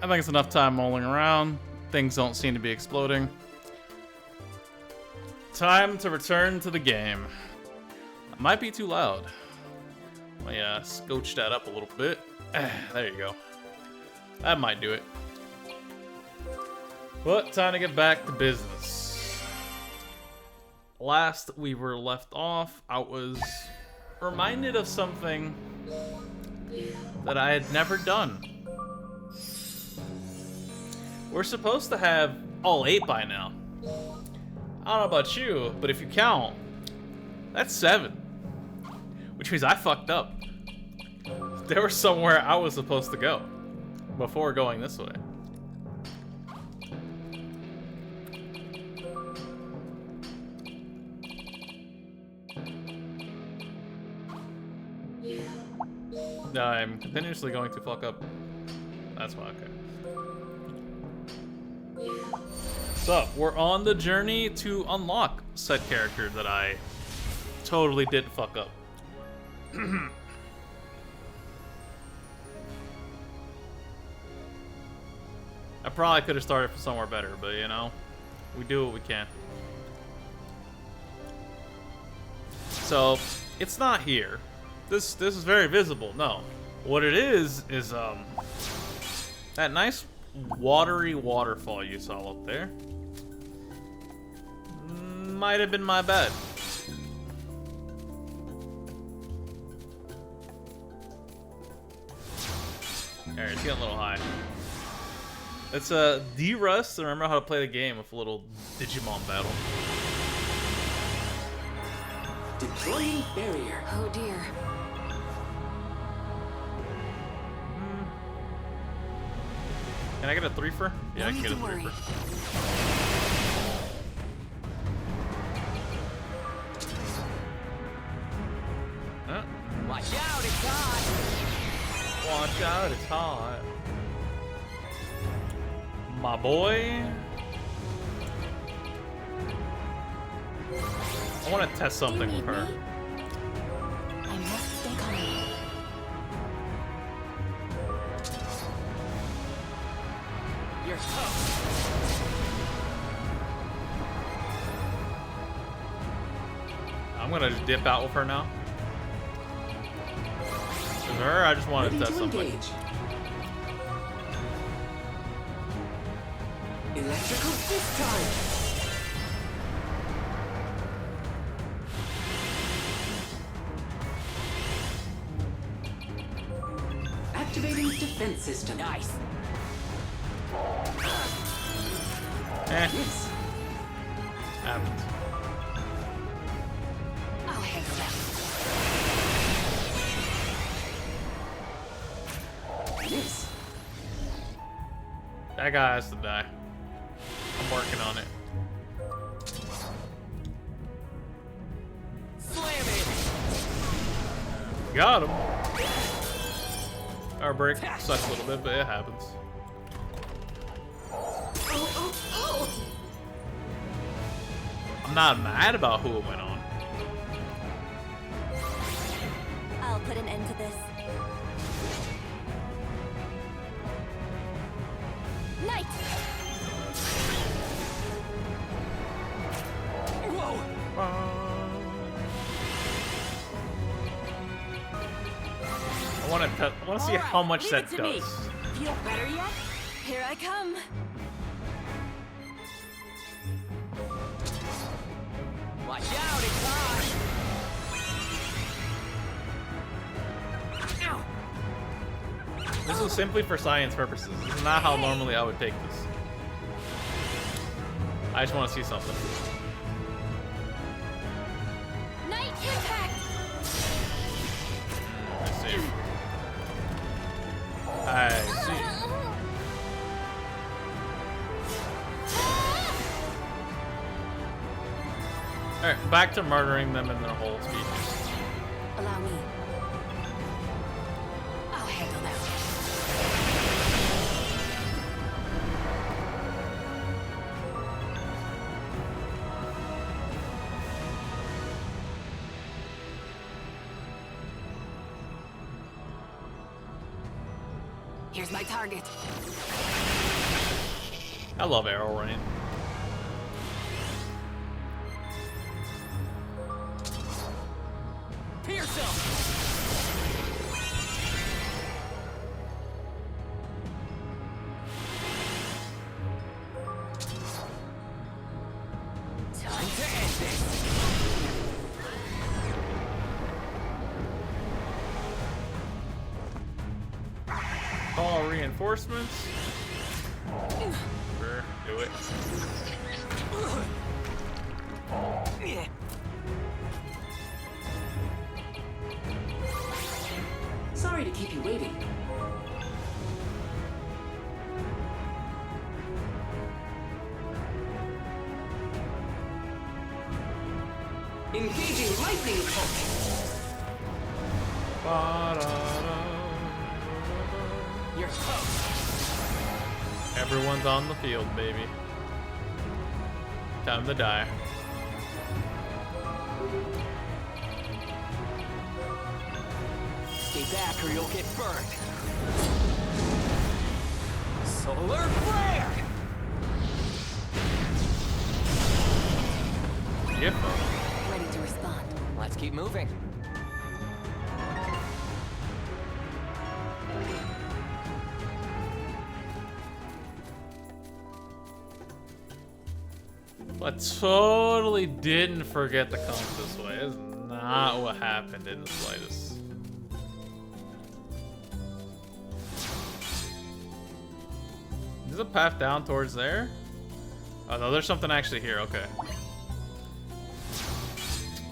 I think it's enough time mulling around. Things don't seem to be exploding. Time to return to the game. I might be too loud. Let me scooch that up a little bit. There you go. That might do it. But time to get back to business. Last we were left off, I was reminded of something that I had never done. We're supposed to have all 8 by now. I don't know about you, but if you count, that's 7. Which means I fucked up. There was somewhere I was supposed to go before going this way. I'm continuously going to fuck up. That's why, okay. So, we're on the journey to unlock said character that I totally did fuck up. I probably could have started from somewhere better, but you know, we do what we can. So, it's not here. This is very visible. No. What it is that nice watery waterfall you saw up there. Might have been my bad. Alright, it's getting a little high. It's D-Rust, and remember how to play the game with a little Digimon battle. Deploying barrier. Oh dear. Can I get a 3-fer? Yeah, I can get a 3-fer. Huh? Watch out, it's hot. Watch out, it's hot. My boy. I want to test something with her. I must stay calm. You're tough. I'm gonna just dip out with her now. With her, I just want to test something. Engage. Electrical discharge. Activating defense system. Nice. Yes. Happens. I'll handle that. Yes. That guy has to die. I'm working on it. Slam it. Got him. Our break sucks a little bit, but it happens. Oh. I'm not mad about who it went on. I'll put an end to this. Night! Whoa. I want to see how much that does. Feel better yet? Here I come. Watch out, it's hot. Ow. This is simply for science purposes. This is not how normally I would take this. I just want to see something. Night impact! Let's see. I see. Alright, back to murdering them in their whole species. Allow me. I'll handle that. Here's my target. I love Arrow Rain. Pierce him! Time to end this! Call reinforcements. Sure, do it. Sorry to keep you waiting. Engaging lightning punch. Ba-da-da. You're toast. Everyone's on the field, baby. Time to die. Stay back or you'll get burned. Solar flare. Yep. Ready to respond. Let's keep moving. I totally didn't forget to come this way. It's not what happened in the slightest. Is a path down towards there? Oh no, there's something actually here. Okay.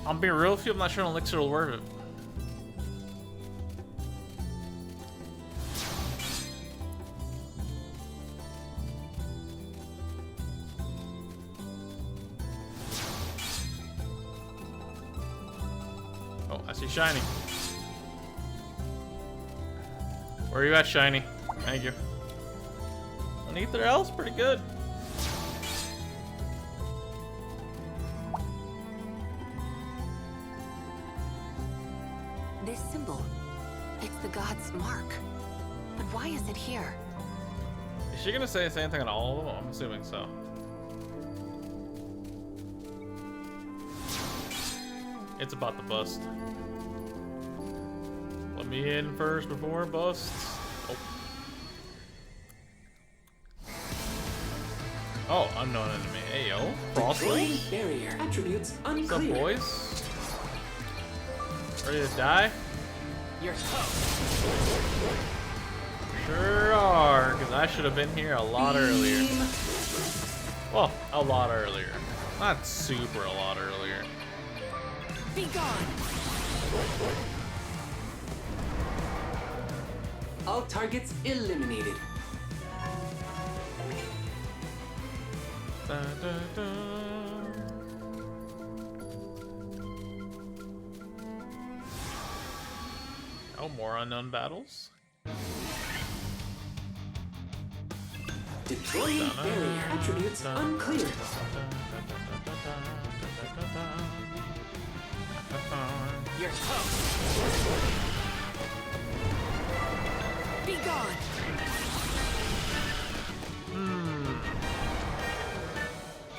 I'm being real with you. I'm not sure an elixir will work it. Oh, I see Shiny. Where are you at, Shiny? Thank you. Ether L's pretty good. This symbol, it's the god's mark. But why is it here? Is she gonna say the same thing on all of them? I'm assuming so. It's about to bust. Let me in first before it busts. Oh. Oh, unknown enemy. Hey, yo. Deploying Frostly? barrier attributes What's up, unclear. boys? Ready to die? You're toast. Sure are, because I should have been here a lot earlier. Beam. Well, a lot earlier. Not super a lot earlier. Be gone! All targets eliminated. Dun, dun, dun. Oh, more unknown battles. Deploying barrier attributes unclear. You're toast. Be gone!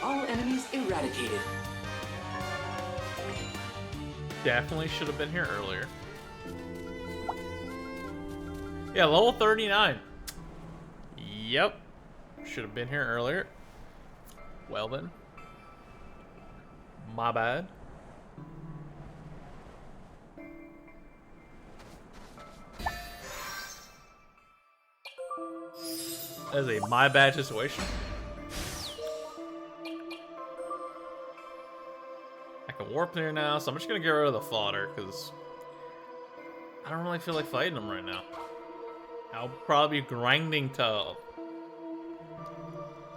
All enemies eradicated. Definitely should have been here earlier. Yeah, level 39. Yep. Should have been here earlier. Well then. My bad. That is a my bad situation. I can warp there now, so I'm just gonna get rid of the fodder because I don't really feel like fighting them right now. I'll probably be grinding to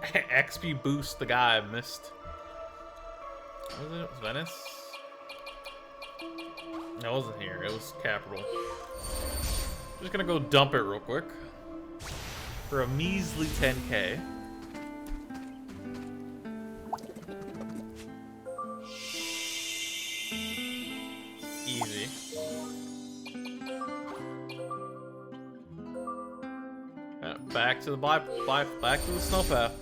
XP boost the guy I missed. What was it? It was Venice? No, it wasn't here. It was Capital. Just gonna go dump it real quick for a measly 10k. Easy. Back to the back to the snow path.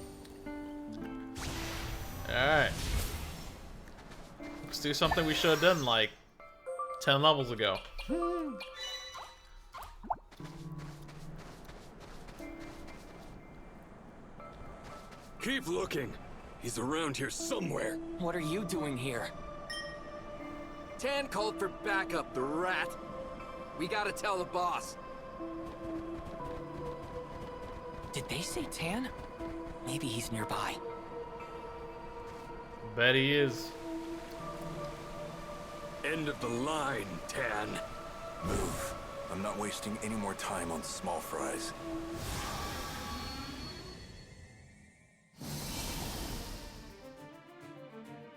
Alright. Let's do something we should have done like 10 levels ago. Keep looking. He's around here somewhere. What are you doing here? Tan called for backup, the rat. We gotta tell the boss. Did they say Tan? Maybe he's nearby. Bet he is. End of the line, Tan. Move. I'm not wasting any more time on small fries.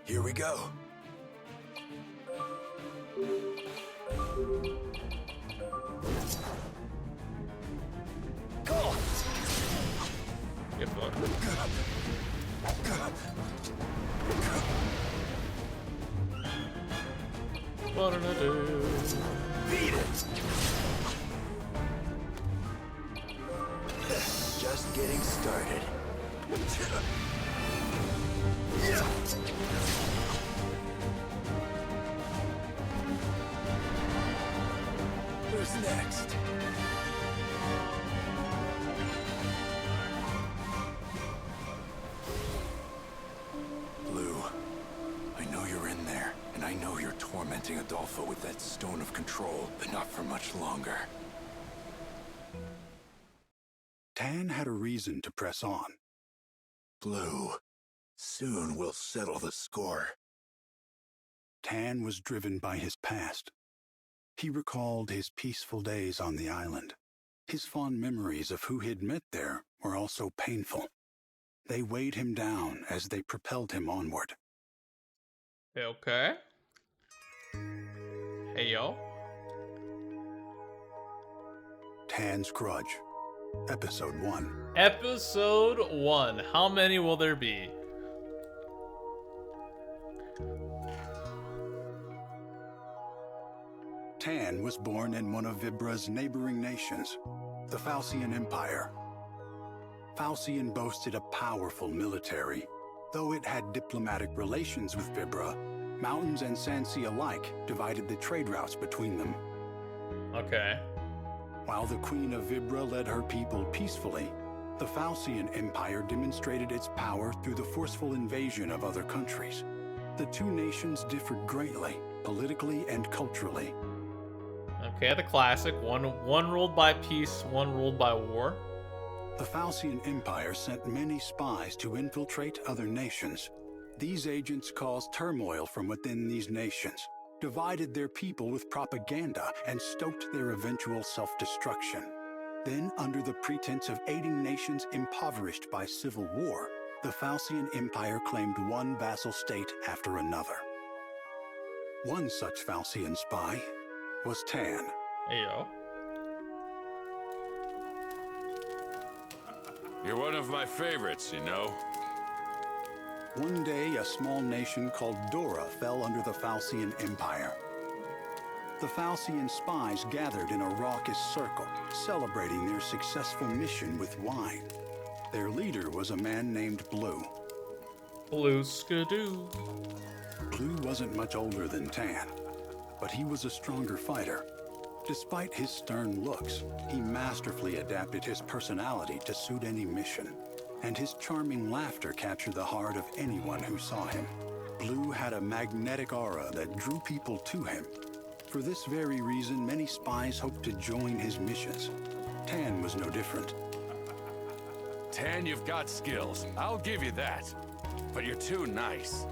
Here we go. Get fucked. What did I do? Beat it! Just getting started. Who's next? Blue, I know you're in there, and I know you're tormenting Adolfo with that stone of control, but not for much longer. Tan had a reason to press on. Blue, soon we'll settle the score. Tan was driven by his past. He recalled his peaceful days on the island. His fond memories of who he'd met there were also painful. They weighed him down as they propelled him onward. Okay. Hey, yo. Tan's Grudge, Episode 1. Episode 1. How many will there be? Tan was born in one of Vibra's neighboring nations, the Falcian Empire. Falcian boasted a powerful military. Though it had diplomatic relations with Vibra, mountains and Sansi alike divided the trade routes between them. Okay. While the Queen of Vibra led her people peacefully, the Falcian Empire demonstrated its power through the forceful invasion of other countries. The two nations differed greatly, politically and culturally. Okay, the classic. One ruled by peace, one ruled by war. The Falcian Empire sent many spies to infiltrate other nations. These agents caused turmoil from within these nations, divided their people with propaganda, and stoked their eventual self-destruction. Then, under the pretense of aiding nations impoverished by civil war, the Falcian Empire claimed one vassal state after another. One such Falcian spy was Tan. Hey, yo. You're one of my favorites, you know. One day, a small nation called Dora fell under the Falcian Empire. The Falcian spies gathered in a raucous circle, celebrating their successful mission with wine. Their leader was a man named Blue. Blue Skidoo. Blue wasn't much older than Tan, but he was a stronger fighter. Despite his stern looks, he masterfully adapted his personality to suit any mission, and his charming laughter captured the heart of anyone who saw him. Blue had a magnetic aura that drew people to him. For this very reason, many spies hoped to join his missions. Tan was no different. Tan, you've got skills. I'll give you that. But you're too nice.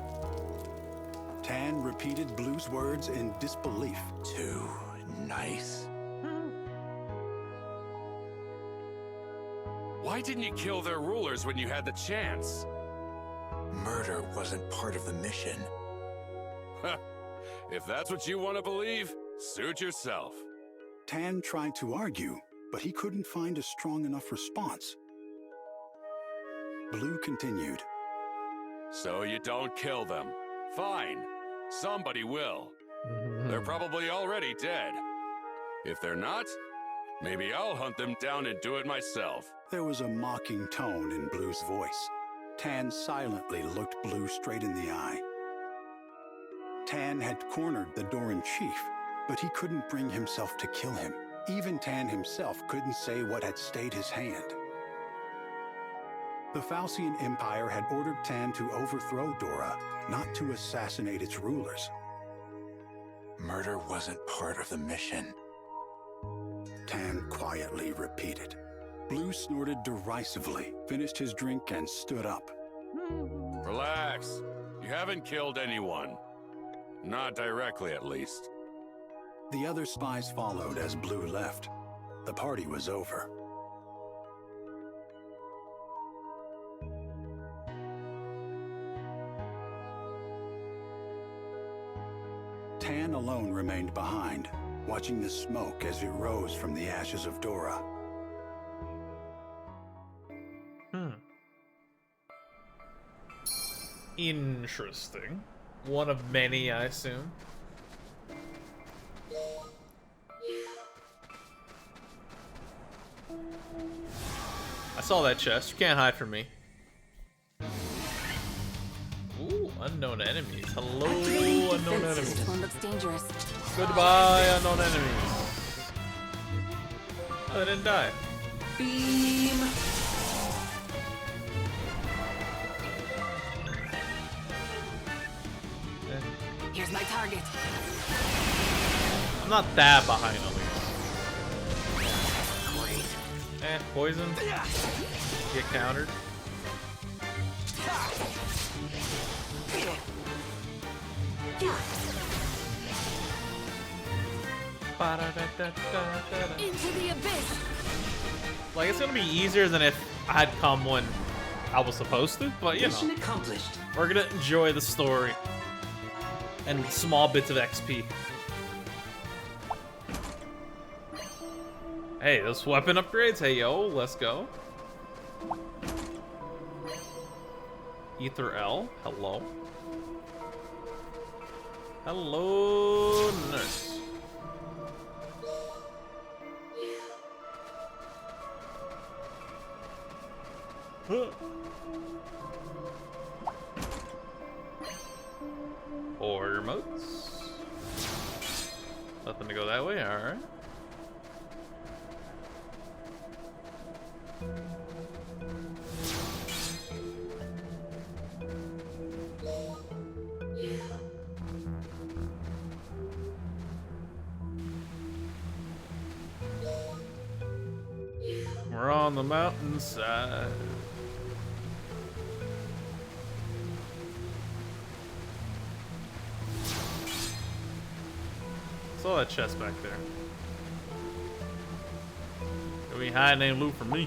Tan repeated Blue's words in disbelief. Too nice. Why didn't you kill their rulers when you had the chance? Murder wasn't part of the mission. If that's what you want to believe, suit yourself. Tan tried to argue, but he couldn't find a strong enough response. Blue continued. So you don't kill them. Fine. Somebody will. They're probably already dead. If they're not, maybe I'll hunt them down and do it myself. There was a mocking tone in Blue's voice. Tan silently looked Blue straight in the eye. Tan had cornered the Doran chief, but he couldn't bring himself to kill him. Even Tan himself couldn't say what had stayed his hand. The Falcian Empire had ordered Tan to overthrow Dora, not to assassinate its rulers. Murder wasn't part of the mission. Tan quietly repeated. Blue snorted derisively, finished his drink, and stood up. Relax. You haven't killed anyone. Not directly, at least. The other spies followed as Blue left. The party was over. Tan alone remained behind, watching the smoke as it rose from the ashes of Dora. Interesting. One of many, I assume. I saw that chest. You can't hide from me. Ooh, unknown enemies. Hello, unknown This enemies. one looks dangerous. Goodbye, unknown enemies. Oh, they didn't die. Beam. Here's my target. I'm not that behind, at least. Great. Poison. Get countered. Into the abyss. Like, it's gonna be easier than if I had come when I was supposed to, but you Mission know, accomplished. we're gonna enjoy the story and small bits of XP. Hey, those weapon upgrades. Hey, yo, let's go. Ether L, hello. Hello, nurse. Order modes. Nothing to go that way, alright. We're on the mountainside. Saw that chest back there. Could be high name loot for me.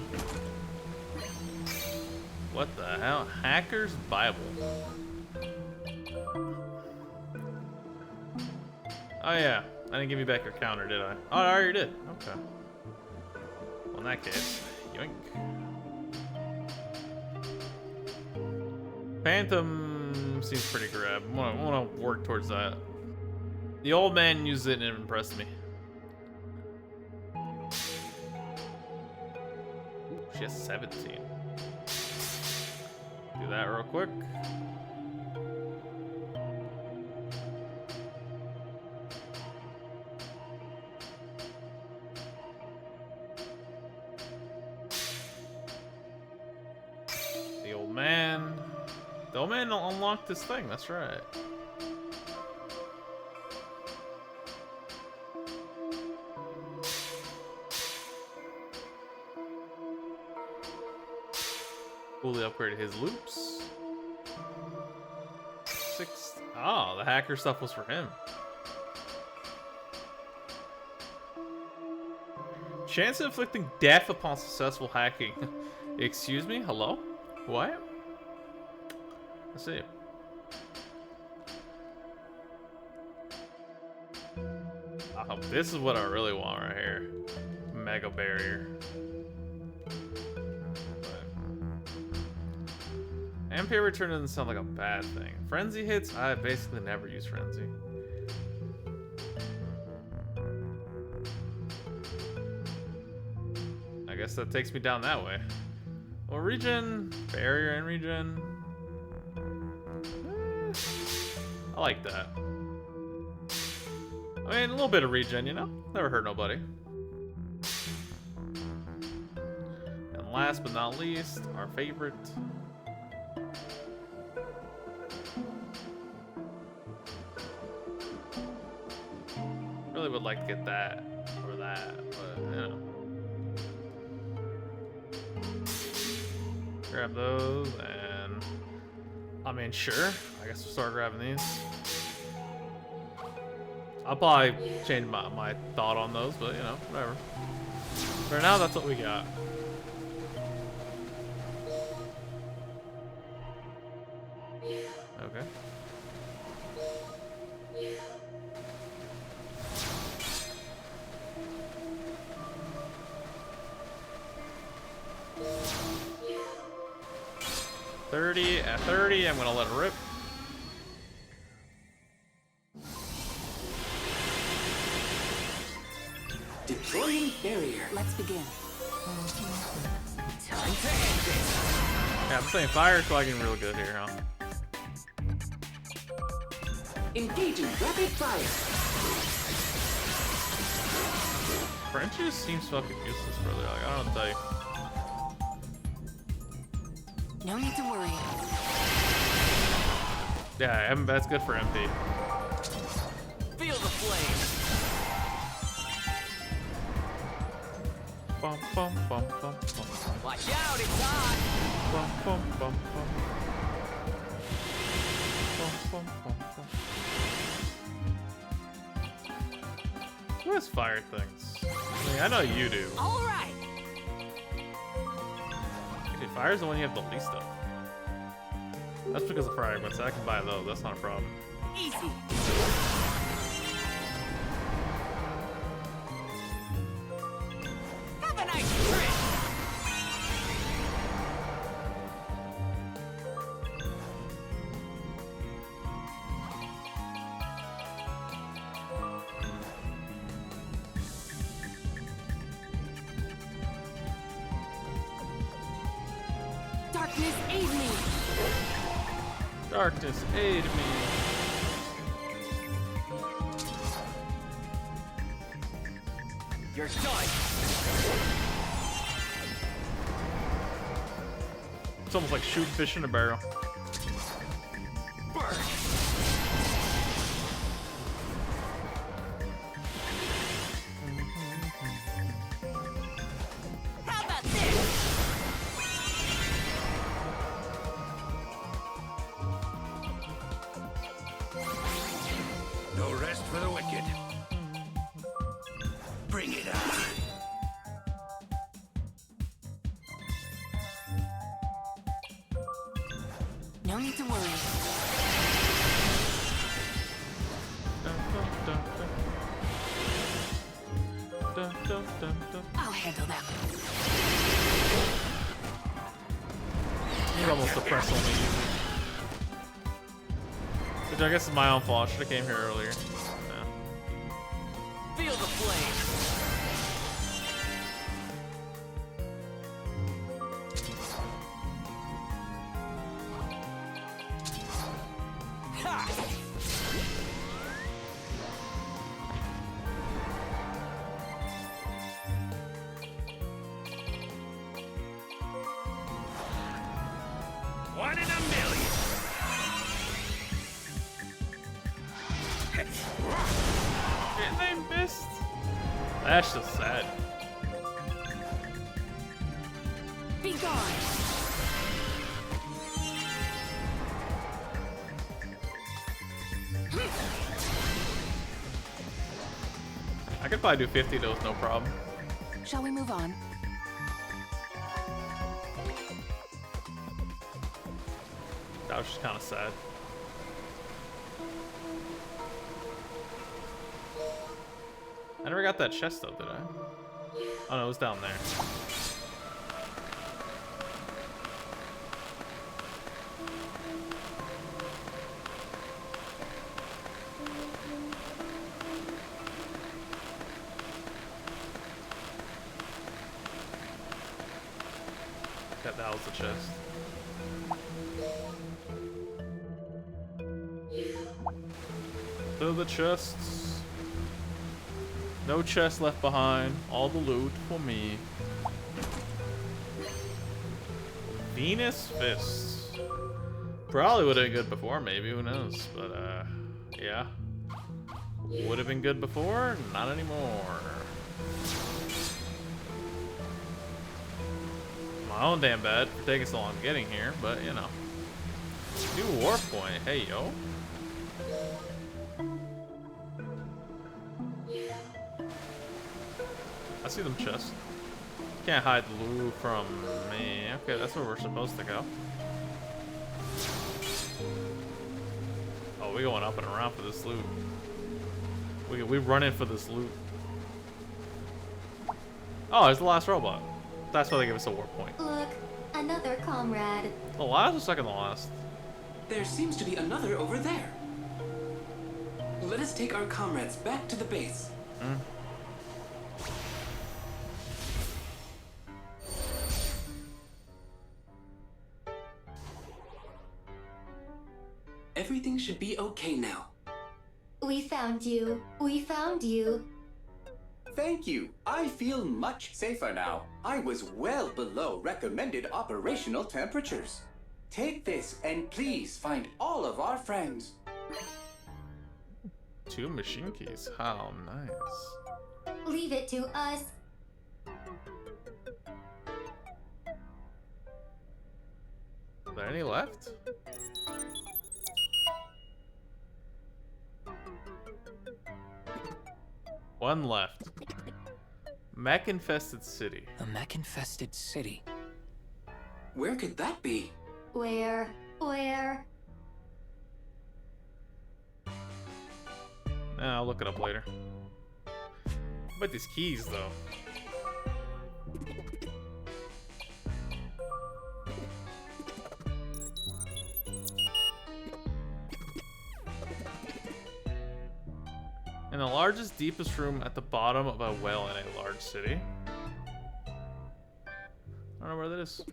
What the hell? Hacker's Bible. Oh yeah, I didn't give you back your counter, did I? Oh, I already did. Okay. Well, in that case, yoink. Phantom seems pretty grab. I wanna work towards that. The old man used it and it impressed me. Ooh, she has 17. Do that real quick. The old man. The old man unlocked this thing, that's right. Fully upgraded his loops. 6. Oh, the hacker stuff was for him. Chance of inflicting death upon successful hacking. Excuse me? Hello? What? Let's see. Oh, this is what I really want right here. Mega barrier. Ampere return doesn't sound like a bad thing. Frenzy hits, I basically never use Frenzy. I guess that takes me down that way. Well, regen Barrier and regen. I like that. I mean, a little bit of regen, you know? Never hurt nobody. And last but not least, our favorite. Really would like to get that or that, but you know. Grab those and I mean, sure. I guess we'll start grabbing these. I'll probably change my thought on those, but you know, whatever. For now, that's what we got. Okay. At 30, I'm gonna let it rip. Deploying barrier. Let's begin. Time to end this. Yeah, I'm saying fire flagging real good here, huh? Engaging rapid fire. French just seems fucking useless, brother. Like, I don't know what to tell you. No need to worry. Yeah, that's good for MP. Feel the flame. Bum, bum, bum, bum, bum. Watch out, it's hot. Bum, bum, bum, bum. Bum, bum, bum, bum. Who has fire things? I mean, I know you do. All right. Actually, fire's the one you have the least of. That's because of fragments. I can buy those. That's not a problem. Easy. Have a nice trip. Darkness, aid me. Darkness, aid me. You're done. It's almost like shooting fish in a barrel. Burn. How about this? No rest for the wicked. Bring it on. No need to worry. Dun, dun, dun, dun. Dun, dun, dun, dun. I'll handle them. He's almost suppressed on me. Which I guess is my own fault. I should have came here earlier. Yeah. Feel the flame. Ha! One in a million. And they missed. That's just sad. Be gone. I could probably do 50 of those, no problem. Shall we move on? That was just kind of sad. I never got that chest though, did I? Oh no, it was down there. That was the chest. to the chests. No chest left behind. All the loot for me. Venus Fists. Probably would have been good before, maybe, who knows. But, yeah. Would have been good before, not anymore. My own damn bad for taking so long getting here, but, you know. New warp point, hey, yo. I see them chests. Can't hide the loot from me. Okay, that's where we're supposed to go. Oh, we going up and around for this loot. We running for this loot. Oh, there's the last robot. That's why they give us a warp point. Look, another comrade. The last or second to last? There seems to be another over there. Let us take our comrades back to the base. Everything should be okay now. We found you. We found you. Thank you. I feel much safer now. I was well below recommended operational temperatures. Take this and please find all of our friends. 2 machine keys. How nice. Leave it to us. Are there any left? One left. Mech-infested city. A mech-infested city. Where could that be? Where? I'll look it up later. How about these keys, though? In the largest, deepest room at the bottom of a well in a large city. I don't know where that is.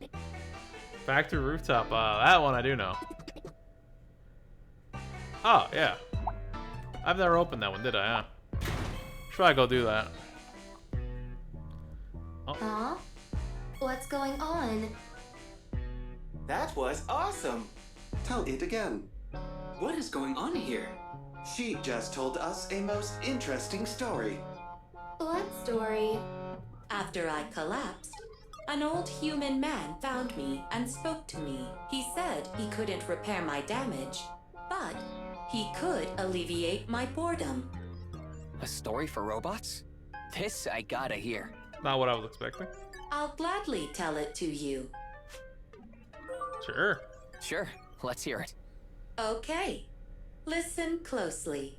Factory rooftop. That one I do know. Oh, yeah. I've never opened that one, did I? Should I go do that? Oh. Huh? What's going on? That was awesome. Tell it again. What is going on here? She just told us a most interesting story. What story? After I collapsed, an old human man found me and spoke to me. He said he couldn't repair my damage, but he could alleviate my boredom. A story for robots? This I gotta hear. Not what I was expecting. I'll gladly tell it to you. Sure. Sure, let's hear it. Okay, listen closely.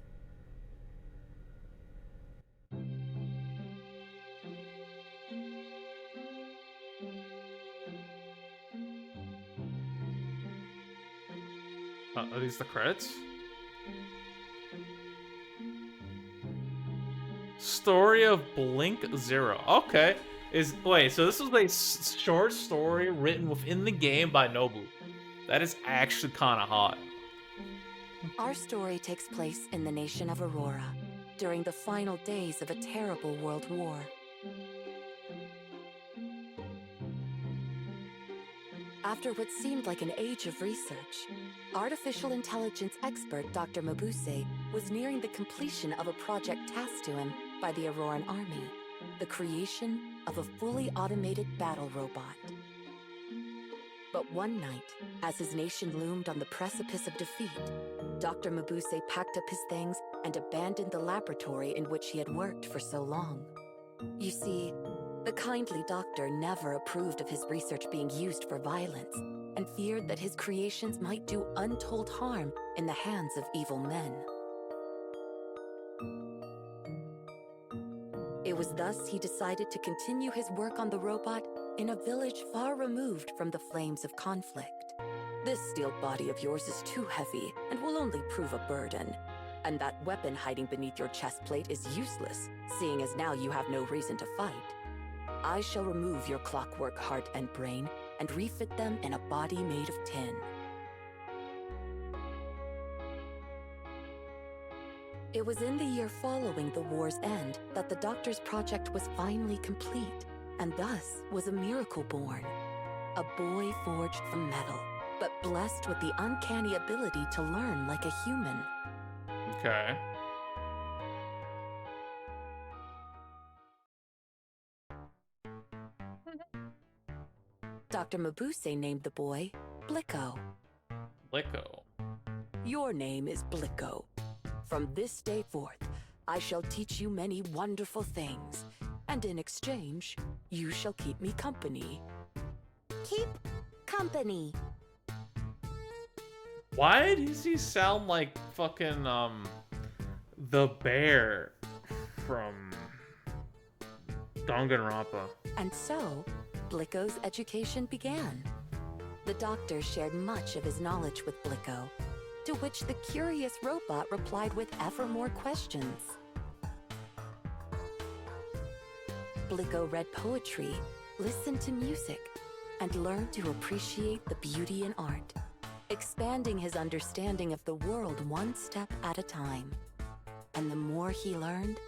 Are these the credits? Story of Blink Zero. Okay. Wait, so this was a short story written within the game by Nobu. That is actually kind of hot. Our story takes place in the nation of Aurora during the final days of a terrible world war. After what seemed like an age of research, artificial intelligence expert Dr. Mabuse was nearing the completion of a project tasked to him by the Auroran army, the creation of a fully automated battle robot. But one night, as his nation loomed on the precipice of defeat, Dr. Mabuse packed up his things and abandoned the laboratory in which he had worked for so long. You see, the kindly doctor never approved of his research being used for violence and feared that his creations might do untold harm in the hands of evil men. It was thus he decided to continue his work on the robot in a village far removed from the flames of conflict. This steel body of yours is too heavy and will only prove a burden. And that weapon hiding beneath your chest plate is useless, seeing as now you have no reason to fight. I shall remove your clockwork heart and brain and refit them in a body made of tin. It was in the year following the war's end that the Doctor's project was finally complete, and thus was a miracle born. A boy forged from metal, but blessed with the uncanny ability to learn like a human. Okay. Dr. Mabuse named the boy Blicko. Blicko. Your name is Blicko. From this day forth, I shall teach you many wonderful things, and in exchange, you shall keep me company. Keep company. Why does he sound like fucking, the bear from Danganronpa? And so, Blicko's education began. The Doctor shared much of his knowledge with Blicko, to which the curious robot replied with ever more questions. Blicko read poetry, listened to music, and learned to appreciate the beauty in art, expanding his understanding of the world one step at a time. And the more he learned,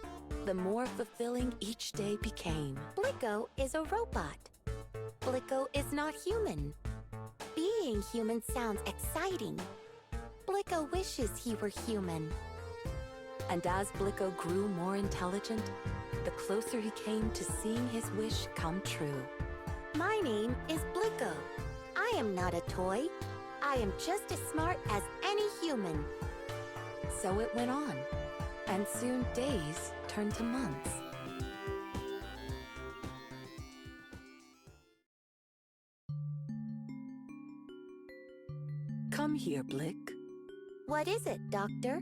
the more fulfilling each day became. Blicko is a robot. Blicko is not human. Being human sounds exciting. Blicko wishes he were human. And as Blicko grew more intelligent, the closer he came to seeing his wish come true. My name is Blicko. I am not a toy. I am just as smart as any human. So it went on, and soon days turned to months. Come here, Blick. What is it, Doctor?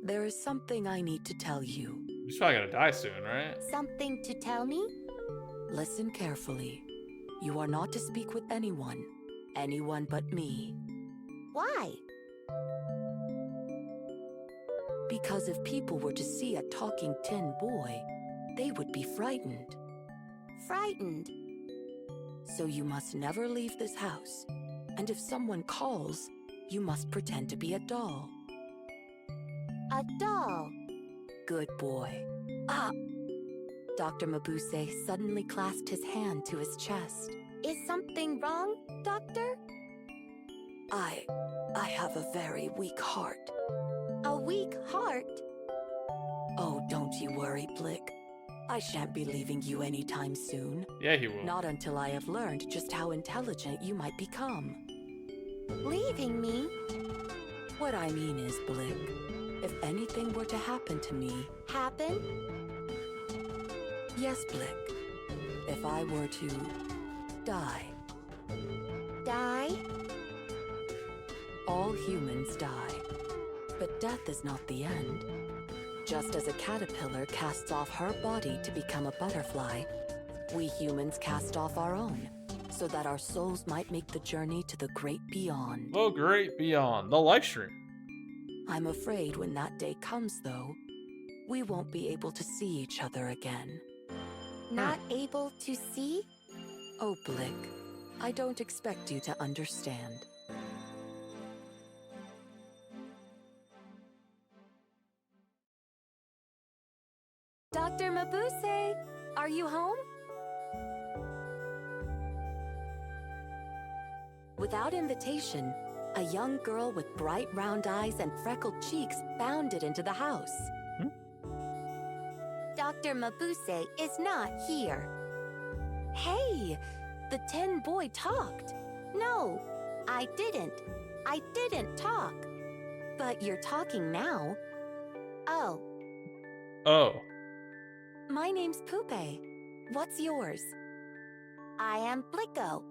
There is something I need to tell you. He's probably gonna die soon, right? Something to tell me? Listen carefully. You are not to speak with anyone but me. Why? Because if people were to see a talking tin boy, they would be frightened. Frightened? So you must never leave this house. And if someone calls, you must pretend to be a doll. A doll. Good boy. Ah! Dr. Mabuse suddenly clasped his hand to his chest. Is something wrong, Doctor? I have a very weak heart. A weak heart? Oh, don't you worry, Blick. I shan't be leaving you anytime soon. Yeah, he will. Not until I have learned just how intelligent you might become. Leaving me? What I mean is, Blick, if anything were to happen to me... Happen? Yes, Blick. If I were to... die. Die? All humans die. But death is not the end. Just as a caterpillar casts off her body to become a butterfly, we humans cast off our own, so that our souls might make the journey to the great beyond. The great beyond. The live stream. I'm afraid when that day comes, though, we won't be able to see each other again. Not able to see? Oh, Blick, I don't expect you to understand. Dr. Mabuse, are you home? Without invitation, a young girl with bright round eyes and freckled cheeks bounded into the house. Dr. Mabuse is not here. Hey, the tin boy talked. No, I didn't. I didn't talk. But you're talking now. Oh. Oh. My name's Pupe. What's yours? I am Blicko.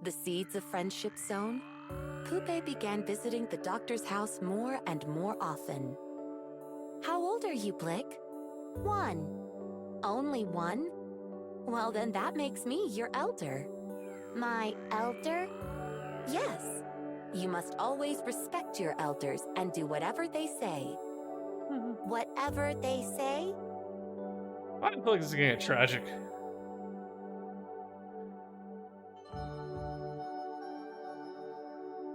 The seeds of friendship sown, Pupe began visiting the doctor's house more and more often. How old are you, Blick? 1. Only 1? Well, then that makes me your elder. My elder? Yes. You must always respect your elders and do whatever they say. Whatever they say? I feel like this is gonna get tragic.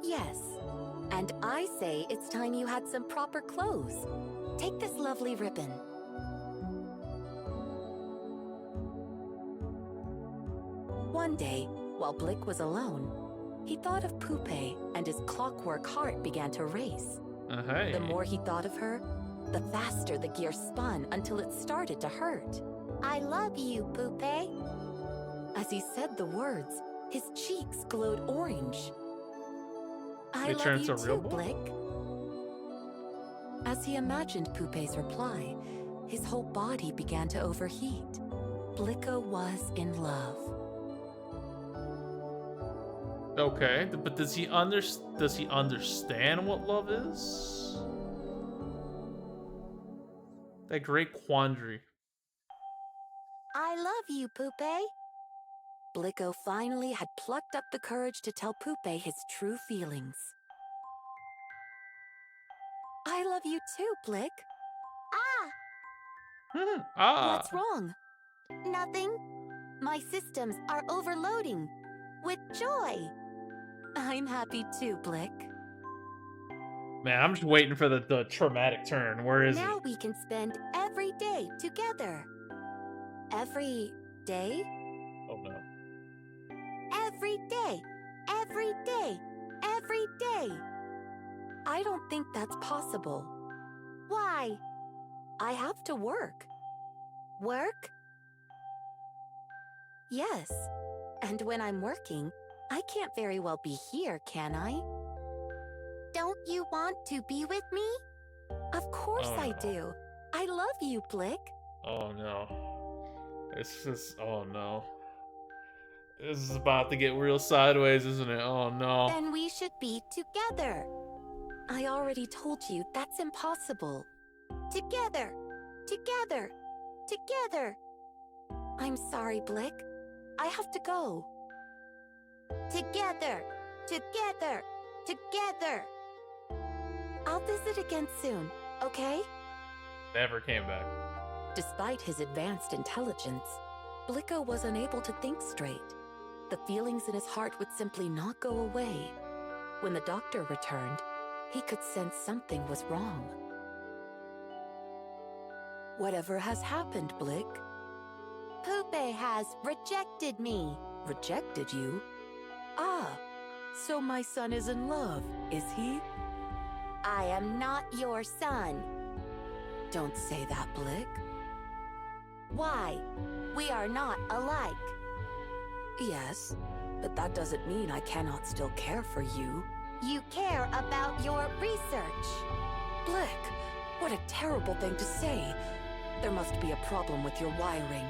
Yes. And I say it's time you had some proper clothes. take this lovely ribbon. One day, while Blick was alone, he thought of Poupée and his clockwork heart began to race. Hey. The more he thought of her, the faster the gear spun until it started to hurt. I love you, Poupée. As he said the words, his cheeks glowed orange. I It love turns you a real too, boy? Blick. As he imagined Poupée's reply, his whole body began to overheat. Blicko was in love. Okay, but does he understand what love is? That great quandary. I love you, Poupée. Blicko finally had plucked up the courage to tell Poupée his true feelings. I love you too, Blick. Ah! What's wrong? Nothing. My systems are overloading with joy. I'm happy too, Blick. Man, I'm just waiting for the traumatic turn. Where is Now we can spend every day together. Every day? he? Oh no. Every day. Every day. Every day. I don't think that's possible. Why? I have to work. Work? Yes. And when I'm working, I can't very well be here, can I? Don't you want to be with me? Of course Oh, I no. do. I love you, Blick. Oh no. It's just, oh no. This is about to get real sideways, isn't it? Oh no. Then we should be together. I already told you that's impossible. Together. Together. Together. I'm sorry, Blick. I have to go. Together. Together. Together. I'll visit again soon, okay? Never came back. Despite his advanced intelligence, Blicko was unable to think straight. The feelings in his heart would simply not go away. When the doctor returned, he could sense something was wrong. Whatever has happened, Blick? Poupée has rejected me. Rejected you? Ah, so my son is in love, is he? I am not your son. Don't say that, Blick. Why? We are not alike. Yes, but that doesn't mean I cannot still care for you. You care about your research. Blick, what a terrible thing to say. There must be a problem with your wiring.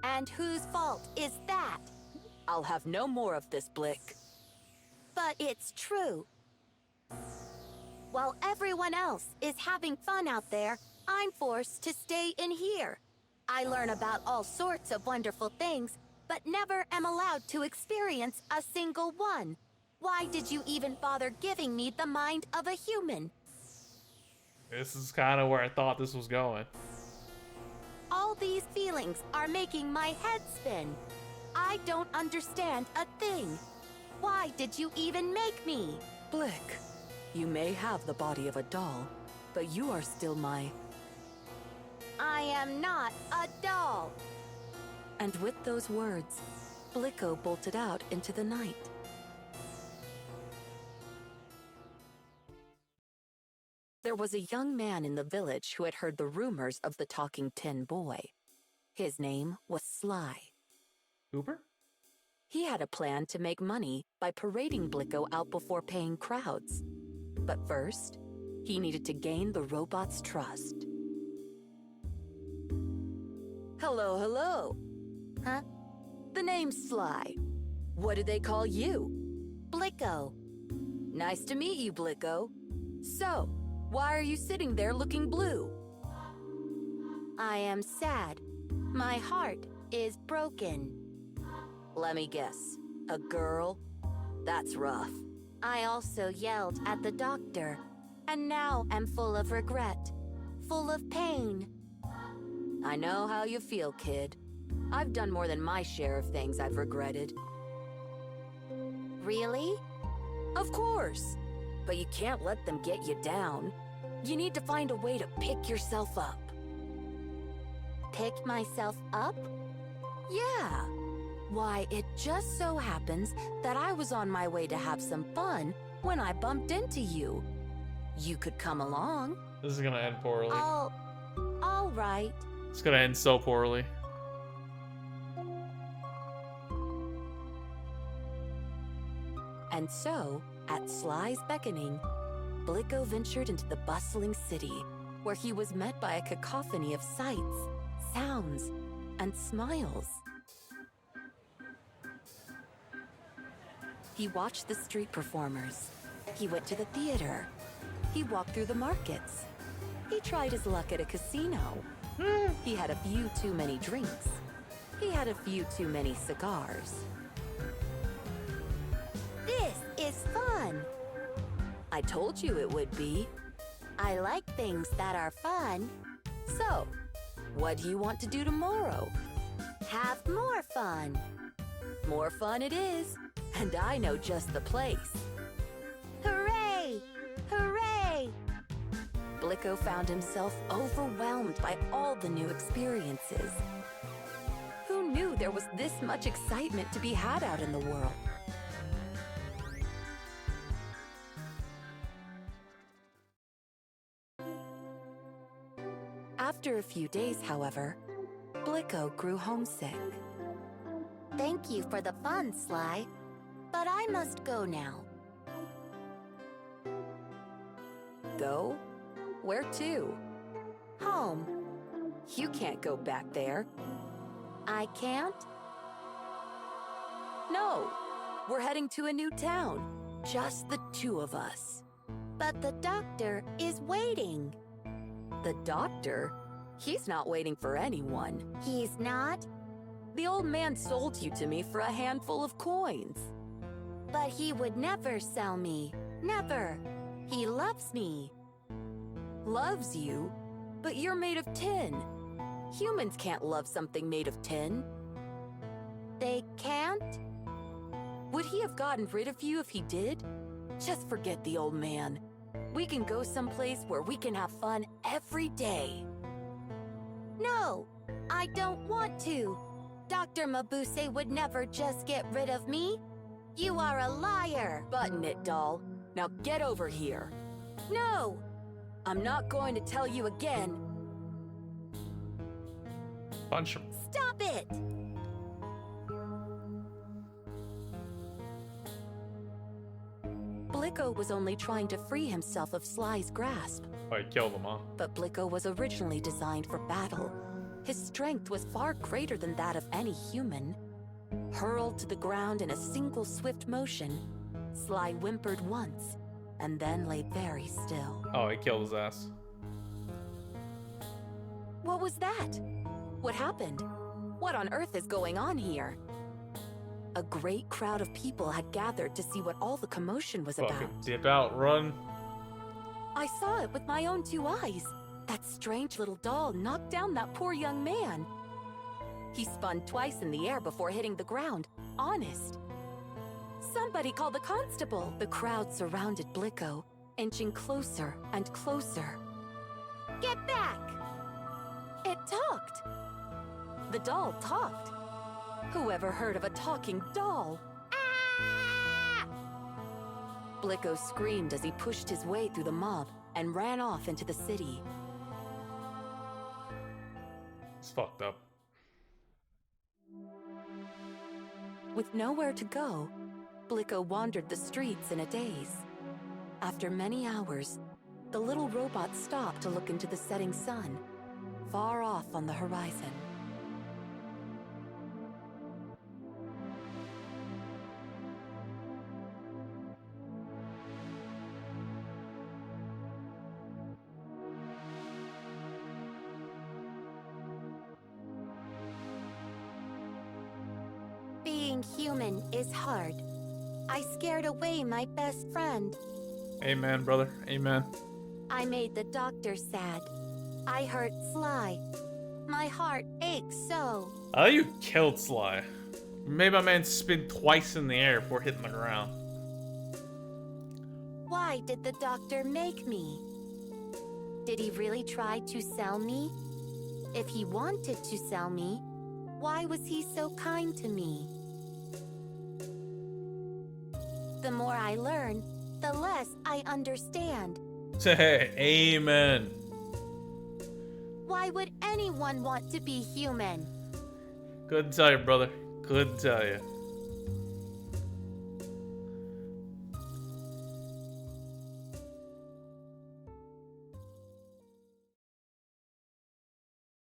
And whose fault is that? I'll have no more of this, Blick. But it's true. While everyone else is having fun out there, I'm forced to stay in here. I learn about all sorts of wonderful things, but never am allowed to experience a single one. Why did you even bother giving me the mind of a human? This is kind of where I thought this was going. All these feelings are making my head spin. I don't understand a thing. Why did you even make me? Blick, you may have the body of a doll, but you are still my... I am not a doll. And with those words, Blicko bolted out into the night. There was a young man in the village who had heard the rumors of the talking tin boy. His name was Sly. Cooper? He had a plan to make money by parading Blicko out before paying crowds. But first, he needed to gain the robot's trust. Hello, hello. Huh? The name's Sly. What do they call you? Blicko. Nice to meet you, Blicko. So, why are you sitting there looking blue? I am sad. My heart is broken. Let me guess. A girl? That's rough. I also yelled at the doctor, and now am full of regret, full of pain. I know how you feel, kid. I've done more than my share of things I've regretted. Really? Of course. But you can't let them get you down. You need to find a way to pick yourself up. Pick myself up? Yeah. Why, it just so happens that I was on my way to have some fun when I bumped into you. You could come along. This is gonna end poorly. All right. It's gonna end so poorly. And so, at Sly's beckoning, Blicko ventured into the bustling city, where he was met by a cacophony of sights, sounds, and smiles. He watched the street performers. He went to the theater. He walked through the markets. He tried his luck at a casino. He had a few too many drinks. He had a few too many cigars. This is fun. I told you it would be. I like things that are fun. So, what do you want to do tomorrow? Have more fun. More fun it is, and I know just the place. Hooray! Hooray! Blicko found himself overwhelmed by all the new experiences. Who knew there was this much excitement to be had out in the world? After a few days, however, Blicko grew homesick. Thank you for the fun, Sly. But I must go now. Go? Where to? Home. You can't go back there. I can't? No. We're heading to a new town. Just the two of us. But the doctor is waiting. The doctor? He's not waiting for anyone. He's not? The old man sold you to me for a handful of coins. But he would never sell me. Never. He loves me. Loves you? But you're made of tin. Humans can't love something made of tin. They can't? Would he have gotten rid of you if he did? Just forget the old man. We can go someplace where we can have fun every day. No, I don't want to. Dr. Mabuse would never just get rid of me. You are a liar. Button it, doll. Now get over here. No. I'm not going to tell you again. Punch him. Stop it! Blicko was only trying to free himself of Sly's grasp. Oh, he killed him, huh? But Blicko was originally designed for battle. His strength was far greater than that of any human. Hurled to the ground in a single swift motion, Sly whimpered once, and then lay very still. Oh, he killed his ass. What was that? What happened? What on earth is going on here? A great crowd of people had gathered to see what all the commotion was Fucking about. dip out, run. I saw it with my own two eyes. That strange little doll knocked down that poor young man. He spun twice in the air before hitting the ground. Honest. Somebody call the constable. The crowd surrounded Blicko, inching closer and closer. Get back! It talked. The doll talked. Whoever heard of a talking doll? Ah! Blicko screamed as he pushed his way through the mob and ran off into the city. It's fucked up. With nowhere to go, Blicko wandered the streets in a daze. After many hours, the little robot stopped to look into the setting sun, far off on the horizon. Being human is hard. I scared away my best friend. Amen, brother. Amen. I made the doctor sad. I hurt Sly. My heart aches so. Oh, you killed Sly. Maybe my man spin twice in the air before hitting the ground. Why did the doctor make me? Did he really try to sell me? If he wanted to sell me, why was he so kind to me? The more I learn, the less I understand. Say amen. Why would anyone want to be human? Couldn't tell you, brother. Couldn't tell you.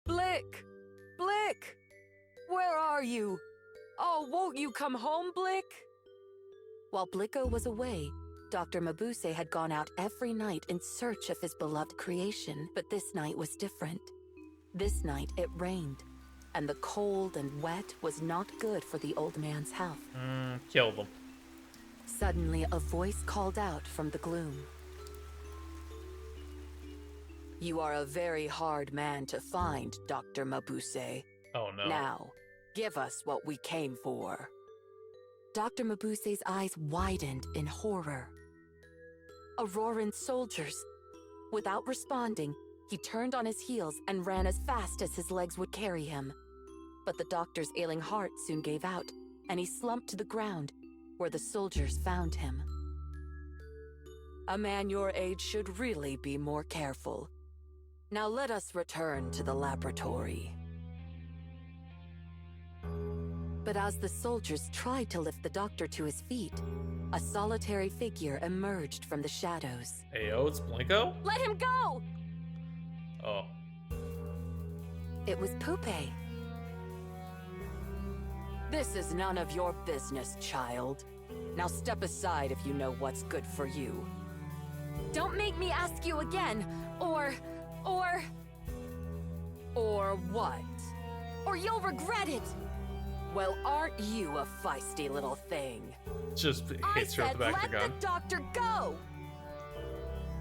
Blick! Blick! Where are you? Oh, won't you come home, Blick? While Blicko was away, Dr. Mabuse had gone out every night in search of his beloved creation, but this night was different. This night it rained, and the cold and wet was not good for the old man's health. Killed him. Suddenly, a voice called out from the gloom. You are a very hard man to find, Dr. Mabuse. Oh no. Now, give us what we came for. Dr. Mabuse's eyes widened in horror. Auroran soldiers. Without responding, he turned on his heels and ran as fast as his legs would carry him. But the doctor's ailing heart soon gave out, and he slumped to the ground, where the soldiers found him. A man your age should really be more careful. Now let us return to the laboratory. But as the soldiers tried to lift the doctor to his feet, a solitary figure emerged from the shadows. Hey, yo, it's Blinko? Let him go! Oh. It was Pupe. This is none of your business, child. Now step aside if you know what's good for you. Don't make me ask you again, or what? Or you'll regret it! Well, aren't you a feisty little thing? Just hits her with the back of the gun. Let the doctor go!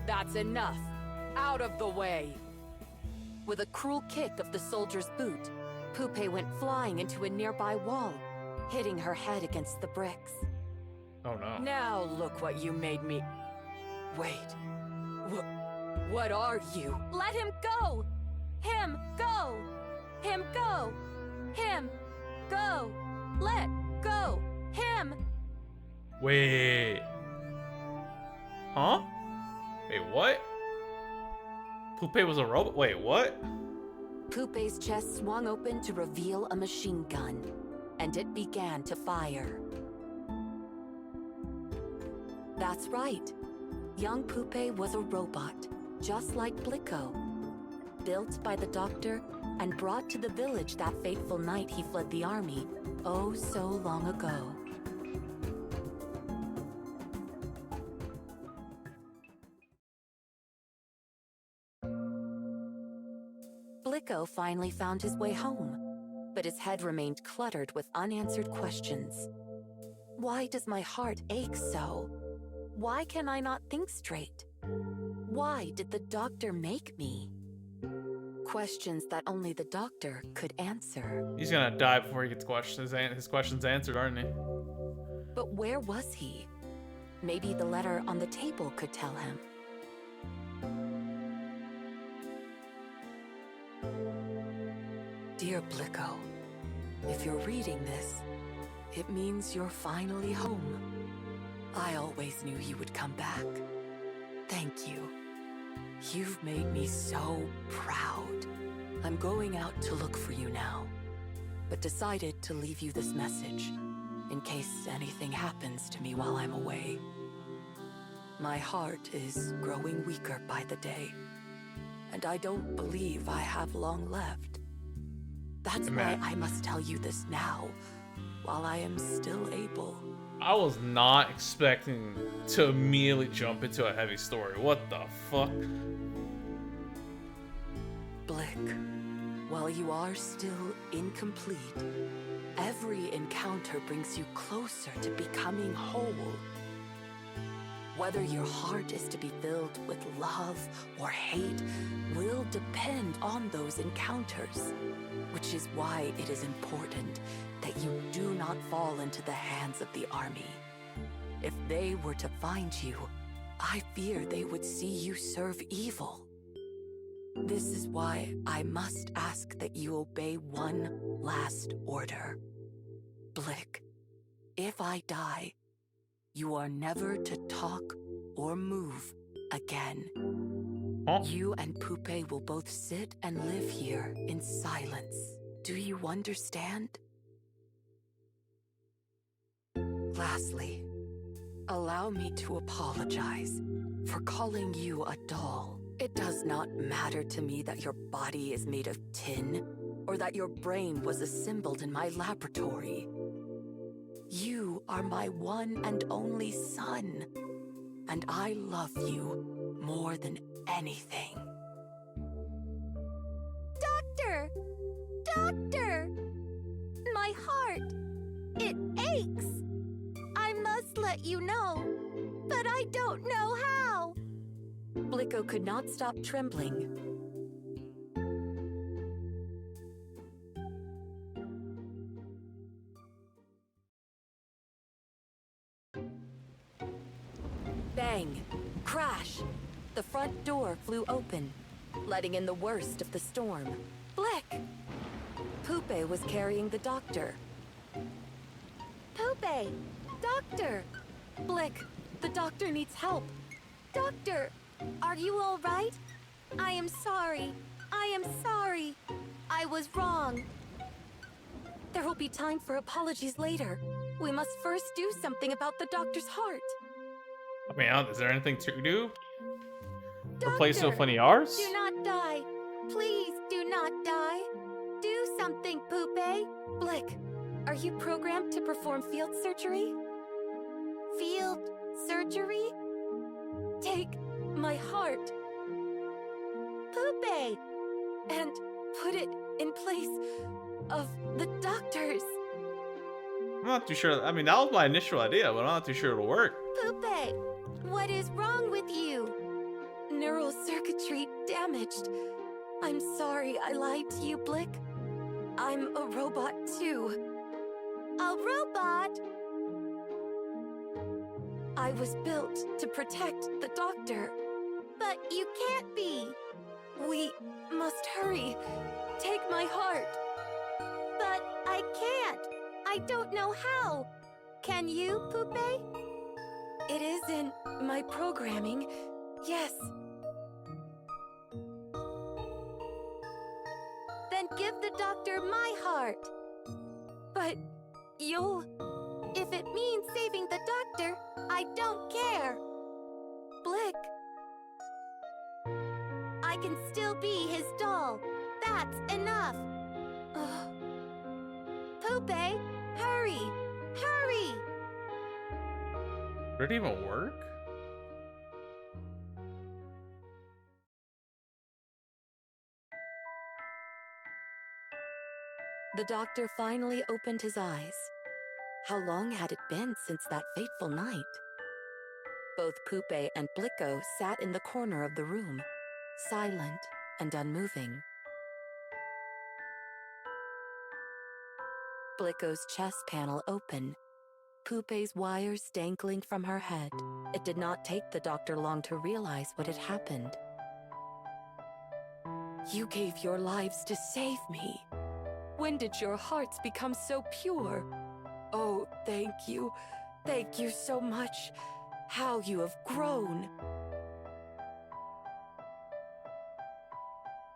That's enough. Out of the way. With a cruel kick of the soldier's boot, Pupe went flying into a nearby wall, hitting her head against the bricks. Oh no. Now look what you made me... Wait. What are you? Let him go! Him go! Him go! Him go! Let go! Him! Wait. Huh? Wait, what? Pupe was a robot? Wait, what? Pupe's chest swung open to reveal a machine gun, and it began to fire. That's right. Young Pupe was a robot, just like Blicko. Built by the doctor and brought to the village that fateful night he fled the army, oh so long ago. Blicko finally found his way home, but his head remained cluttered with unanswered questions. Why does my heart ache so? Why can I not think straight? Why did the doctor make me? Questions that only the doctor could answer. He's gonna die before he gets his questions answered, aren't he? But where was he? Maybe the letter on the table could tell him. Dear Blicko, if you're reading this, it means you're finally home. I always knew you would come back. Thank you. You've made me so proud. I'm going out to look for you now, but decided to leave you this message in case anything happens to me while I'm away. My heart is growing weaker by the day, and I don't believe I have long left. That's why I must tell you this now, while I am still able. I was not expecting to immediately jump into a heavy story. What the fuck? Blick, while you are still incomplete, every encounter brings you closer to becoming whole. Whether your heart is to be filled with love or hate will depend on those encounters. which is why it is important that you do not fall into the hands of the army. If they were to find you, I fear they would see you serve evil. This is why I must ask that you obey one last order. Blick, if I die, you are never to talk or move again. Huh? You and Pupe will both sit and live here in silence. Do you understand? Lastly, allow me to apologize for calling you a doll. It does not matter to me that your body is made of tin or that your brain was assembled in my laboratory. You are my one and only son, and I love you more than anything. Doctor! Doctor! My heart! It aches! I must let you know, but I don't know how. Blicko could not stop trembling. Bang! Crash! The front door flew open, letting in the worst of the storm. Blick! Pupe was carrying the doctor. Pupe! Doctor! Blick, the doctor needs help. Doctor! Are you all right? I am sorry. I am sorry. I was wrong. There will be time for apologies later. We must first do something about the doctor's heart. I mean, is there anything to do? Doctor, Replace no funny R's? do not die. Please do not die. Do something, Pupe. Blick, are you programmed to perform field surgery? Field surgery? Take my heart Pupe! and put it in place of the doctor's. I'm not too sure. I mean, that was my initial idea, but I'm not too sure it'll work. Pupe! What is wrong with you? Neural circuitry damaged. I'm sorry I lied to you, Blick. I'm a robot too. A robot? I was built to protect the doctor. But you can't be. We must hurry. Take my heart. But I can't. I don't know how. Can you, Pupe? It is in my programming. Yes. Then give the doctor my heart. But you'll... If it means saving the doctor, I don't care. Blick. I can still be his doll. That's enough. Pupe, hurry! Hurry! Would it even work? The doctor finally opened his eyes. How long had it been since that fateful night? Both Pupe and Blicko sat in the corner of the room, silent and unmoving. Blicko's chest panel open, Pupe's wires dangling from her head. It did not take the doctor long to realize what had happened. You gave your lives to save me. When did your hearts become so pure? Oh, thank you. Thank you so much. How you have grown.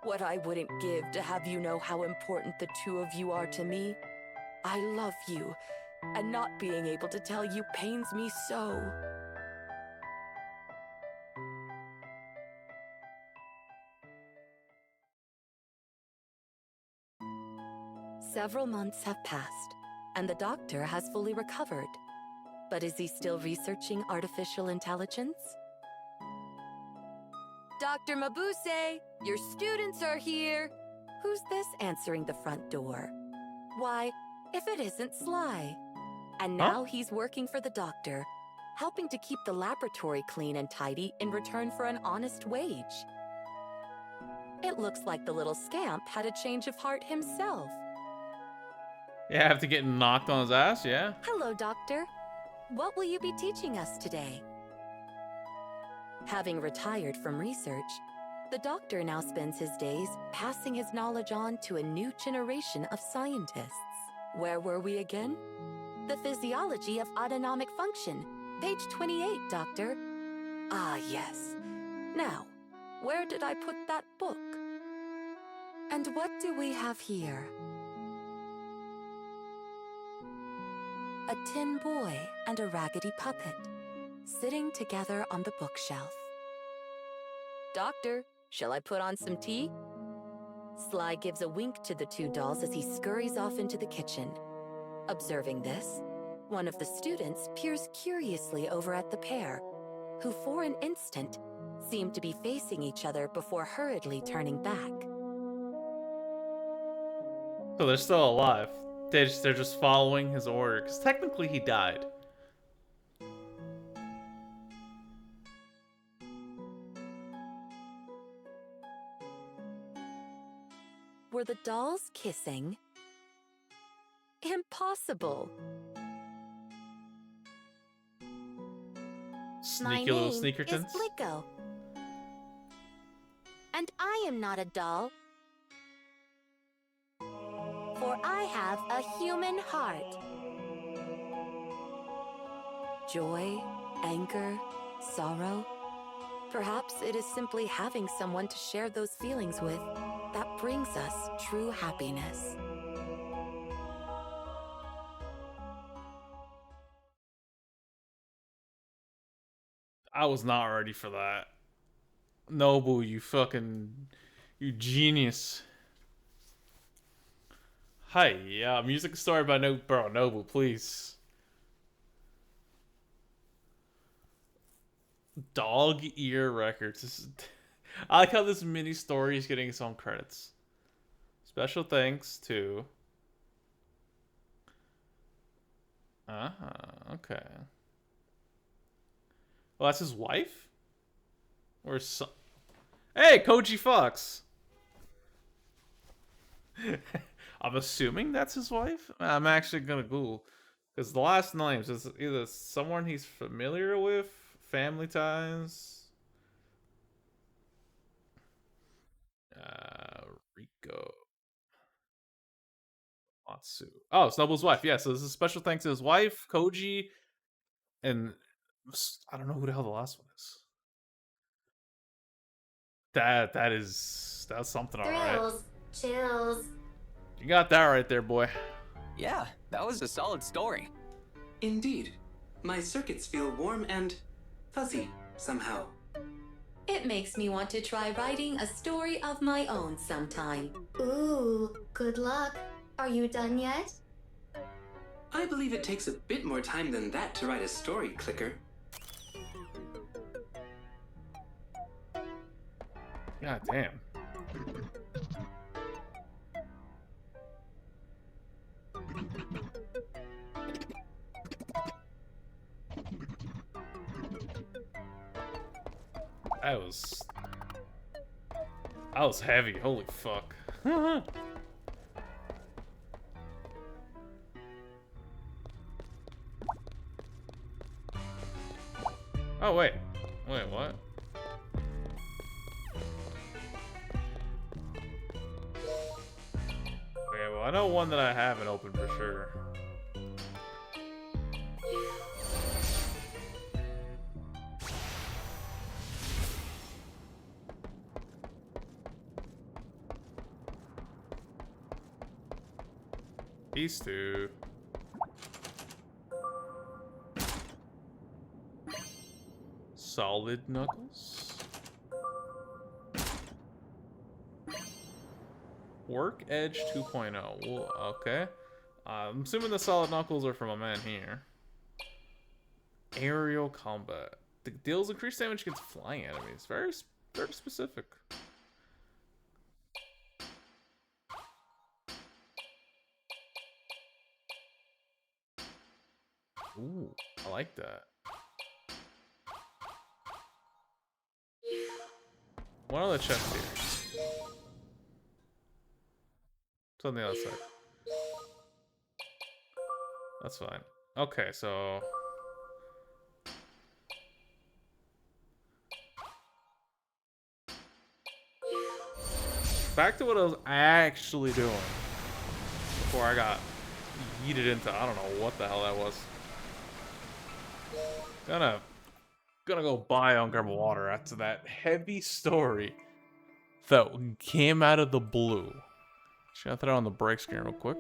What I wouldn't give to have you know how important the two of you are to me. I love you, and not being able to tell you pains me so. Several months have passed, and the doctor has fully recovered. But is he still researching artificial intelligence? Dr. Mabuse, your students are here. Who's this answering the front door? Why, if it isn't Sly. And now he's working for the doctor, helping to keep the laboratory clean and tidy in return for an honest wage. It looks like the little scamp had a change of heart himself. Yeah, after getting knocked on his ass, yeah. Hello, Doctor. What will you be teaching us today? Having retired from research, the Doctor now spends his days passing his knowledge on to a new generation of scientists. Where were we again? The physiology of autonomic function. Page 28, Doctor. Ah, yes. Now, where did I put that book? And what do we have here? A tin boy and a raggedy puppet, sitting together on the bookshelf. Doctor, shall I put on some tea? Sly gives a wink to the two dolls as he scurries off into the kitchen. Observing this, one of the students peers curiously over at the pair, who for an instant seemed to be facing each other before hurriedly turning back. So they're still alive. They're just following his order, because technically he died. Were the dolls kissing? Impossible! Sneaky little sneakertons. My name is Blicko. And I am not a doll. For I have a human heart. Joy, anger, sorrow. Perhaps it is simply having someone to share those feelings with that brings us true happiness. I was not ready for that. Nobu, you genius. Hi, yeah, music story by Nobu, please. Dog Ear Records. I like how this mini story is getting its own credits. Special thanks to... okay. Well, that's his wife? Or son? Hey, Koji Fox! I'm assuming that's his wife? I'm actually gonna Google. Because the last names is either someone he's familiar with, family ties... Rico Matsu. Oh, Snowball's wife. Yeah, so this is a special thanks to his wife, Koji, and I don't know who the hell the last one is. That's something, alright. Thrills, chills. You got that right there, boy. Yeah, that was a solid story. Indeed. My circuits feel warm and fuzzy somehow. It makes me want to try writing a story of my own sometime. Ooh, good luck. Are you done yet? I believe it takes a bit more time than that to write a story, Clicker. God damn. That was heavy. Holy fuck. Oh, wait. Wait, what? Okay, well, I know one that I haven't opened for sure. These two. Solid Knuckles. Work Edge 2.0. Well, okay. I'm assuming the Solid Knuckles are from a man here. Aerial combat. Deals increased damage against flying enemies. Very specific. Ooh, I like that. One of the chests here. It's on the other side. That's fine. Okay, so... back to what I was actually doing before I got yeeted into, I don't know what the hell that was. Gonna go buy ungrab water after that heavy story that came out of the blue. Just gonna throw on the brake screen real quick.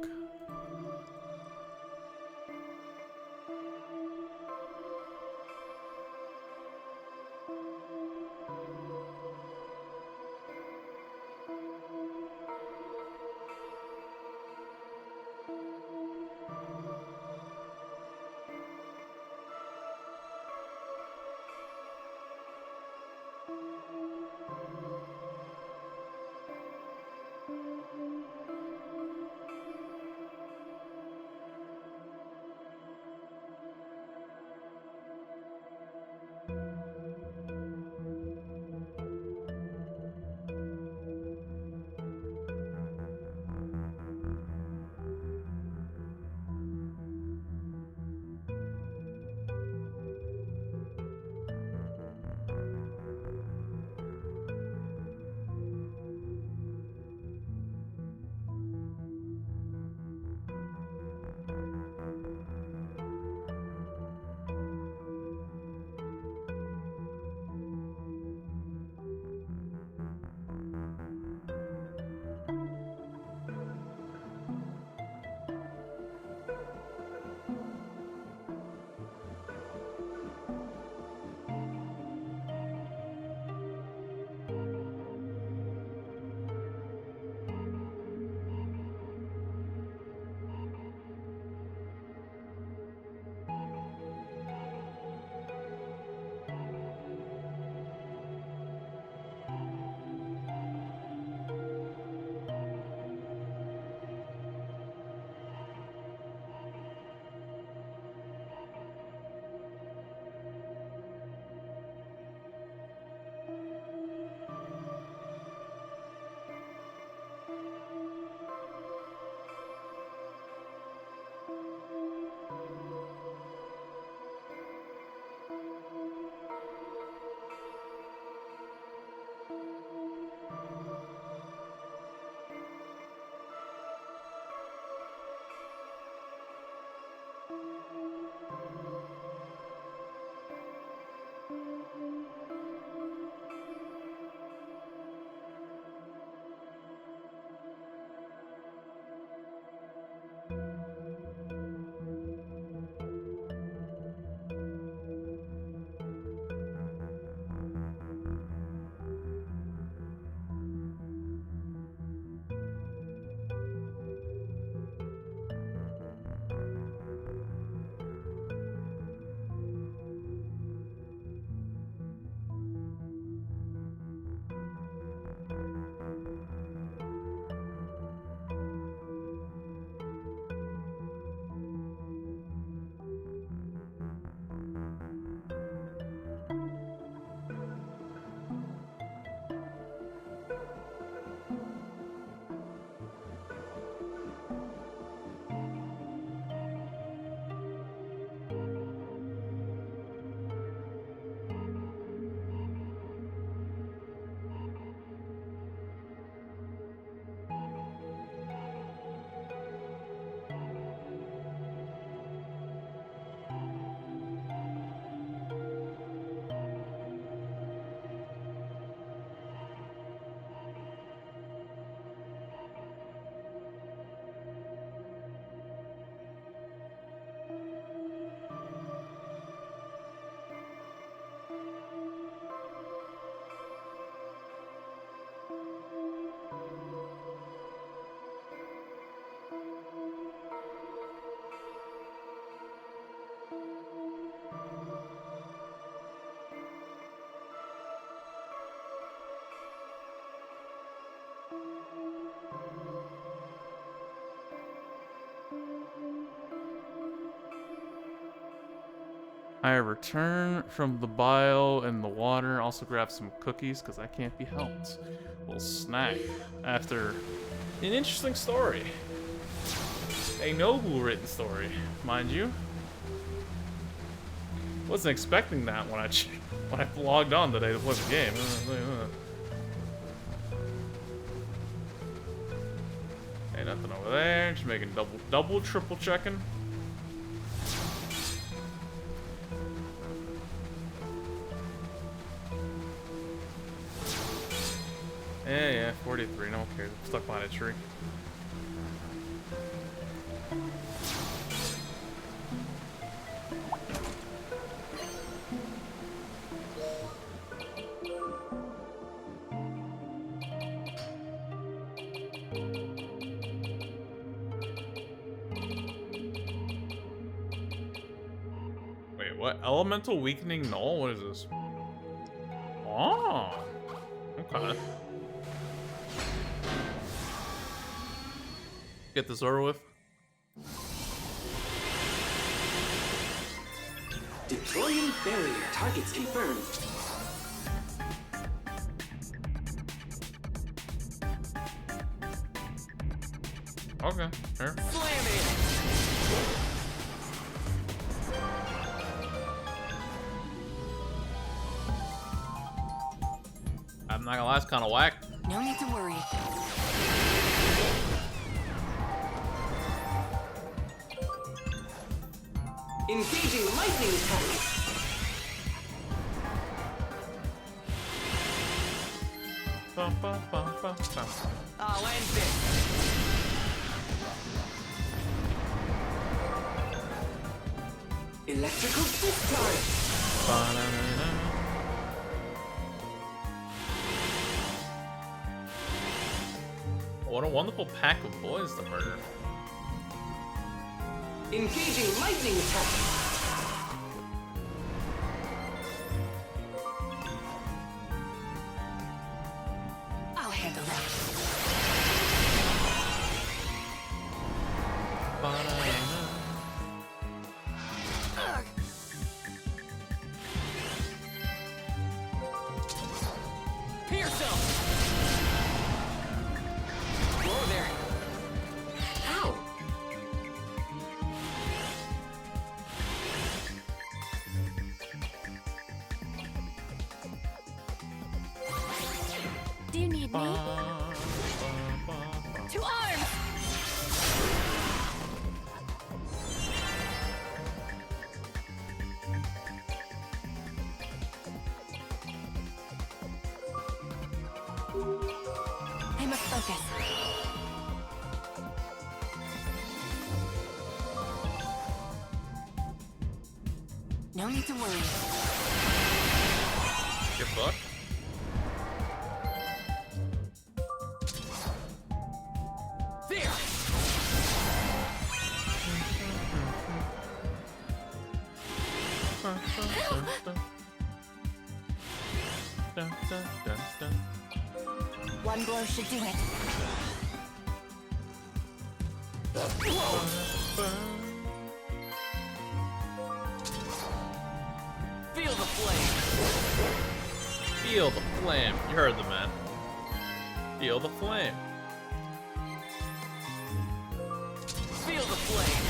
I return from the bio and the water. Also grab some cookies because I can't be helped. A little snack after An interesting story. A noble written story, mind you. Wasn't expecting that when I logged on today to play the game. Hey, nothing over there. Just making double, triple checking. Yeah, 43. No one cares. I'm stuck behind a tree. Wait, what? Elemental weakening null? What is this? Oh, okay. Get this over with. Deploying barrier. Targets confirmed. Okay, here. Slam it! I'm not gonna lie, it's kind of whack. No need to worry. Engaging lightning attack. I'll end this. Electrical discharge. What a wonderful pack of boys to murder. Engaging lightning attack. I'll handle that. Pierce him! Whoa there. Ow. Do you need me? To arms! I must focus. No need to worry. Get fucked. There! One blow should do it. Feel the flame! Feel the flame. You heard the man. Feel the flame. Feel the flame!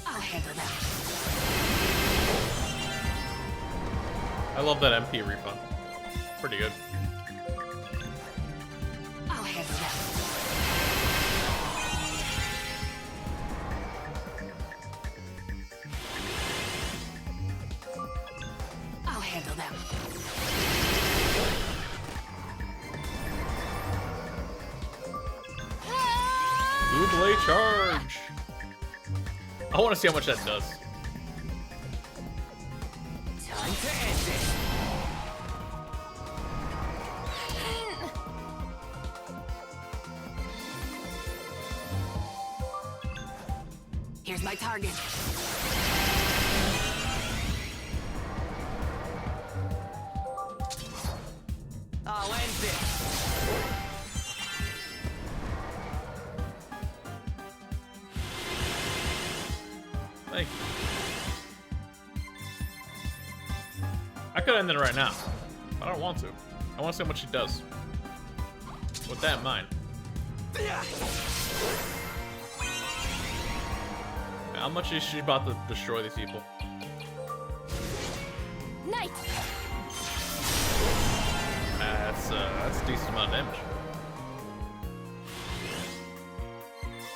I'll handle that. I love that MP refund. Pretty good. I'll handle that. I'll handle them. Double charge. I want to see how much that does. Time to end it! Here's my target. I'll end this! I could end it right now, but I don't want to. I want to see how much she does. With that in mind. How much is she about to destroy these people? Knight! That's a decent amount of damage.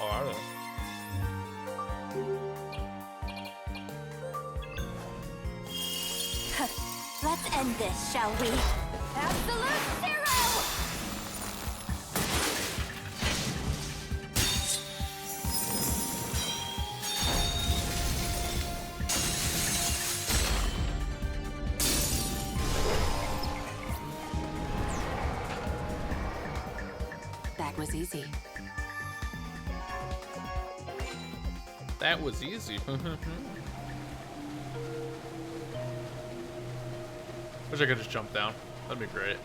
Oh, I don't know. Let's end this, shall we? Absolute zero! That was easy. That was easy. Wish I could just jump down. That'd be great.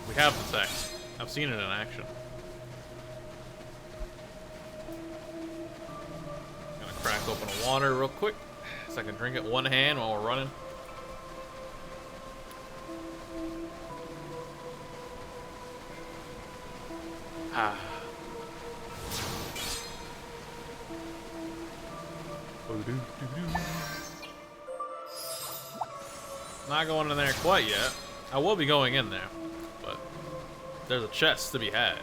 We have the tech. I've seen it in action. Gonna crack open the water real quick so I can drink it one hand while we're running. Ah. Not going in there quite yet. I will be going in there, but there's a chest to be had.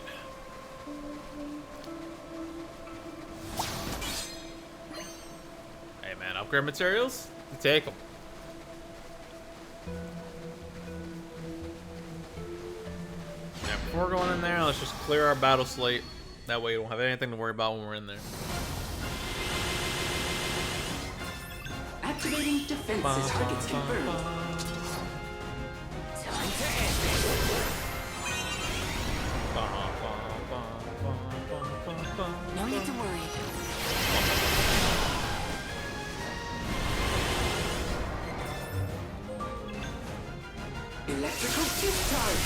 Hey man, upgrade materials? You take them. Yeah, before going in there, let's just clear our battle slate. That way you don't have anything to worry about when we're in there. Activating defenses. Targets confirmed. Time to end it. No need to worry. Electrical discharge.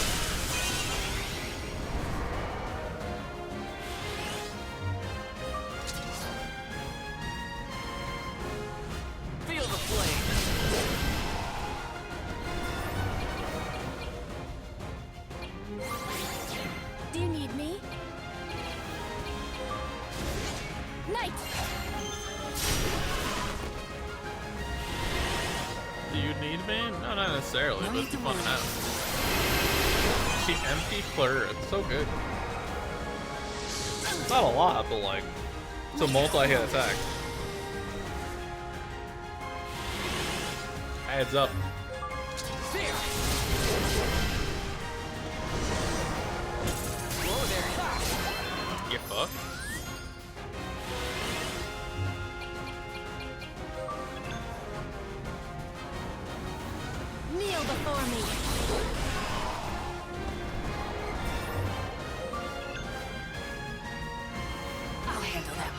Feel the flame. Do you need me? Knight! Do you need me? No, not necessarily. No But need it's to fun worry. now. The empty flare, it's so good. It's not a lot, but like, it's a multi-hit attack. Adds up. There. Whoa there. Ha. You fuck. Kneel before me! I'll handle them.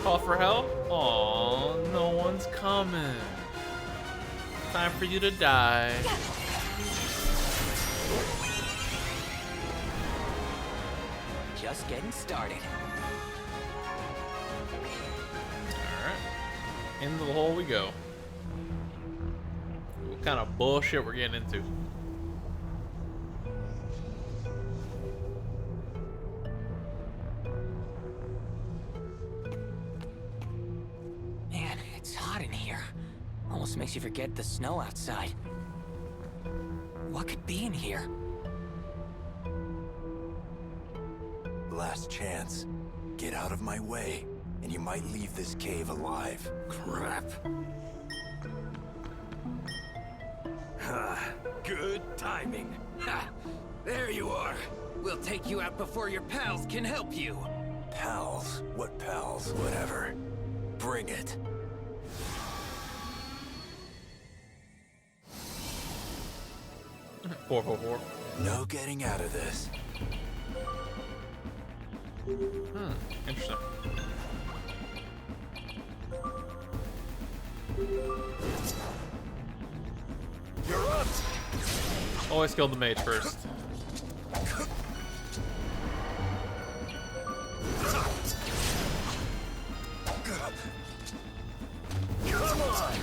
Call for help? Aw, no one's coming. Time for you to die. Just getting started. Alright. Into the hole we go. What kind of bullshit we're getting into? Man, it's hot in here. Almost makes you forget the snow outside. What could be in here? Last chance. Get out of my way, and you might leave this cave alive. Crap. Good timing. Ha! There you are. We'll take you out before your pals can help you. Pals? What pals? Whatever. Bring it. Four. No getting out of this. Interesting. You're up. Always kill the mage first. Come on!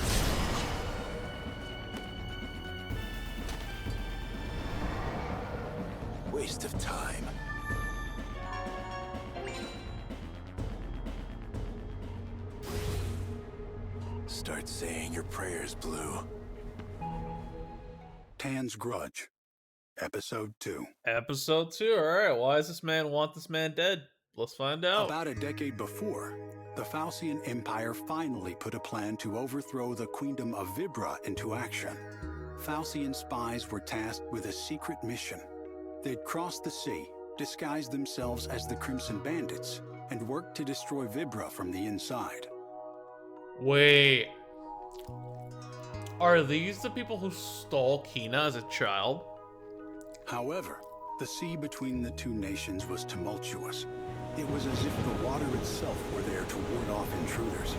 Waste of time. Start saying your prayers, Blue. Tan's Grudge, Episode 2. Episode 2, alright. Why does this man want this man dead? Let's find out. About a decade before, the Falcian Empire finally put a plan to overthrow the Queendom of Vibra into action. Falcian spies were tasked with a secret mission. They'd cross the sea, disguise themselves as the Crimson Bandits, and work to destroy Vibra from the inside. Wait. Are these the people who stole Kina as a child? However, the sea between the two nations was tumultuous. It was as if the water itself were there to ward off intruders.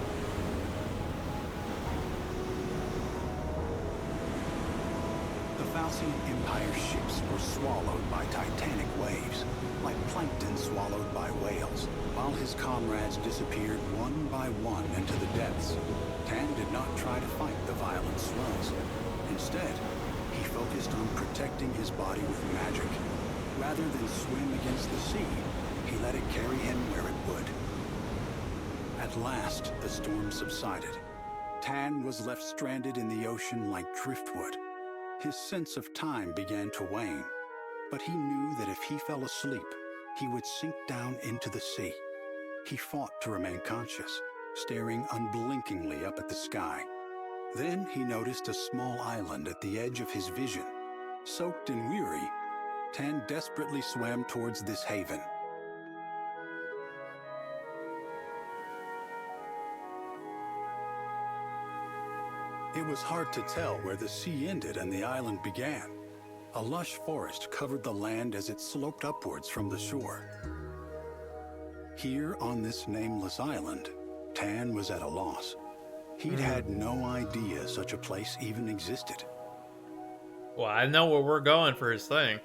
The Falcian Empire ships were swallowed by titanic waves, like plankton swallowed by whales, while his comrades disappeared one by one into the depths. Tan did not try to fight the violent swells. Instead, he focused on protecting his body with magic. Rather than swim against the sea, he let it carry him where it would. At last, the storm subsided. Tan was left stranded in the ocean like driftwood. His sense of time began to wane, but he knew that if he fell asleep, he would sink down into the sea. He fought to remain conscious, staring unblinkingly up at the sky. Then he noticed a small island at the edge of his vision. Soaked and weary, Tan desperately swam towards this haven. It was hard to tell where the sea ended and the island began. A lush forest covered the land as it sloped upwards from the shore. Here on this nameless island, Tan was at a loss. He'd had no idea such a place even existed. Well, I know where we're going for his thing.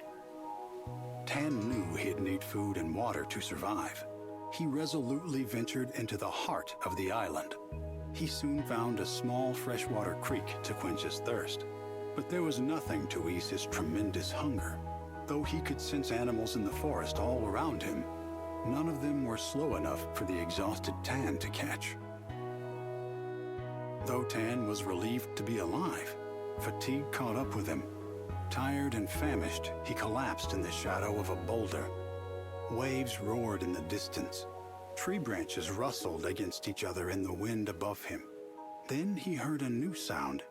Tan knew he'd need food and water to survive. He resolutely ventured into the heart of the island. He soon found a small freshwater creek to quench his thirst. But there was nothing to ease his tremendous hunger. Though he could sense animals in the forest all around him, none of them were slow enough for the exhausted Tan to catch. Though Tan was relieved to be alive, fatigue caught up with him. Tired and famished, he collapsed in the shadow of a boulder. Waves roared in the distance. Tree branches rustled against each other in the wind above him. Then he heard a new sound,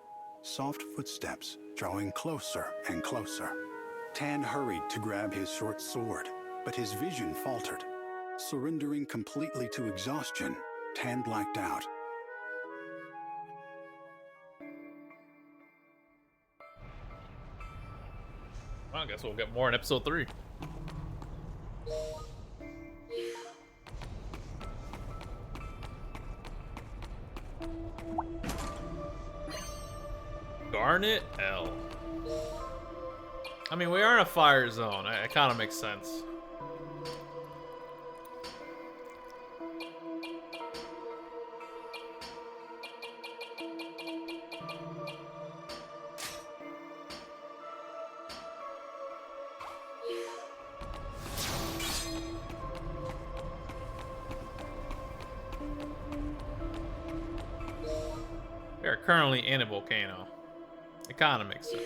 soft footsteps drawing closer and closer. Tan hurried to grab his short sword, but his vision faltered. Surrendering completely to exhaustion, Tan blacked out. Well, I guess we'll get more in episode 3. Garnet L. I mean, we are in a fire zone. It kind of makes sense. We are currently in a volcano. It kind of makes sense.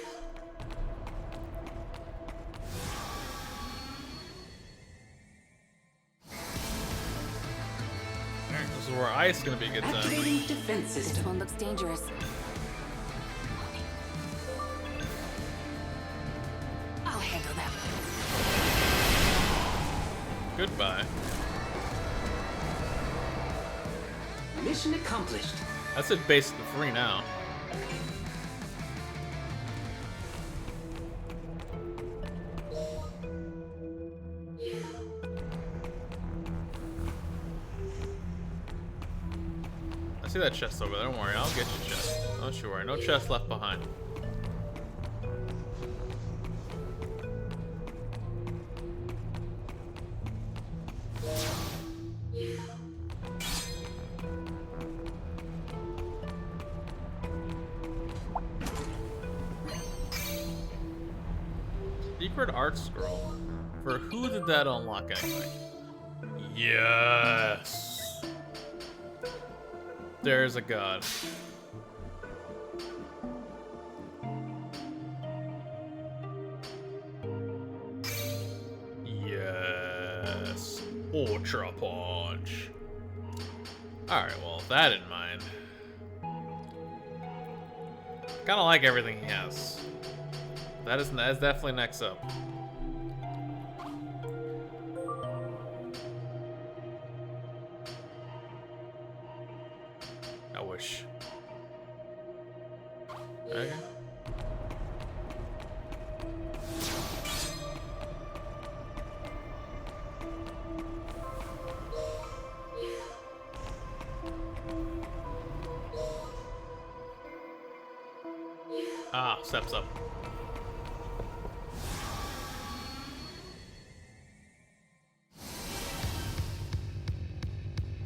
This is where ice is gonna be a good time. Activating defense system. This one looks dangerous. I'll handle that. Goodbye. Mission accomplished. That's it, basically free now. I see that chest over there. Don't worry, I'll get your chest. Don't you worry. No chest left behind. Secret art scroll. For who did that unlock anyway? Yes. There's a god. Yes. Ultra Punch. Alright, well, with that in mind. Kinda like everything he has. That is definitely next up. I wish. Okay. Ah, steps up.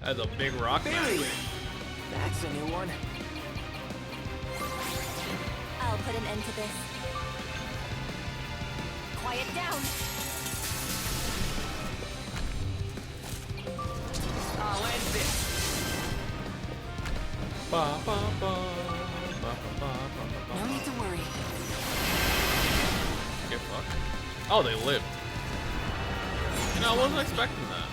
That's a big rock barrier. That's a new one. I'll put an end to this. Quiet down. I'll end this. Ba, ba, ba, ba, ba, ba, No need to worry. Get fucked. Oh, they lived. You know, I wasn't expecting that.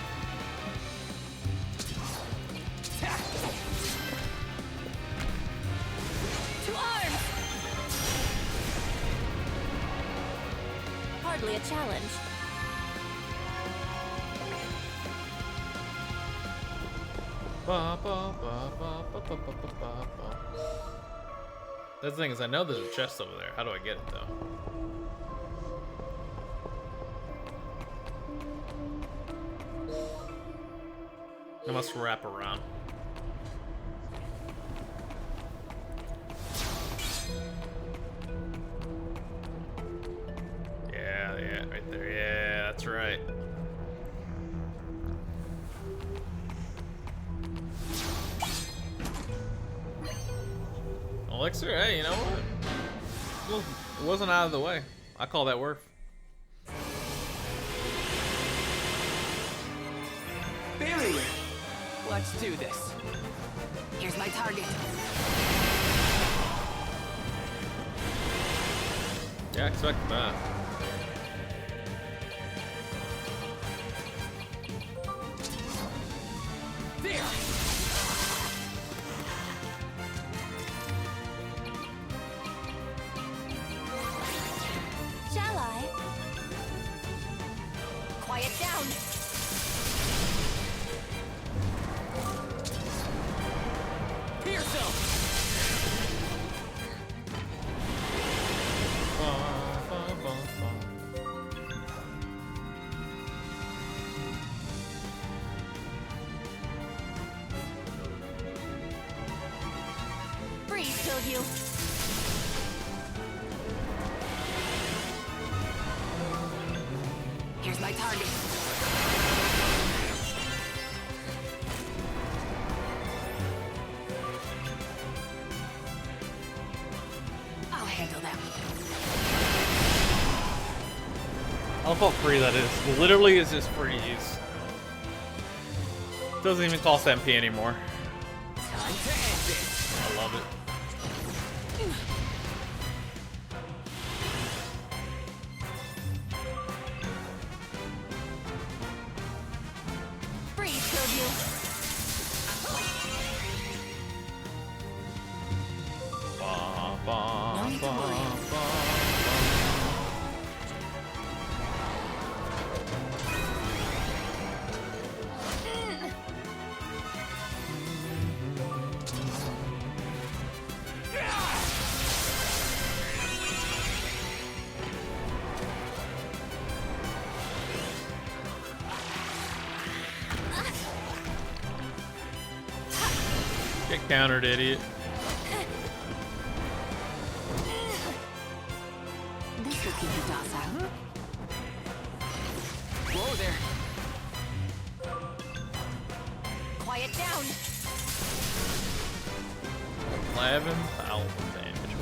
To arms! Hardly a challenge. Ba, ba, ba, ba, ba, ba, ba, ba, ba. The thing is, I know there's a chest over there. How do I get it, though? I must wrap around. Yeah, right there. Yeah, that's right. Elixir? Hey, you know what? Well, it wasn't out of the way. I call that worth. Barrier! Let's do this. Here's my target. Yeah, I expected that. There! Shall I? Quiet down. Pierce Freeze killed you. Here's my target. I'll handle them. I love how free that is. Literally is just free to use. Doesn't even cost MP anymore. Time to end this. I love it. Freeze killed you. Ba, ba, No need to ba, worry. ba, Get countered, idiot. This will keep you docile. Whoa there. Quiet down. 11,000 damage.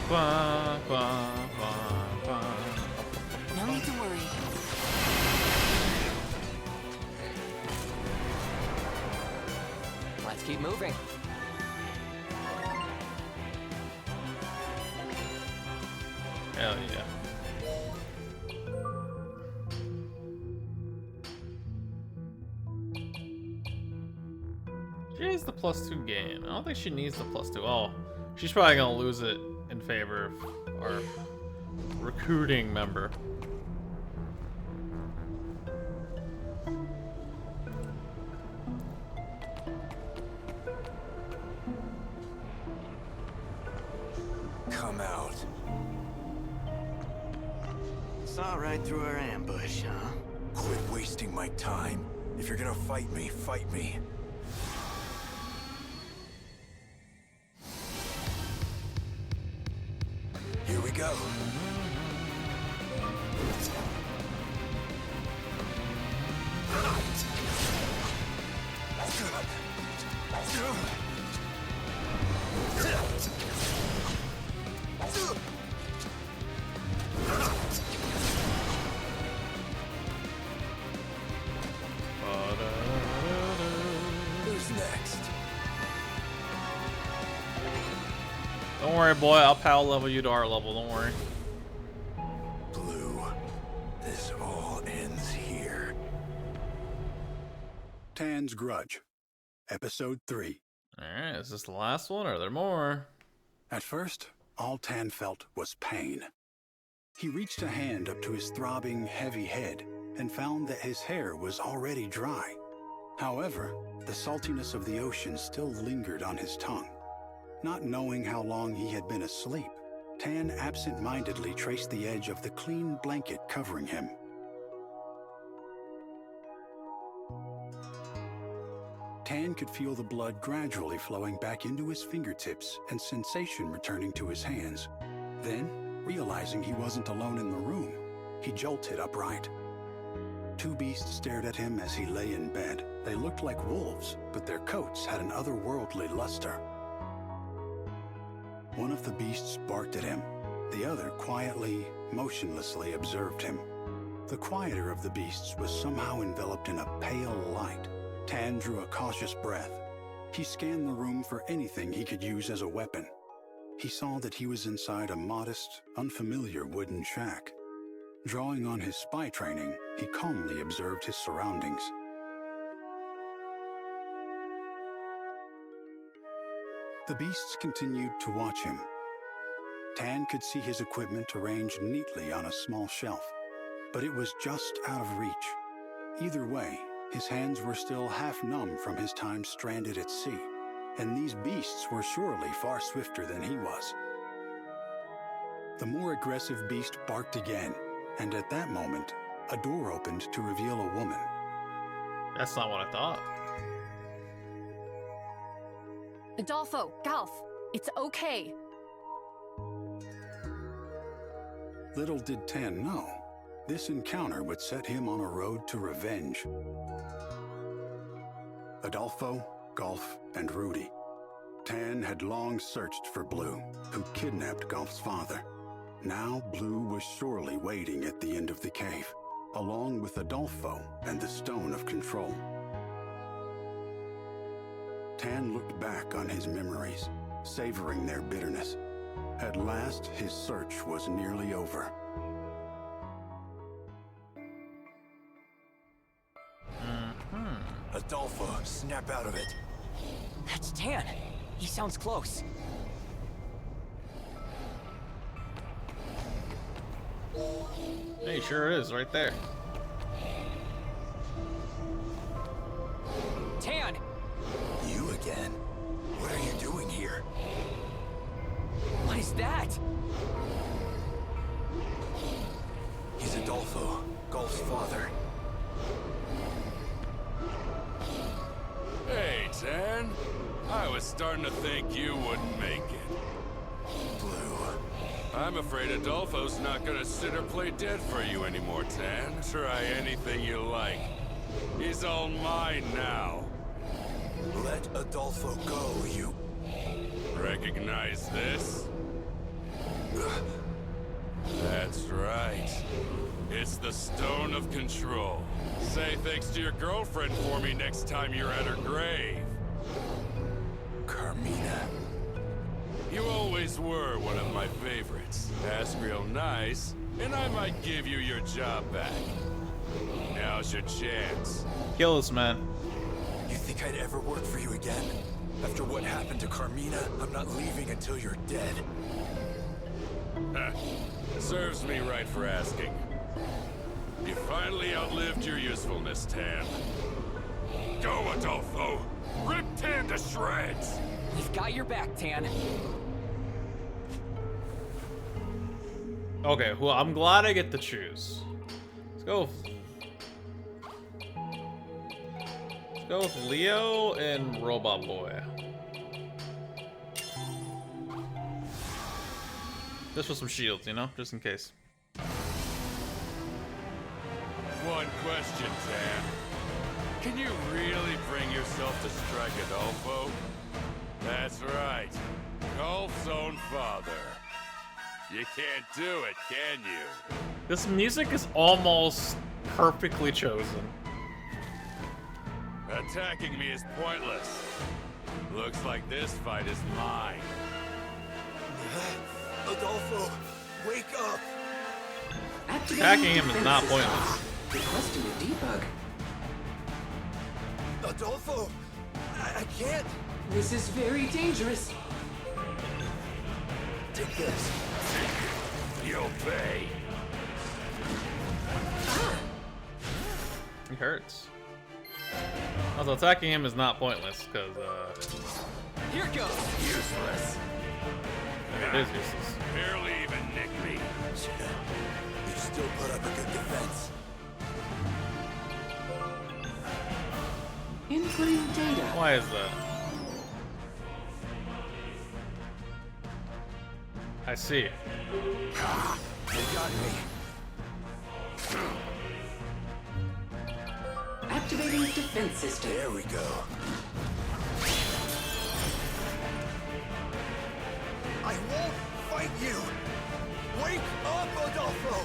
Ba, ba, ba, ba. No need to worry. Let's keep moving. Hell yeah. She has the +2 gain. I don't think she needs the +2. Oh, she's probably gonna lose it in favor of our recruiting member. Come out. Saw right through our ambush, huh? Quit wasting my time. If you're gonna fight me, fight me. Here we go. Who's next? Don't worry, boy. I'll PAL level you to our level. Don't worry. Blue, this all ends here. Tan's Grudge, Episode 3. Alright, is this the last one or are there more? At first, all Tan felt was pain. He reached a hand up to his throbbing, heavy head and found that his hair was already dry. However, the saltiness of the ocean still lingered on his tongue. Not knowing how long he had been asleep, Tan absent-mindedly traced the edge of the clean blanket covering him. Tan could feel the blood gradually flowing back into his fingertips and sensation returning to his hands. Then, realizing he wasn't alone in the room, he jolted upright. Two beasts stared at him as he lay in bed. They looked like wolves, but their coats had an otherworldly luster. One of the beasts barked at him. The other quietly, motionlessly observed him. The quieter of the beasts was somehow enveloped in a pale light. Tan drew a cautious breath. He scanned the room for anything he could use as a weapon. He saw that he was inside a modest, unfamiliar wooden shack. Drawing on his spy training, he calmly observed his surroundings. The beasts continued to watch him. Tan could see his equipment arranged neatly on a small shelf, but it was just out of reach. Either way, his hands were still half numb from his time stranded at sea, and these beasts were surely far swifter than he was. The more aggressive beast barked again, and at that moment, a door opened to reveal a woman. That's not what I thought. Adolfo, Golf, it's okay. Little did Tan know, this encounter would set him on a road to revenge. Adolfo, Golf, and Rudy. Tan had long searched for Blue, who kidnapped Golf's father. Now Blue was surely waiting at the end of the cave, along with Adolfo and the Stone of Control. Tan looked back on his memories, savoring their bitterness. At last, his search was nearly over. Adolfo, snap out of it. That's Tan. He sounds close. Hey, sure is, right there. Tan! You again? What are you doing here? What is that? He's Adolfo, Golf's father. Hey, Tan. I was starting to think you wouldn't make it. Blue. I'm afraid Adolfo's not gonna sit or play dead for you anymore, Tan. Try anything you like. He's all mine now. Let Adolfo go, you... Recognize this? is the Stone of Control. Say thanks to your girlfriend for me next time you're at her grave. Carmina. You always were one of my favorites. Ask real nice, and I might give you your job back. Now's your chance. Kill this man. You think I'd ever work for you again? After what happened to Carmina, I'm not leaving until you're dead. Serves me right for asking. You finally outlived your usefulness, Tan. Go, Adolfo! Rip Tan to shreds! We've got your back, Tan. Okay, well, I'm glad I get to choose. Let's go with Leo and Robot Boy. Just for some shields, you know? Just in case. One question, Tan. Can you really bring yourself to strike Adolfo? That's right. Golf's own father. You can't do it, can you? This music is almost perfectly chosen. Attacking me is pointless. Looks like this fight is mine. Adolfo, wake up! Attacking him is not pointless. Requesting a debug. Adolfo, I can't. This is very dangerous. Take this. You'll pay. He hurts. Also, attacking him is not pointless, because, Here goes! Useless. it is useless. Barely even nick me. You still put up a good defense. Inputting data. Why is that? I see. You got me. Activating defense system. There we go. I won't fight you! Wake up, Adolfo!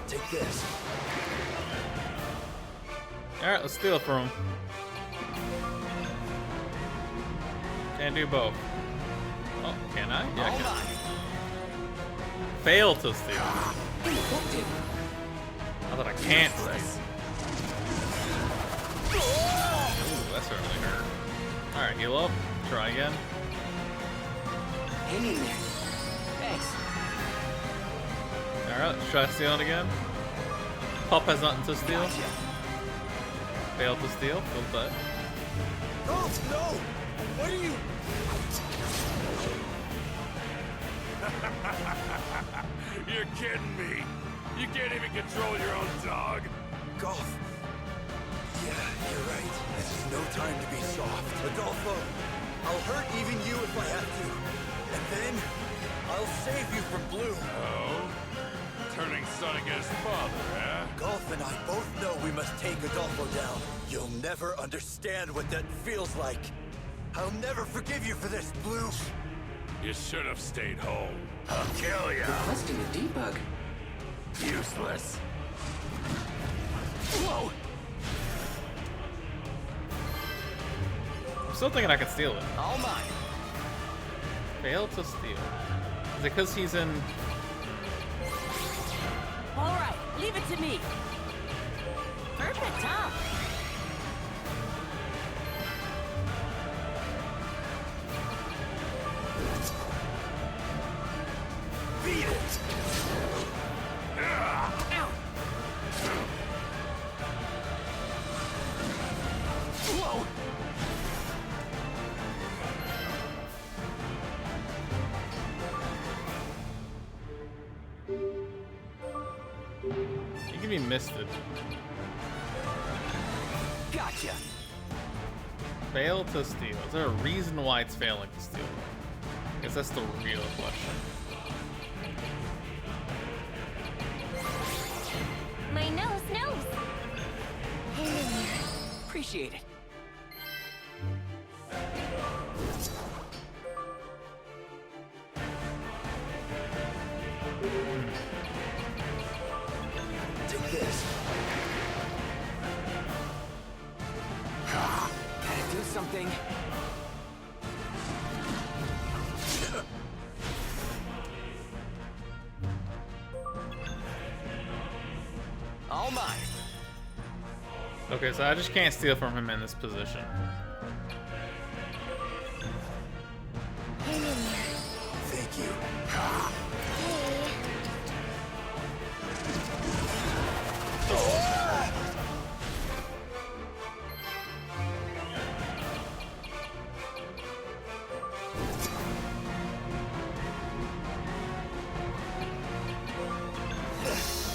Take this. Alright, let's steal it from him. Can't do both. Oh, can I? Yeah, I can. Fail to steal. I thought I can't steal. Ooh, that certainly hurt. Alright, heal up. Try again. Hang in there. Thanks. Alright, let's try stealing again. Pup has nothing to steal. Failed to steal. Feels bad. Oh, no! What are you... You're kidding me. You can't even control your own dog. Golf. Yeah, you're right. This is no time to be soft. Adolfo, I'll hurt even you if I have to. And then, I'll save you from Blue. Oh? Turning son against father, huh? Golf and I both know we must take Adolfo down. You'll never understand what that feels like. I'll never forgive you for this, Blue. You should have stayed home. I'll kill ya. Requesting a debug. Useless. Whoa! I'm still thinking I can steal it. All mine. Failed to steal. Is it because he's in... All right, leave it to me. Perfect, huh? Beat it! Ow. Whoa! You can be misted. Gotcha. Fail to steal. Is there a reason why it's failing to steal? I guess that's the real question. My nose knows. Hang in there. Appreciate it. something? All mine. Okay, so I just can't steal from him in this position. Hang in there. Thank you.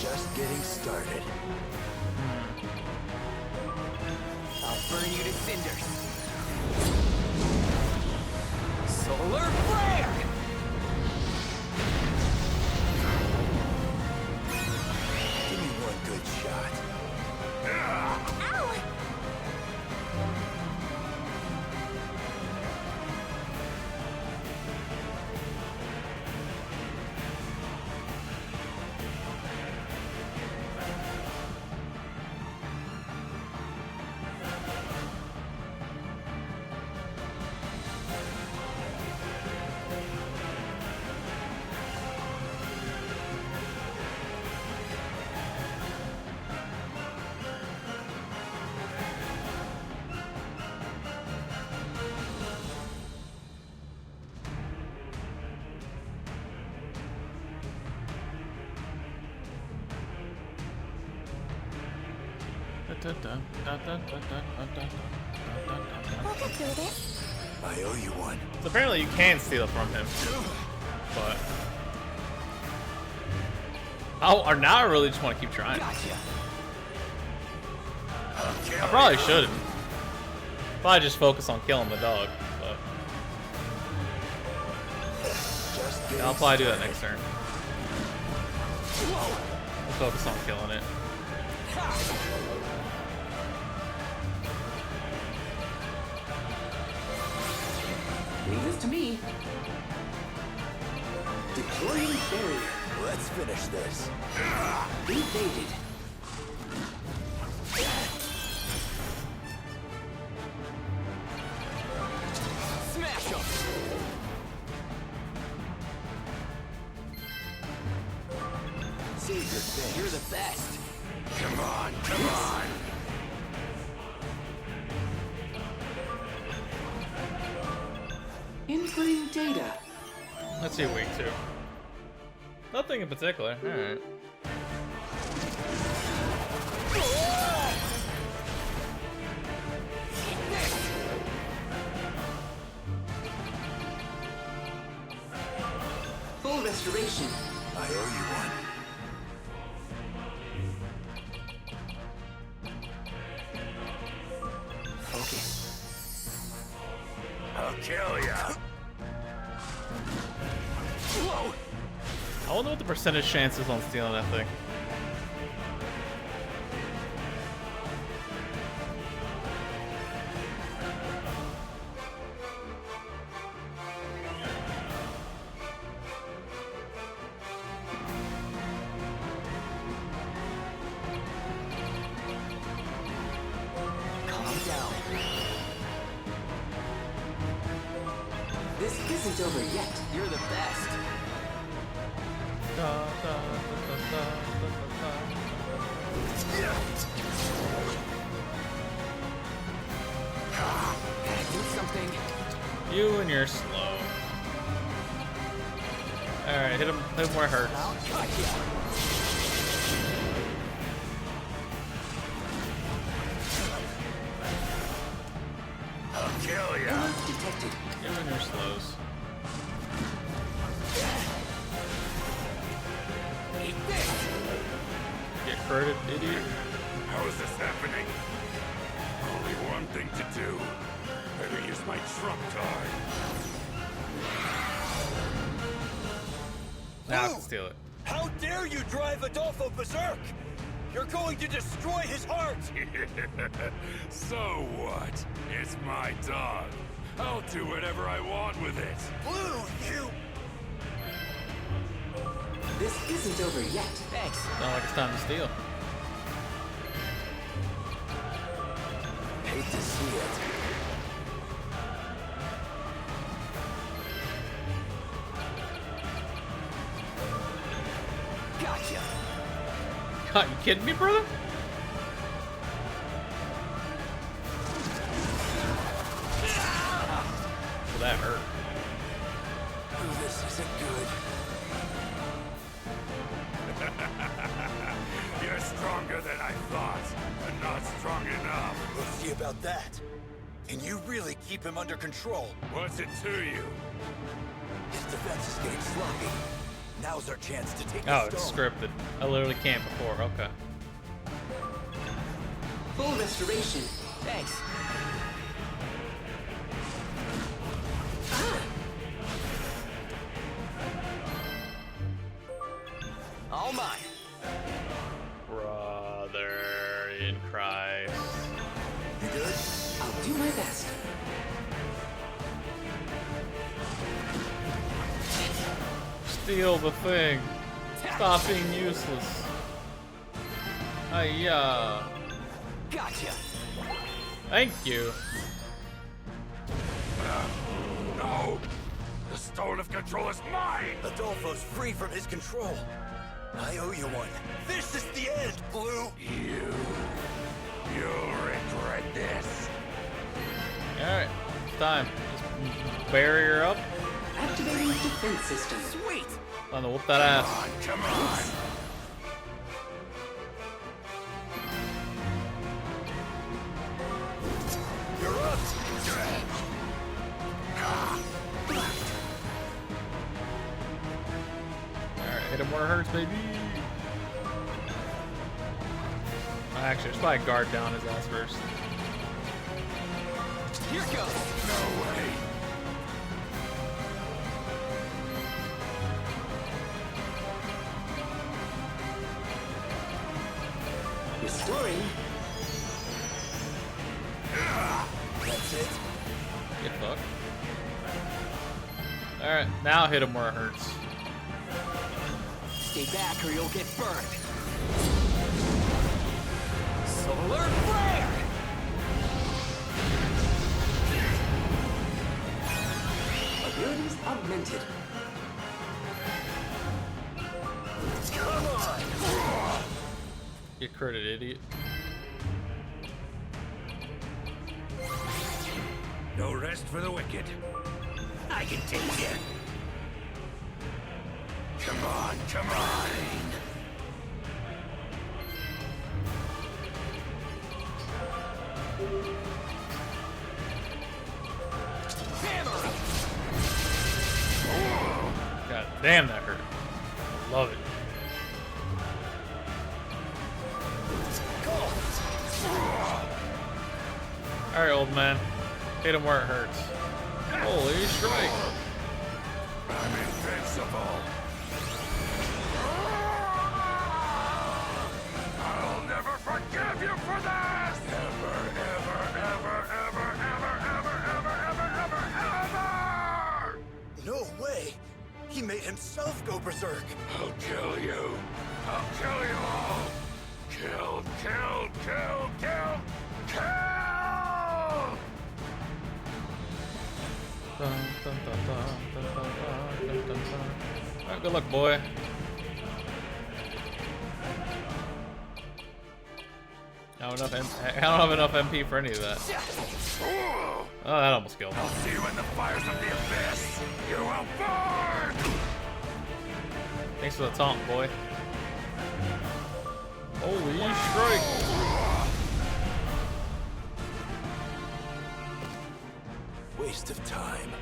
Just getting started. I'll burn you to cinders. Solar flare! Give me one good shot. Ow! We'll get through this. I owe you one. So apparently you can steal from him, but or now I really just want to keep trying. Gotcha. I probably shouldn't. Probably just focus on killing the dog, but yeah, I'll probably do that next turn. We'll focus on killing it. Leave this to me. Deploying barrier. Let's finish this. Evaded. Smash 'em! Save your thing. You're the best. Come on, come on! Inputting data. Let's see week 2. Nothing in particular. Alright. Full restoration. I owe you one. Focus. I'll kill ya! Whoa! I wonder what the percentage chance is on stealing that thing. Calm down. This isn't over yet. You're the best. Do something. You and your slow. Alright, hit him where it hurts. I'll cut ya. I'll kill ya! Alert detected. You and your slows. Eat this. Get credit, idiot. How is this happening? Only one thing to do. Better use my trump card. Now I can steal it. How dare you drive Adolfo berserk? You're going to destroy his heart! So what? It's my dog. I'll do whatever I want with it. Blue, you... This isn't over yet. Thanks. Not like it's time to steal. Hate to see it. Gotcha. God, you kidding me, brother? Well, that hurt. Oh, this isn't good. You're stronger than I thought, and not strong enough. We'll see about that. Can you really keep him under control? What's it to you? His defense is getting sloppy. Now's our chance to take Oh, the it's stone. scripted. I literally can't before. Okay. Full restoration. Thanks. All mine. Brother in Christ. You good? I'll do my best. Steal the thing. Stop being useless. Hiya. Gotcha. Thank you. No! The Stone of Control is mine! Adolfo's free from his control. I owe you one. This is the end, Blue! You'll regret this. Alright, it's time. Just barrier up. Activating defense system. Sweet. Time to whoop that ass. Come on! You're up! Alright, hit him where it hurts, baby. Actually, let's probably guard down his ass first. Here goes. No way! Restoring. That's it. Get fucked. Alright, now hit him where it hurts. Stay back or you'll get burned. Solar flare. Abilities augmented. Come on! Get credit, idiot. No rest for the wicked. I can take you. Come on, come on! Hammer. God damn, that hurt. Love it. Alright, old man. Hit him where it hurts. Holy strike. I'm invincible. I'll never forgive you for this! Ever, ever, ever, ever, ever, ever, ever, ever, ever, ever! No way! He made himself go berserk! I'll kill you. I'll kill you all. Kill, kill, kill, kill, kill! Dun, dun, dun, dun, dun, dun, dun, dun, dun, dun. Alright, good luck, boy. I don't have enough MP for any of that. Oh, that almost killed me. I'll see you in the fires of the abyss. You will burn! Thanks for the taunt, boy. Holy strike! Waste of time.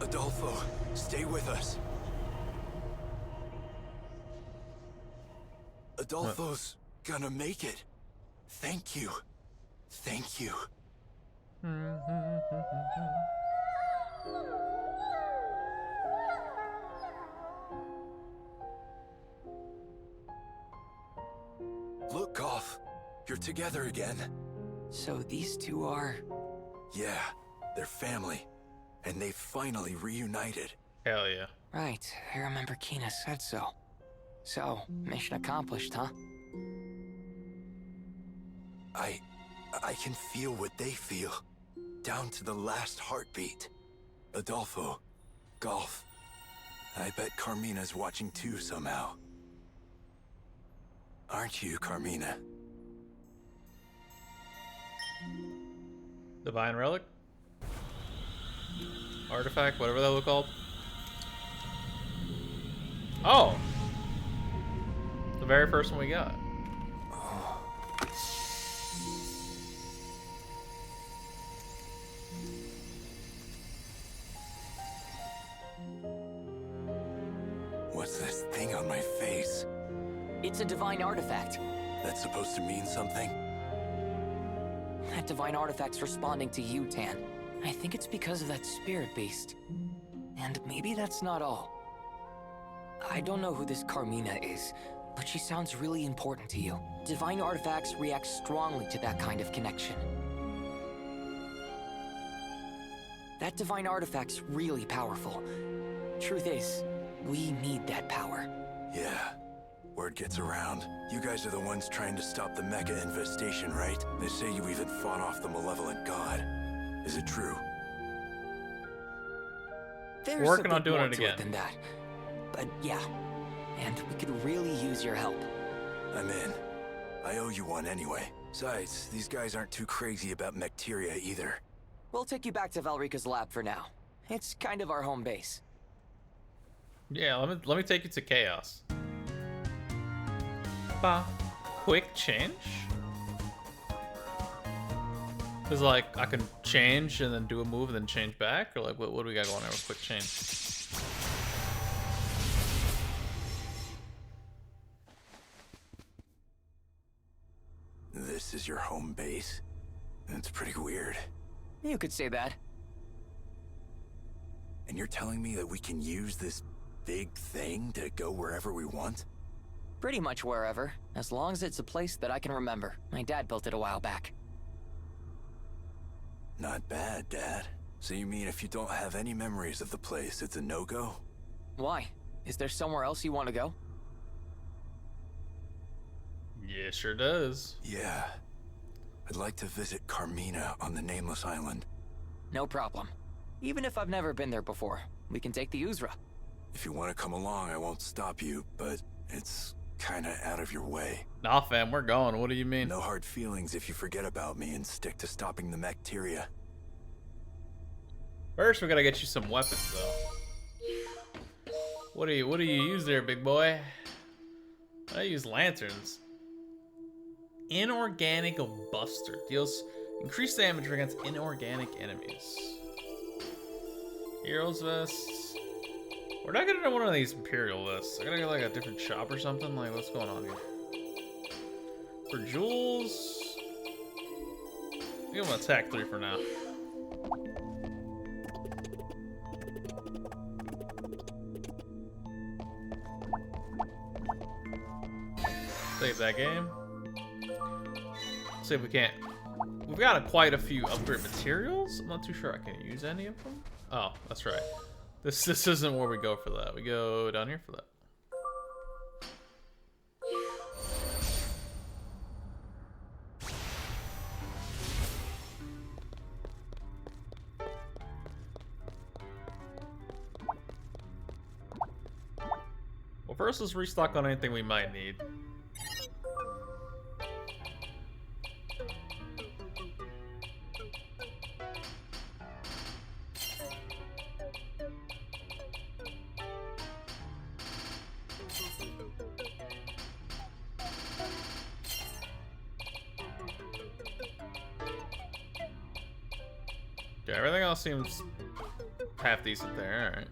Adolfo, stay with us. Adolfo's gonna make it. Thank you. Thank you. Look, Golf. You're together again. So these two are... Yeah, they're family. And they finally reunited. Hell yeah. Right, I remember Kina said so. So, mission accomplished, huh? I can feel what they feel. down to the last heartbeat. Adolfo, Golf. I bet Carmina's watching too somehow. Aren't you, Carmina? Divine Relic? Artifact, whatever that was called. Oh! The very first one we got. What's this thing on my face? It's a divine artifact. That's supposed to mean something? That divine artifact's responding to you, Tan. I think it's because of that spirit beast. And maybe that's not all. I don't know who this Carmina is, but she sounds really important to you. Divine artifacts react strongly to that kind of connection. That divine artifact's really powerful. Truth is, we need that power. Yeah. Word gets around. You guys are the ones trying to stop the mecha infestation, right? They say you even fought off the malevolent god. Is it true? There's Working a on bit doing more it to again. than that. But yeah, and we could really use your help. I'm in. I owe you one anyway. Besides, these guys aren't too crazy about Mecteria either. We'll take you back to Valrica's lab for now. It's kind of our home base. Yeah, let me take you to Chaos. Quick change? Cause like I can change and then do a move and then change back, or like what do we got going on with quick change? This is your home base? That's pretty weird. You could say that. And you're telling me that we can use this big thing to go wherever we want? Pretty much wherever, as long as it's a place that I can remember. My dad built it a while back. Not bad, Dad. So you mean if you don't have any memories of the place, it's a no-go? Why? Is there somewhere else you want to go? Yeah, sure does. Yeah. I'd like to visit Carmina on the Nameless Island. No problem. Even if I've never been there before, we can take the Uzra. If you want to come along, I won't stop you, but it's kinda out of your way. Nah, fam, we're going. What do you mean? No hard feelings if you forget about me and stick to stopping the Mecteria. First, we gotta get you some weapons, though. What do you use there, big boy? I use lanterns. Inorganic Buster deals increased damage against inorganic enemies. Heroes vests. We're not gonna get one of these Imperial vests. I gotta get like a different shop or something. Like, what's going on here? For jewels, give him attack 3 for now. Save that game. See if we can't. We've got quite a few upgrade materials. I'm not too sure I can use any of them. Oh, that's right. This isn't where we go for that. We go down here for that. Well, first let's restock on anything we might need. Yeah, everything else seems half decent there, alright.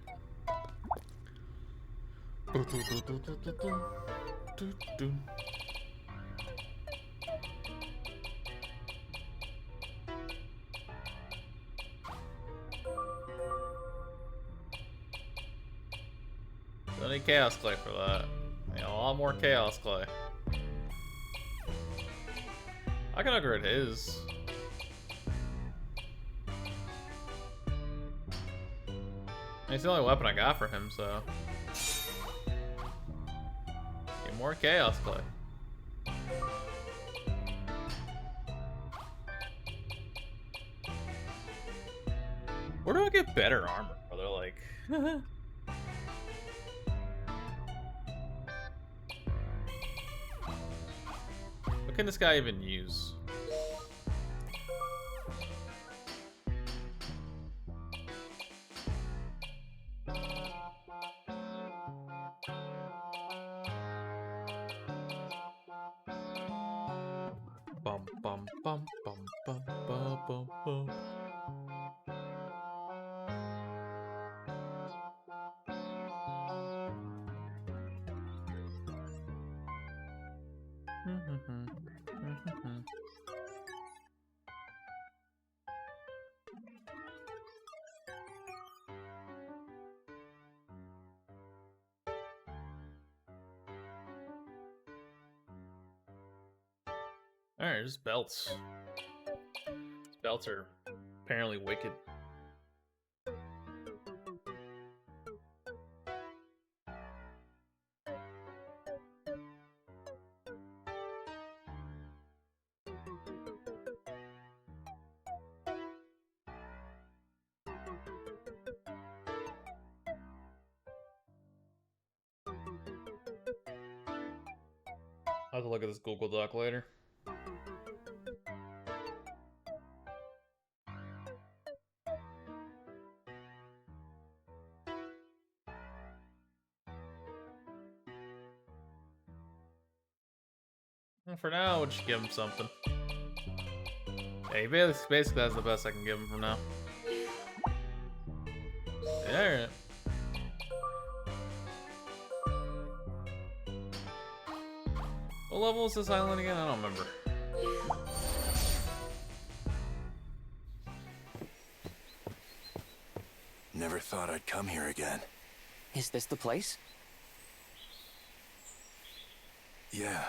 Don't need Chaos Clay for that. Yeah, a lot more Chaos Clay. I can upgrade his. It's the only weapon I got for him, so. Get more Chaos Clay. Where do I get better armor, brother? Like, what can this guy even use? Bum bum bum bum bum bum bum bum. Alright, there's belts. These belts are apparently wicked. I'll have to look at this Google Doc later. And for now, we'll just give him something. Yeah, basically that's the best I can give him for now. Yeah, alright. What level is this island again? I don't remember. Never thought I'd come here again. Is this the place? Yeah.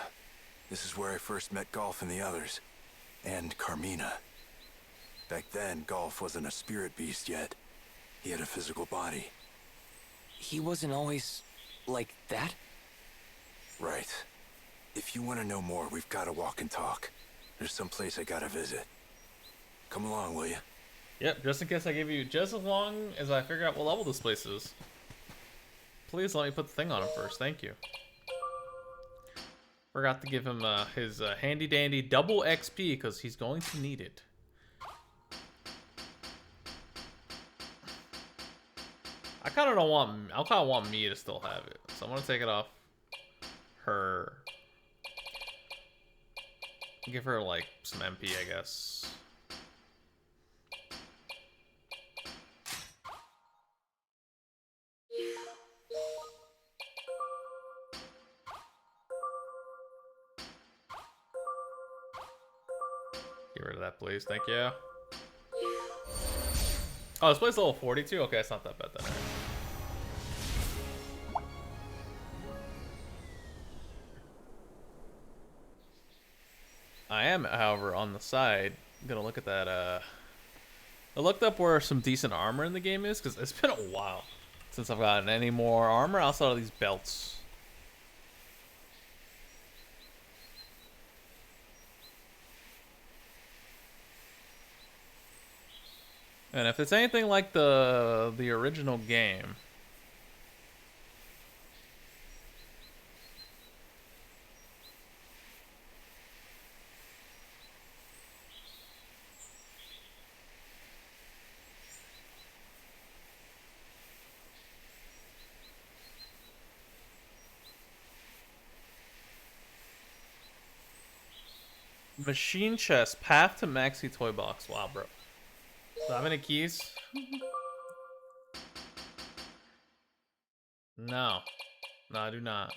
This is where I first met Golf and the others. And Carmina. Back then, Golf wasn't a spirit beast yet. He had a physical body. He wasn't always like that? Right. If you want to know more, we've got to walk and talk. There's some place I gotta visit. Come along, will you? Yep, just in case I give you just as long as I figure out what level this place is. Please let me put the thing on him first, thank you. Forgot to give him his handy dandy double XP because he's going to need it. I kind of want me to still have it, so I'm gonna take it off her. Give her like some MP, I guess. Get rid of that, please. Thank you. Oh, this place is level 42? Okay, it's not that bad then. I am, however, on the side, gonna look at that, I looked up where some decent armor in the game is, because it's been a while since I've gotten any more armor outside of these belts. And if it's anything like the original game, machine chest, path to Maxi toy box. Wow, bro. Do I have any keys? No. No, I do not.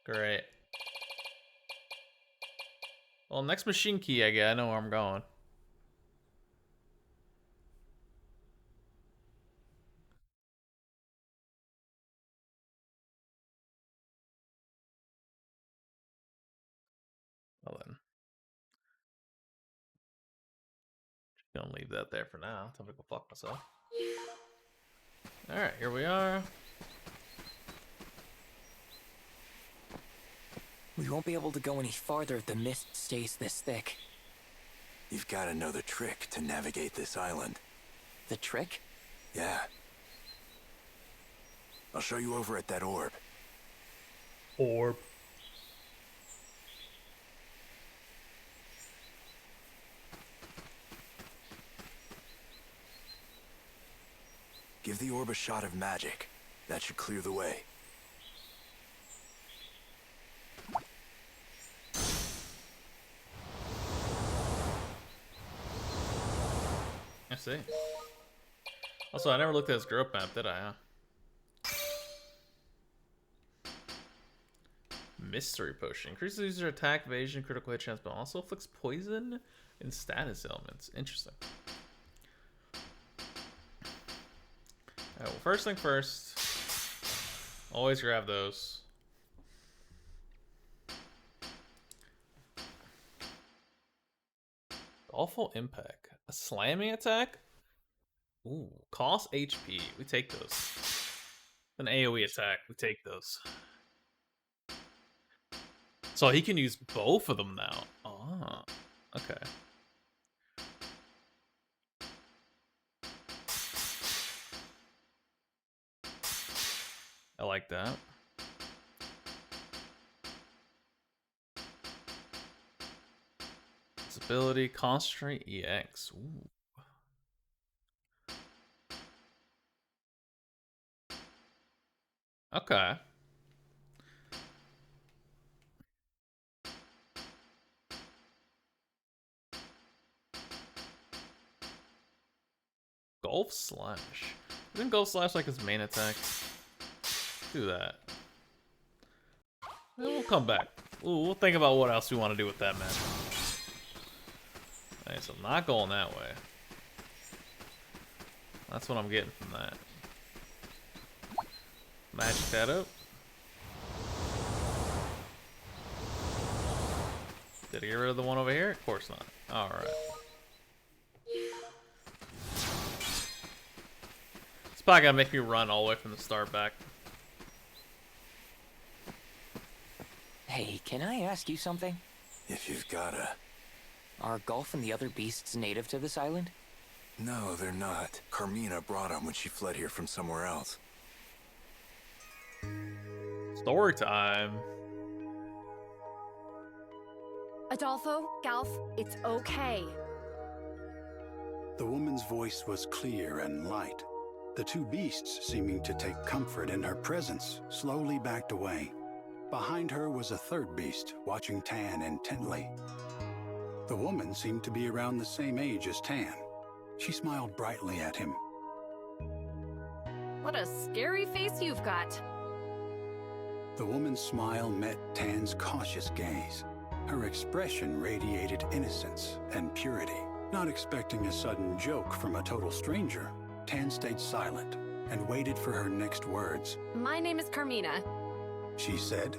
Great. Well, next machine key I get, I know where I'm going. Well then. Just gonna leave that there for now. Time to go fuck myself. Alright, here we are. We won't be able to go any farther if the mist stays this thick. You've got to know the trick to navigate this island. The trick? Yeah. I'll show you over at that orb. Orb. Give the orb a shot of magic. That should clear the way. I see. Also, I never looked at his group map, did I? Huh? Mystery potion. Increases user attack, evasion, critical hit chance, but also afflicts poison and status elements. Interesting. Alright, well, first thing first. Always grab those. Awful impact. A slamming attack? Ooh, cost HP. We take those. An AoE attack. We take those. So he can use both of them now. Ah, okay. I like that. This ability, Concentrate EX. Ooh. Okay. Golf Slash. Isn't Golf Slash like his main attack? Do that. Then we'll come back. We'll think about what else we want to do with that man. Alright, so not going that way. That's what I'm getting from that. Magic that up. Did I get rid of the one over here? Of course not. Alright. It's probably gonna make me run all the way from the start back. Hey, can I ask you something? If you've gotta. Are Golf and the other beasts native to this island? No, they're not. Carmina brought them when she fled here from somewhere else. Story time. Adolfo, Galf, it's okay. The woman's voice was clear and light. The two beasts, seeming to take comfort in her presence, slowly backed away. Behind her was a third beast, watching Tan intently. The woman seemed to be around the same age as Tan. She smiled brightly at him. What a scary face you've got. The woman's smile met Tan's cautious gaze. Her expression radiated innocence and purity. Not expecting a sudden joke from a total stranger, Tan stayed silent and waited for her next words. My name is Carmina. She said.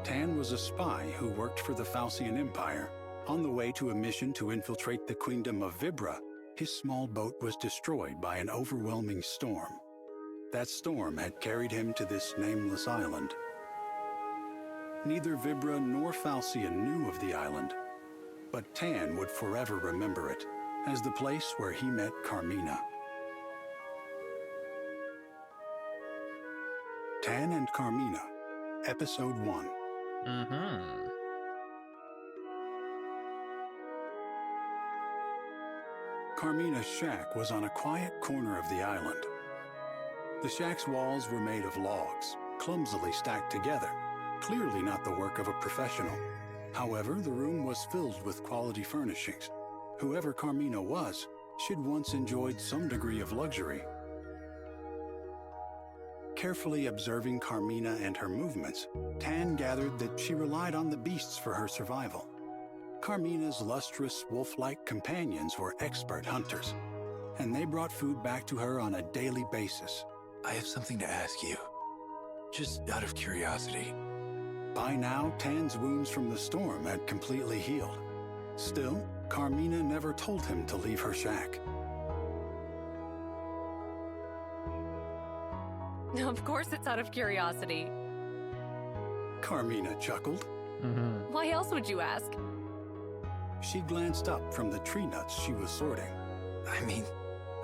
Tan was a spy who worked for the Falcian Empire. On the way to a mission to infiltrate the Queendom of Vibra, his small boat was destroyed by an overwhelming storm. That storm had carried him to this nameless island. Neither Vibra nor Falcian knew of the island, but Tan would forever remember it as the place where he met Carmina. Tan and Carmina, Episode 1. Carmina's shack was on a quiet corner of the island. The shack's walls were made of logs, clumsily stacked together, clearly not the work of a professional. However, the room was filled with quality furnishings. Whoever Carmina was, she'd once enjoyed some degree of luxury. Carefully observing Carmina and her movements, Tan gathered that she relied on the beasts for her survival. Carmina's lustrous, wolf-like companions were expert hunters, and they brought food back to her on a daily basis. I have something to ask you, just out of curiosity. By now, Tan's wounds from the storm had completely healed. Still, Carmina never told him to leave her shack. Of course it's out of curiosity. Carmina chuckled. Why else would you ask? She glanced up from the tree nuts she was sorting. I mean,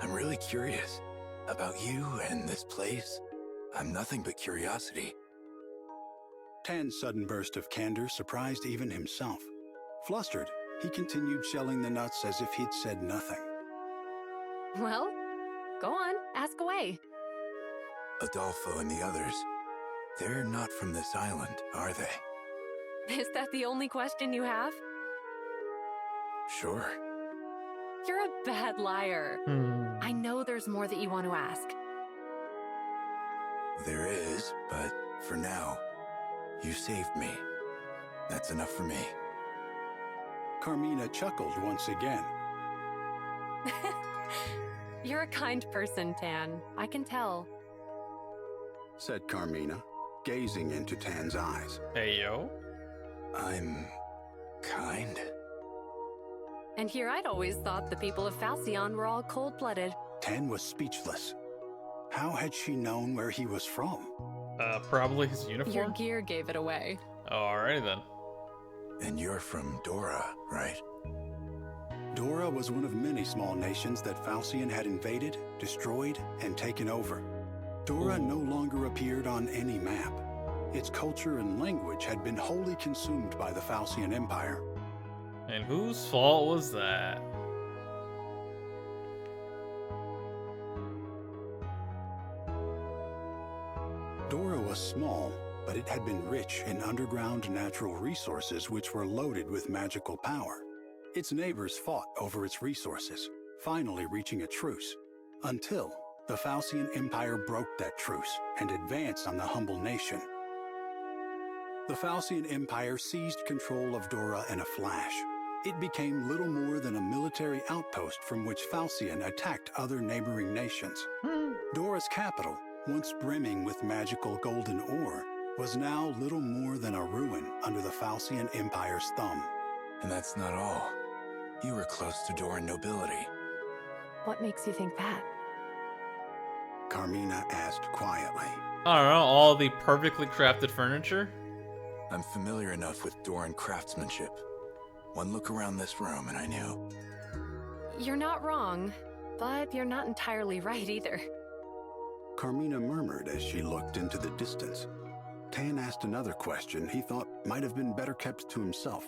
I'm really curious about you and this place. I'm nothing but curiosity. Tan's sudden burst of candor surprised even himself. Flustered, he continued shelling the nuts as if he'd said nothing. Well, go on, ask away. Adolfo and the others, they're not from this island, are they? Is that the only question you have? Sure. You're a bad liar. I know there's more that you want to ask. There is, but for now, you saved me. That's enough for me. Carmina chuckled once again. You're a kind person, Tan. I can tell. Said Carmina, gazing into Tan's eyes. Hey, yo. I'm kind. And here I'd always thought the people of Falcion were all cold-blooded. Tan was speechless. How had she known where he was from? Probably his Your uniform? gear gave it away. Alrighty then. And you're from Dora, right? Dora was one of many small nations that Falcion had invaded, destroyed, and taken over. Dora no longer appeared on any map. Its culture and language had been wholly consumed by the Falcion Empire. And whose fault was that? Dora was small, but it had been rich in underground natural resources which were loaded with magical power. Its neighbors fought over its resources, finally reaching a truce, until the Falcion Empire broke that truce and advanced on the humble nation. The Falcion Empire seized control of Dora in a flash. It became little more than a military outpost from which Falcion attacked other neighboring nations. Dora's capital, once brimming with magical golden ore, was now little more than a ruin under the Falcion Empire's thumb. And that's not all. You were close to Doran nobility. What makes you think that? Carmina asked quietly. I don't know, all the perfectly crafted furniture? I'm familiar enough with Doran craftsmanship. One look around this room and I knew. You're not wrong, but you're not entirely right either. Carmina murmured as she looked into the distance. Tan asked another question he thought might have been better kept to himself.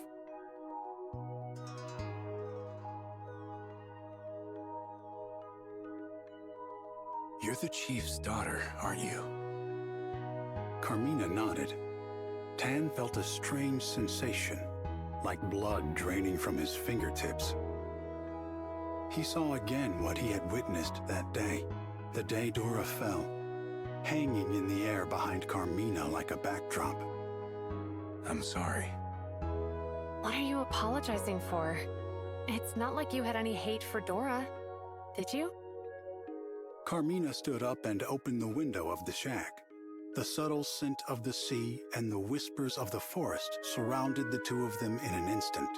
You're the chief's daughter, aren't you? Carmina nodded. Tan felt a strange sensation, like blood draining from his fingertips. He saw again what he had witnessed that day, the day Dora fell, hanging in the air behind Carmina like a backdrop. I'm sorry. What are you apologizing for? It's not like you had any hate for Dora, did you? Carmina stood up and opened the window of the shack. The subtle scent of the sea and the whispers of the forest surrounded the two of them in an instant.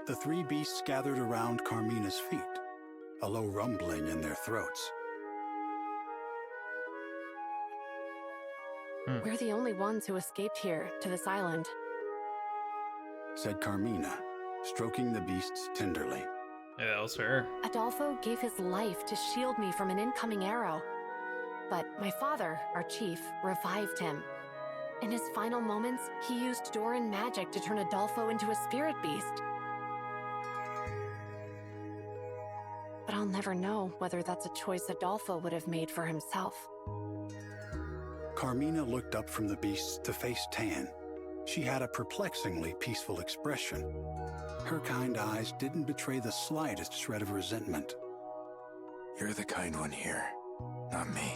The three beasts gathered around Carmina's feet, a low rumbling in their throats. We're the only ones who escaped here, to this island. Said Carmina, stroking the beasts tenderly. Yeah, that was her. Adolfo gave his life to shield me from an incoming arrow. But my father, our chief, revived him. In his final moments, he used Doran magic to turn Adolfo into a spirit beast. But I'll never know whether that's a choice Adolfo would have made for himself. Carmina looked up from the beasts to face Tan. She had a perplexingly peaceful expression. Her kind eyes didn't betray the slightest shred of resentment. You're the kind one here, not me.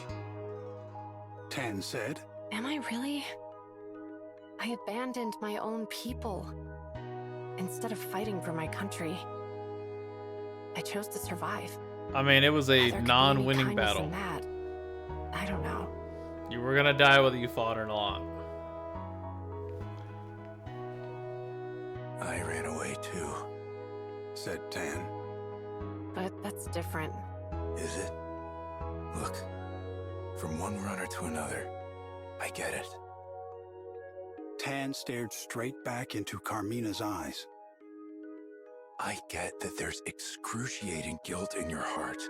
Tan said. Am I really? I abandoned my own people. Instead of fighting for my country, I chose to survive. I mean, it was a non-winning battle. That. I don't know. You were gonna die whether you fought or not. I ran away too, said Tan. But that's different. Is it? Look, from one runner to another, I get it. Tan stared straight back into Carmina's eyes. I get that there's excruciating guilt in your heart.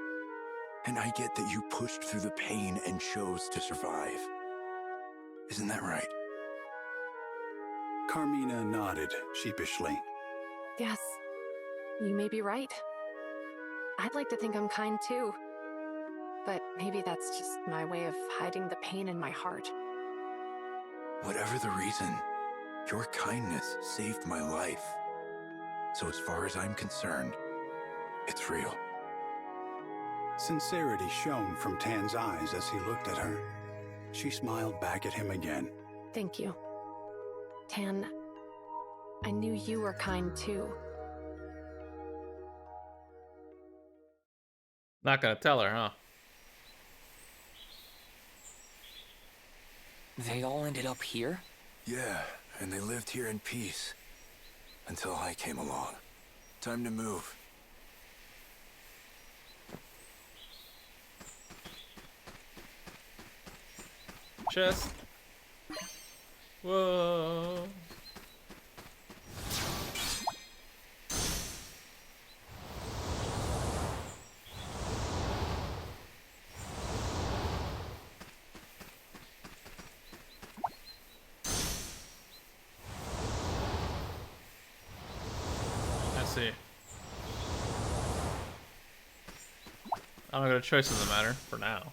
And I get that you pushed through the pain and chose to survive. Isn't that right? Carmina nodded sheepishly. Yes, you may be right. I'd like to think I'm kind too. But maybe that's just my way of hiding the pain in my heart. Whatever the reason, your kindness saved my life. So as far as I'm concerned, it's real. Sincerity shone from Tan's eyes as he looked at her. She smiled back at him again. Thank you. Tan, I knew you were kind too. Not gonna tell her, huh? They all ended up here? Yeah, and they lived here in peace. Until I came along. Time to move. Chest. Whoa. See. I don't got a choice in the matter for now.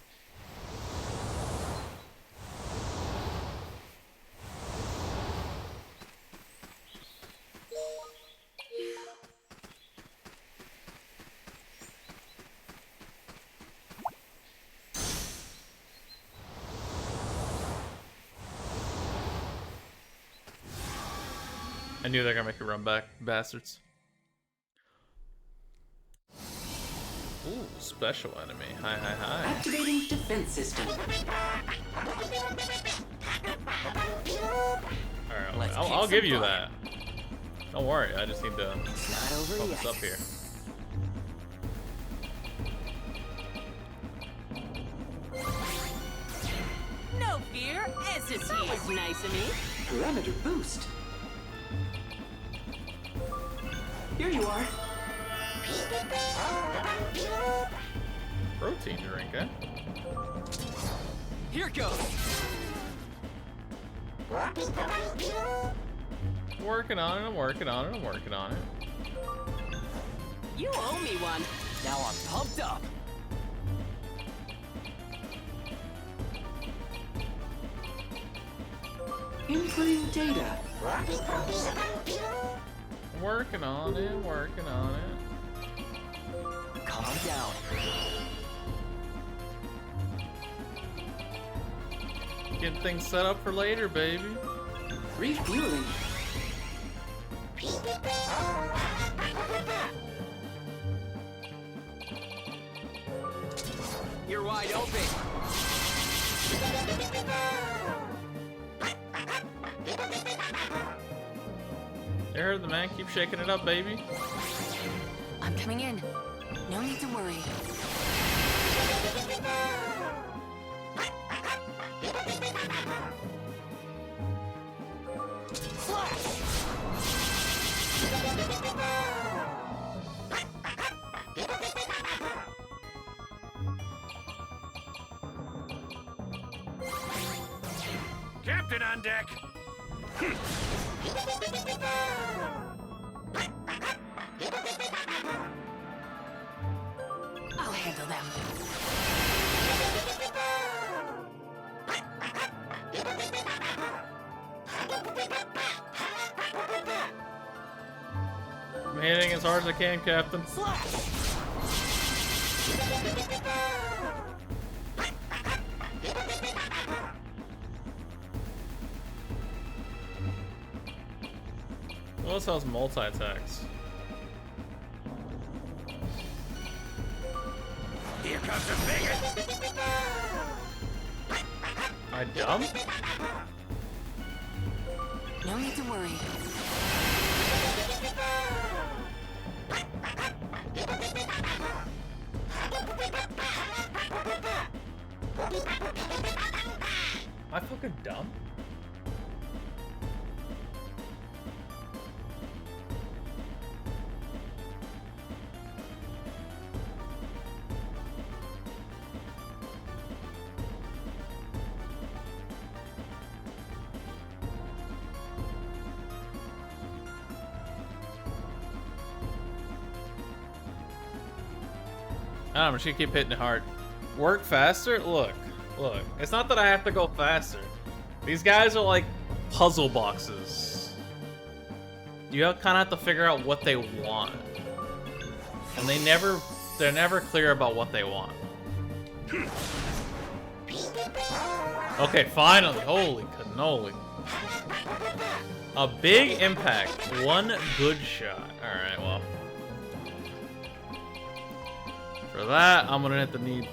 I knew they were gonna make you run back, bastards. Ooh, special enemy. Hi, hi, hi. Activating defense system. Alright, I'll give you that. Don't worry, I just need to focus up here. No fear, SSC is nice of me. Parameter boost. Here you are. Protein drink, eh? Here goes. Working on it, I'm working on it, I'm working on it. You owe me one. Now I'm pumped up. Inputting data. Working on it, working on it. Calm down. Getting things set up for later, baby. Refueling. You're wide open. You heard the man, keep shaking it up, baby. I'm coming in. No need to worry. Captain on deck! I'll handle them. I'm hitting as hard as I can, Captain. What else has multi-attacks? Here comes the bigot! Am I dumb? No need to worry. Am I fucking dumb? I'm just gonna keep hitting it hard. Work faster? Look. It's not that I have to go faster. These guys are like puzzle boxes. You kind of have to figure out what they want. And they're never clear about what they want. Okay, finally. Holy cannoli. A big impact. One good shot. Alright, well. For that, I'm gonna have to need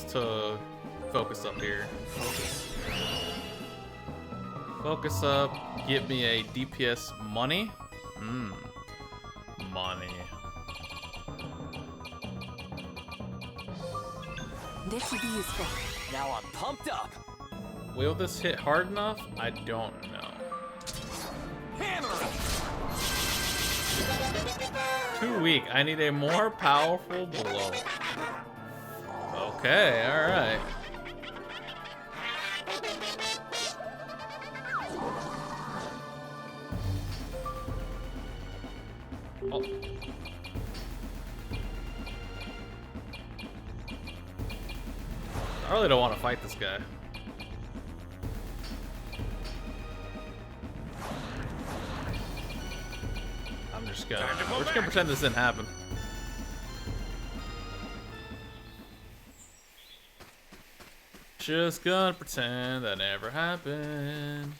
to focus up here. Focus up. Get me a DPS money. Money. This should be useful. Now I'm pumped up. Will this hit hard enough? I don't know. Hammer! Too weak. I need a more powerful blow. Okay, alright. Oh. I really don't want to fight this guy. We're just gonna pretend this didn't happen. Just gonna pretend that never happened.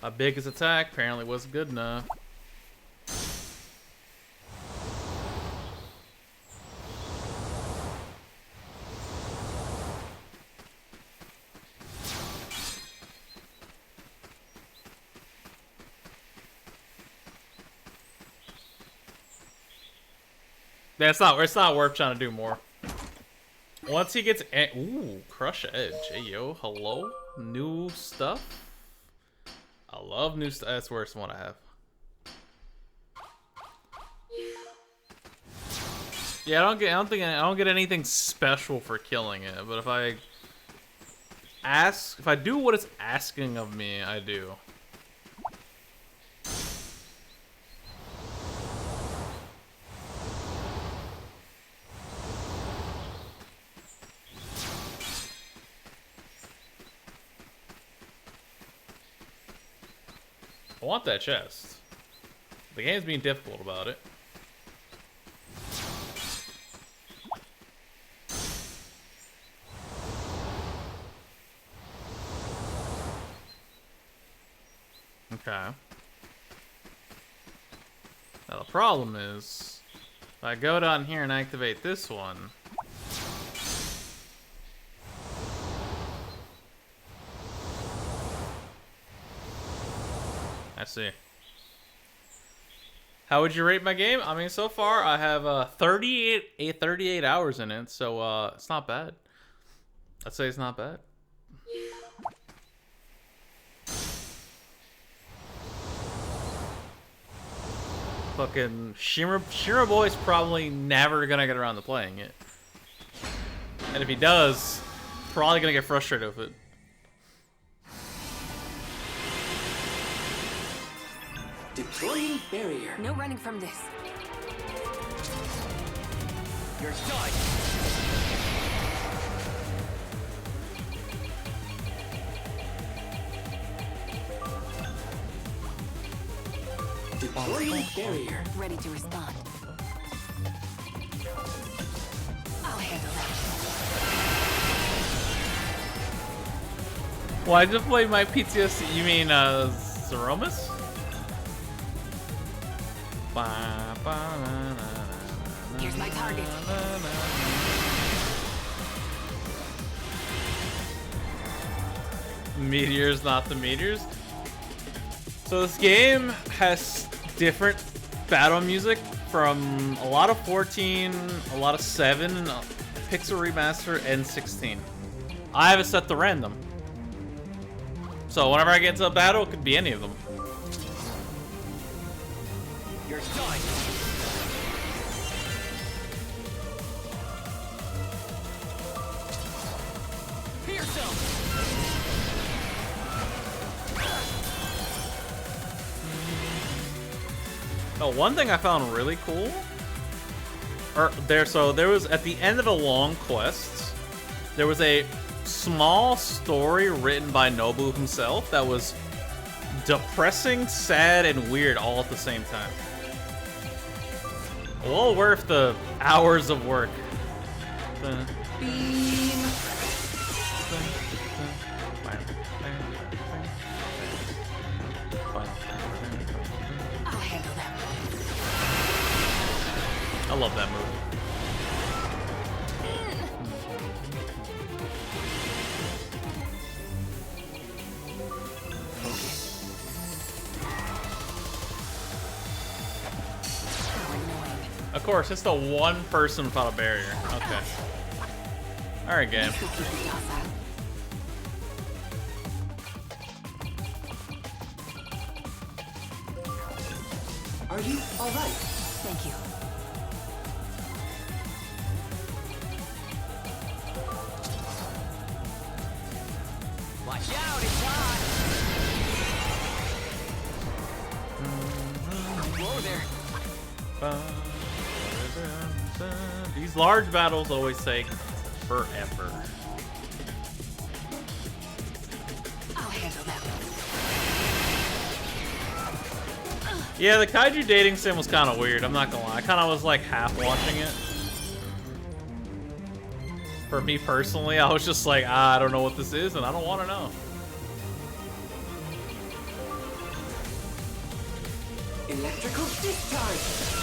My biggest attack apparently wasn't good enough. Yeah, it's not worth trying to do more. Once he gets ooh, Crush Edge. Hey yo, hello? New stuff? I love new stuff. That's the worst one I have. Yeah, I don't get anything special for killing it, but if I do what it's asking of me, I do. I want that chest. The game's being difficult about it. Okay. Now the problem is, if I go down here and activate this one, I see. How would you rate my game? I mean, so far I have 38 hours in it, so it's not bad. I'd say it's not bad. Fucking Shimmer Boy's probably never gonna get around to playing it. And if he does, probably gonna get frustrated with it. Deploying barrier. No running from this. You're done. Deploying barrier. Ready to respond. I'll handle that. Well, I just played my PTSD. You mean Zeromus? Here's my target. Meteors, not the meteors. So this game has different battle music from a lot of 14, a lot of 7, Pixel Remaster, and 16. I have it set to random. So whenever I get to a battle, it could be any of them. You're done. Here's some. Oh, one thing I found really cool So there was, at the end of a long quest, there was a small story written by Nobu himself that was depressing, sad, and weird all at the same time. Well worth the hours of work. I'll handle that. I love that move. Of course, it's the one person without a barrier. Okay. Alright, game. Are you alright? Thank you. Watch out, it's hot! Whoa there! These large battles always take forever. I'll handle that. Yeah, the Kaiju dating sim was kind of weird, I'm not gonna lie. I kind of was like half watching it. For me personally, I was just like, I don't know what this is and I don't want to know. Electrical discharge!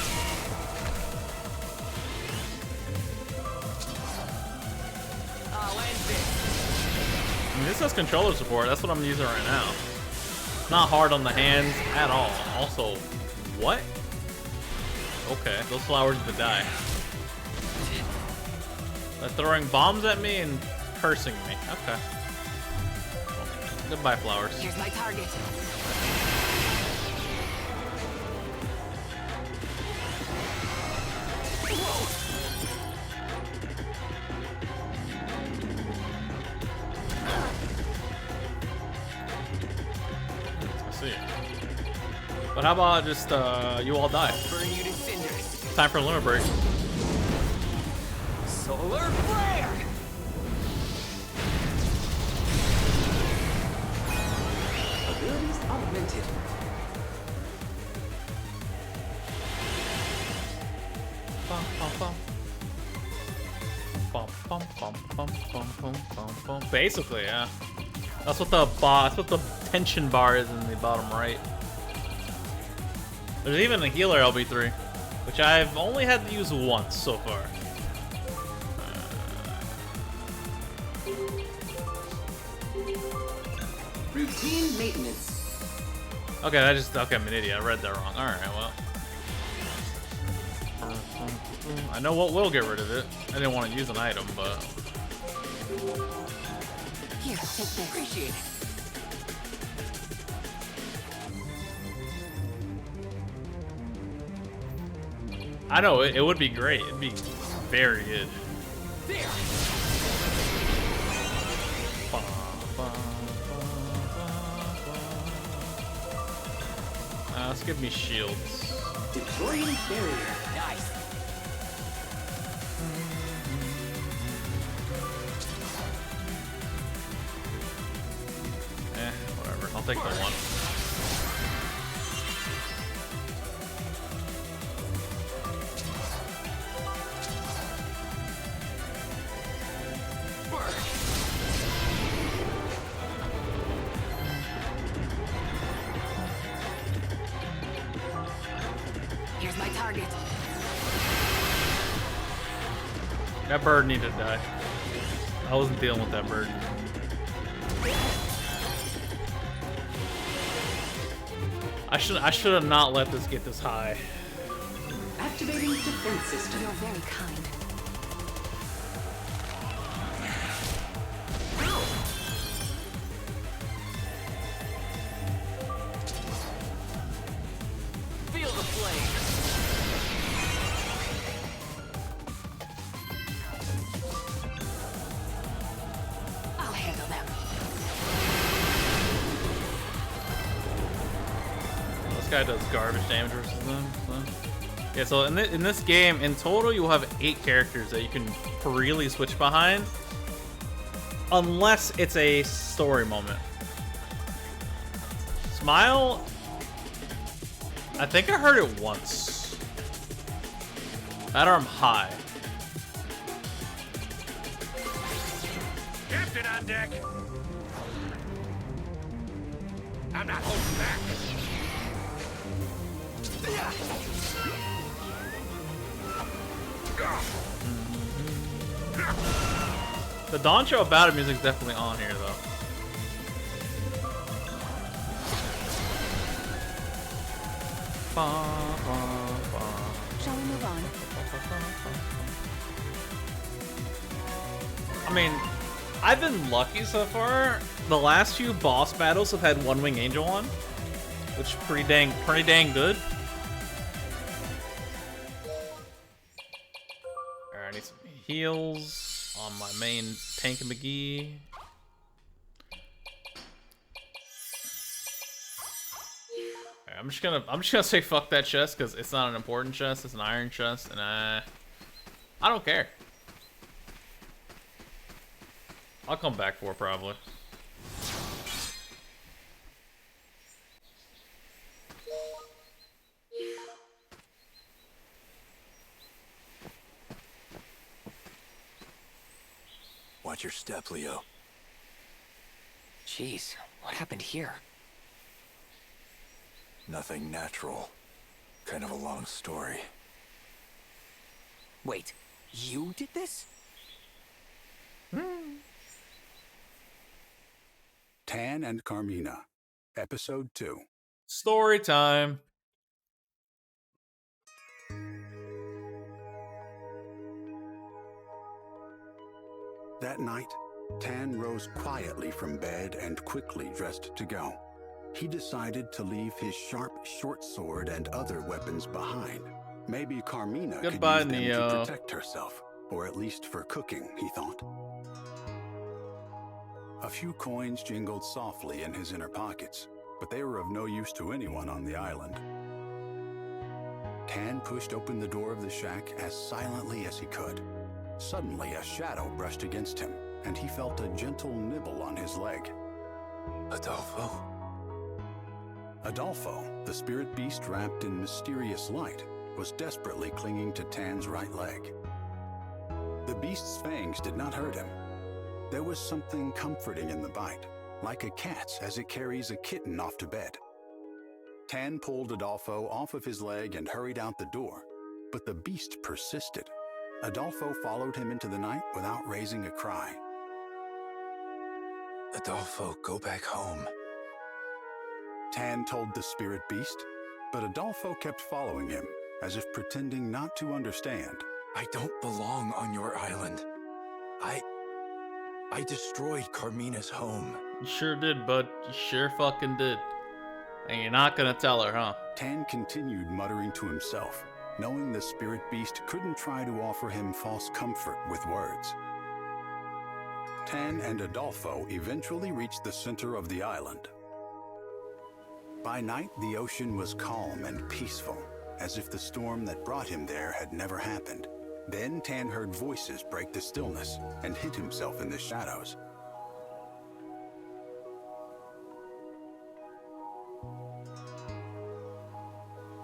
I mean, this has controller support. That's what I'm using right now. Not hard on the hands at all. Also, what? Okay, those flowers to die. They're throwing bombs at me and cursing me. Okay. Goodbye, flowers. Here's my target. But how about just, you all die? Burn you to cinders. Time for a lunar break. Solar flare! Abilities augmented. Bum, bum, bum. Bum, bum, bum, bum, bum, bum, bum, bum. Basically, yeah. That's what the tension bar is in the bottom right. There's even a healer LB3, which I've only had to use once so far. Routine maintenance. Okay, I'm an idiot. I read that wrong. Alright, well. I know what will get rid of it. I didn't want to use an item, but... Here, take this. Appreciate it. I know, it would be great. It'd be very good. There! Let's give me shields. Deploying barrier. Nice. Whatever. I'll take the one. Here's my target. That bird needed to die. I wasn't dealing with that bird. I should have not let this get this high. Activating defense system. You're very kind. Feel the flame. I'll handle them. This guy does garbage damage versus them. So. Yeah, so in this game, in total, you'll have 8 characters that you can freely switch behind. Unless it's a story moment. Smile... I think I heard it once. That arm high. Captain on deck! I'm not holding back. The Doncho About It music's definitely on here, though. Shall we move on? I mean, I've been lucky so far. The last few boss battles have had One Wing Angel on, which is pretty dang good. Alright, I need some heals on my main Tank and McGee. Alright, I'm just gonna say fuck that chest because it's not an important chest. It's an iron chest, and I don't care. I'll come back for it, probably. Watch your step, Leo. Jeez, what happened here? Nothing natural. Kind of a long story. Wait, you did this? Tan and Carmina, Episode 2. Story time. That night, Tan rose quietly from bed and quickly dressed to go. He decided to leave his sharp short sword and other weapons behind. Maybe Carmina could use them to protect herself, or at least for cooking, he thought. A few coins jingled softly in his inner pockets, but they were of no use to anyone on the island. Tan pushed open the door of the shack as silently as he could. Suddenly, a shadow brushed against him, and he felt a gentle nibble on his leg. Adolfo? Adolfo, the spirit beast wrapped in mysterious light, was desperately clinging to Tan's right leg. The beast's fangs did not hurt him. There was something comforting in the bite, like a cat's as it carries a kitten off to bed. Tan pulled Adolfo off of his leg and hurried out the door, but the beast persisted. Adolfo followed him into the night without raising a cry. Adolfo, go back home. Tan told the spirit beast, but Adolfo kept following him, as if pretending not to understand. I don't belong on your island. I destroyed Carmina's home. You sure did, bud. You sure fucking did. And you're not gonna tell her, huh? Tan continued muttering to himself, knowing the spirit beast couldn't try to offer him false comfort with words. Tan and Adolfo eventually reached the center of the island. By night, the ocean was calm and peaceful, as if the storm that brought him there had never happened. Then Tan heard voices break the stillness and hid himself in the shadows.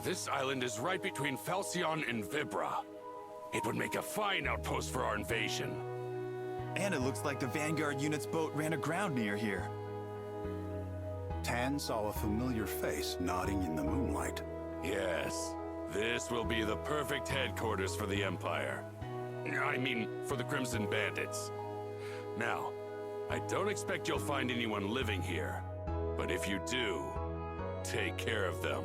This island is right between Falcion and Vibra. It would make a fine outpost for our invasion. And it looks like the Vanguard unit's boat ran aground near here. Tan saw a familiar face nodding in the moonlight. Yes, this will be the perfect headquarters for the Empire. I mean, for the Crimson Bandits. Now, I don't expect you'll find anyone living here, but if you do, take care of them.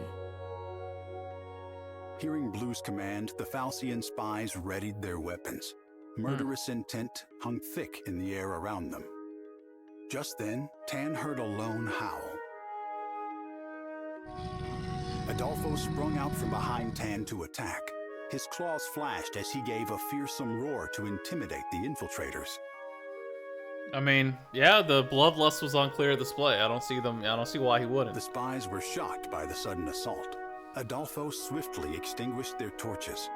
Hearing Blue's command, the Falcian spies readied their weapons. Murderous intent hung thick in the air around them. Just then, Tan heard a lone howl. Adolfo sprung out from behind Tan to attack. His claws flashed as he gave a fearsome roar to intimidate the infiltrators. I mean, yeah, the bloodlust was on clear display. I don't see why he wouldn't. The spies were shocked by the sudden assault. Adolfo swiftly extinguished their torches.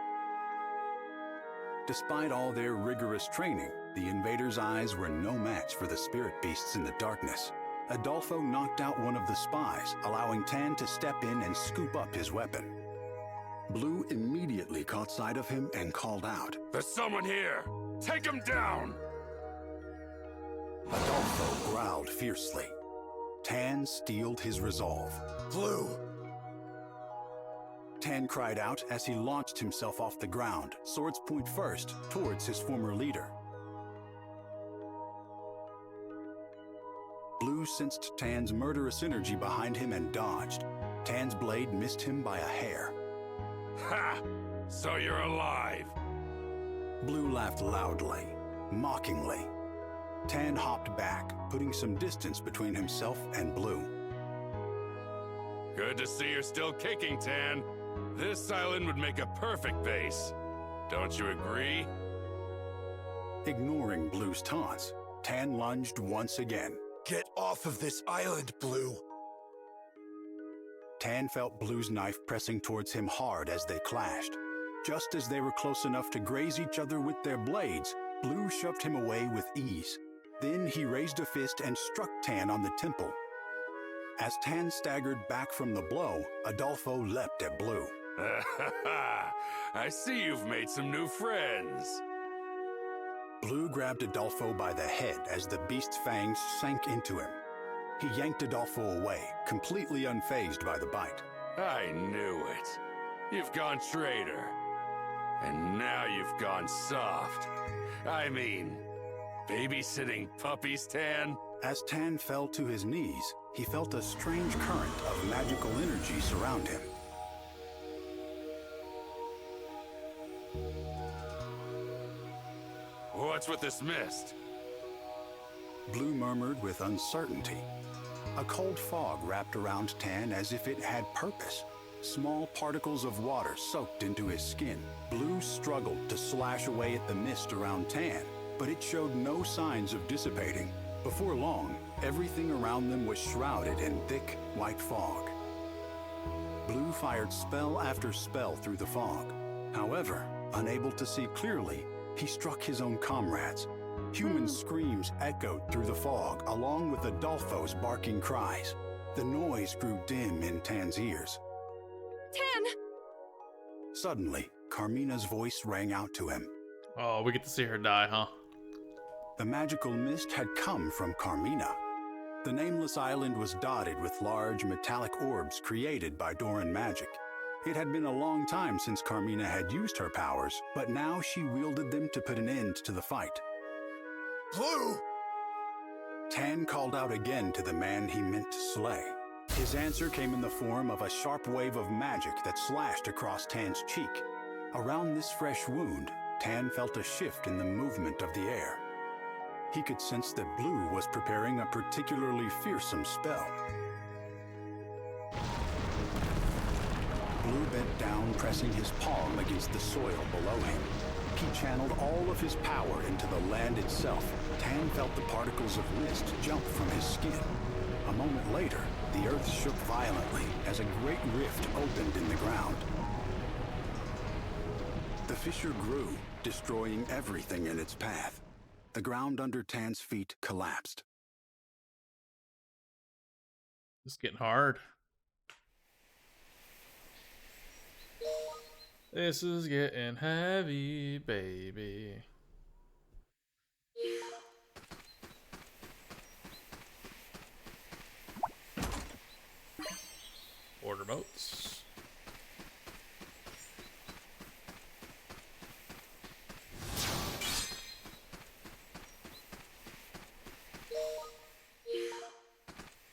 Despite all their rigorous training, the invaders' eyes were no match for the spirit beasts in the darkness. Adolfo knocked out one of the spies, allowing Tan to step in and scoop up his weapon. Blue immediately caught sight of him and called out, "There's someone here! Take him down!" Adolfo growled fiercely. Tan steeled his resolve. Blue! Tan cried out as he launched himself off the ground, swords point first, towards his former leader. Blue sensed Tan's murderous energy behind him and dodged. Tan's blade missed him by a hair. Ha! So you're alive! Blue laughed loudly, mockingly. Tan hopped back, putting some distance between himself and Blue. Good to see you're still kicking, Tan. This island would make a perfect base. Don't you agree? Ignoring Blue's taunts, Tan lunged once again. Get off of this island, Blue! Tan felt Blue's knife pressing towards him hard as they clashed. Just as they were close enough to graze each other with their blades, Blue shoved him away with ease. Then he raised a fist and struck Tan on the temple. As Tan staggered back from the blow, Adolfo leapt at Blue. I see you've made some new friends. Blue grabbed Adolfo by the head as the beast's fangs sank into him. He yanked Adolfo away, completely unfazed by the bite. I knew it. You've gone traitor. And now you've gone soft. I mean, babysitting puppies, Tan? As Tan fell to his knees, he felt a strange current of magical energy surround him. What's with this mist? Blue murmured with uncertainty. A cold fog wrapped around Tan as if it had purpose. Small particles of water soaked into his skin. Blue struggled to slash away at the mist around Tan, but it showed no signs of dissipating. Before long, everything around them was shrouded in thick, white fog. Blue fired spell after spell through the fog. However, unable to see clearly, he struck his own comrades. Human screams echoed through the fog, along with Adolfo's barking cries. The noise grew dim in Tan's ears. Tan! Suddenly, Carmina's voice rang out to him. Oh, we get to see her die, huh? The magical mist had come from Carmina. The nameless island was dotted with large metallic orbs created by Doran magic. It had been a long time since Carmina had used her powers, but now she wielded them to put an end to the fight. Blue! Tan called out again to the man he meant to slay. His answer came in the form of a sharp wave of magic that slashed across Tan's cheek. Around this fresh wound, Tan felt a shift in the movement of the air. He could sense that Blue was preparing a particularly fearsome spell. Blue bent down, pressing his palm against the soil below him. He channeled all of his power into the land itself. Tan felt the particles of mist jump from his skin. A moment later, the earth shook violently as a great rift opened in the ground. The fissure grew, destroying everything in its path. The ground under Tan's feet collapsed. It's getting hard. This is getting heavy, baby. Order boats.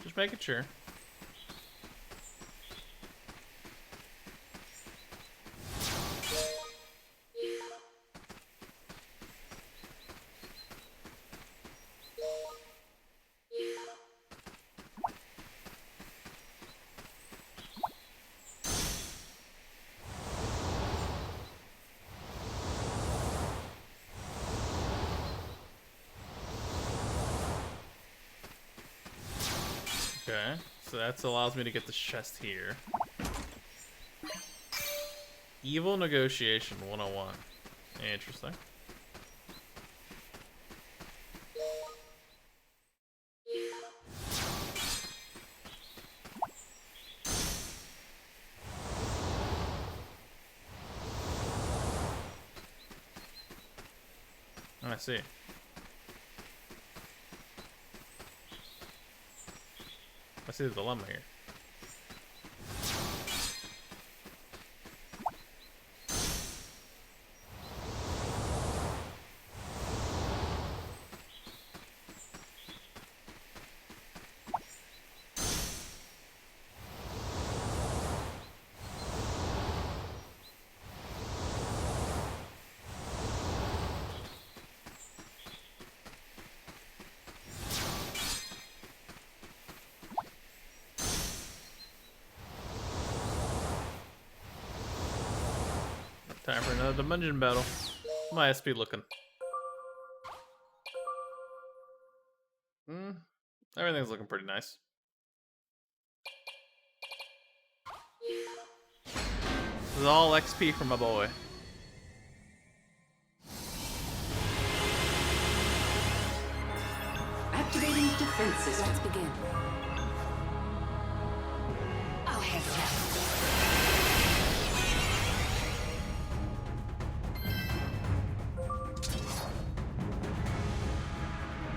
Just making sure. Okay, so that allows me to get the chest here. Evil Negotiation 101. Interesting. I see. I see the dilemma here. Time for another dimension battle. My SP looking. Everything's looking pretty nice. This is all XP for my boy. Activating defense system. Let's begin. I'll handle that.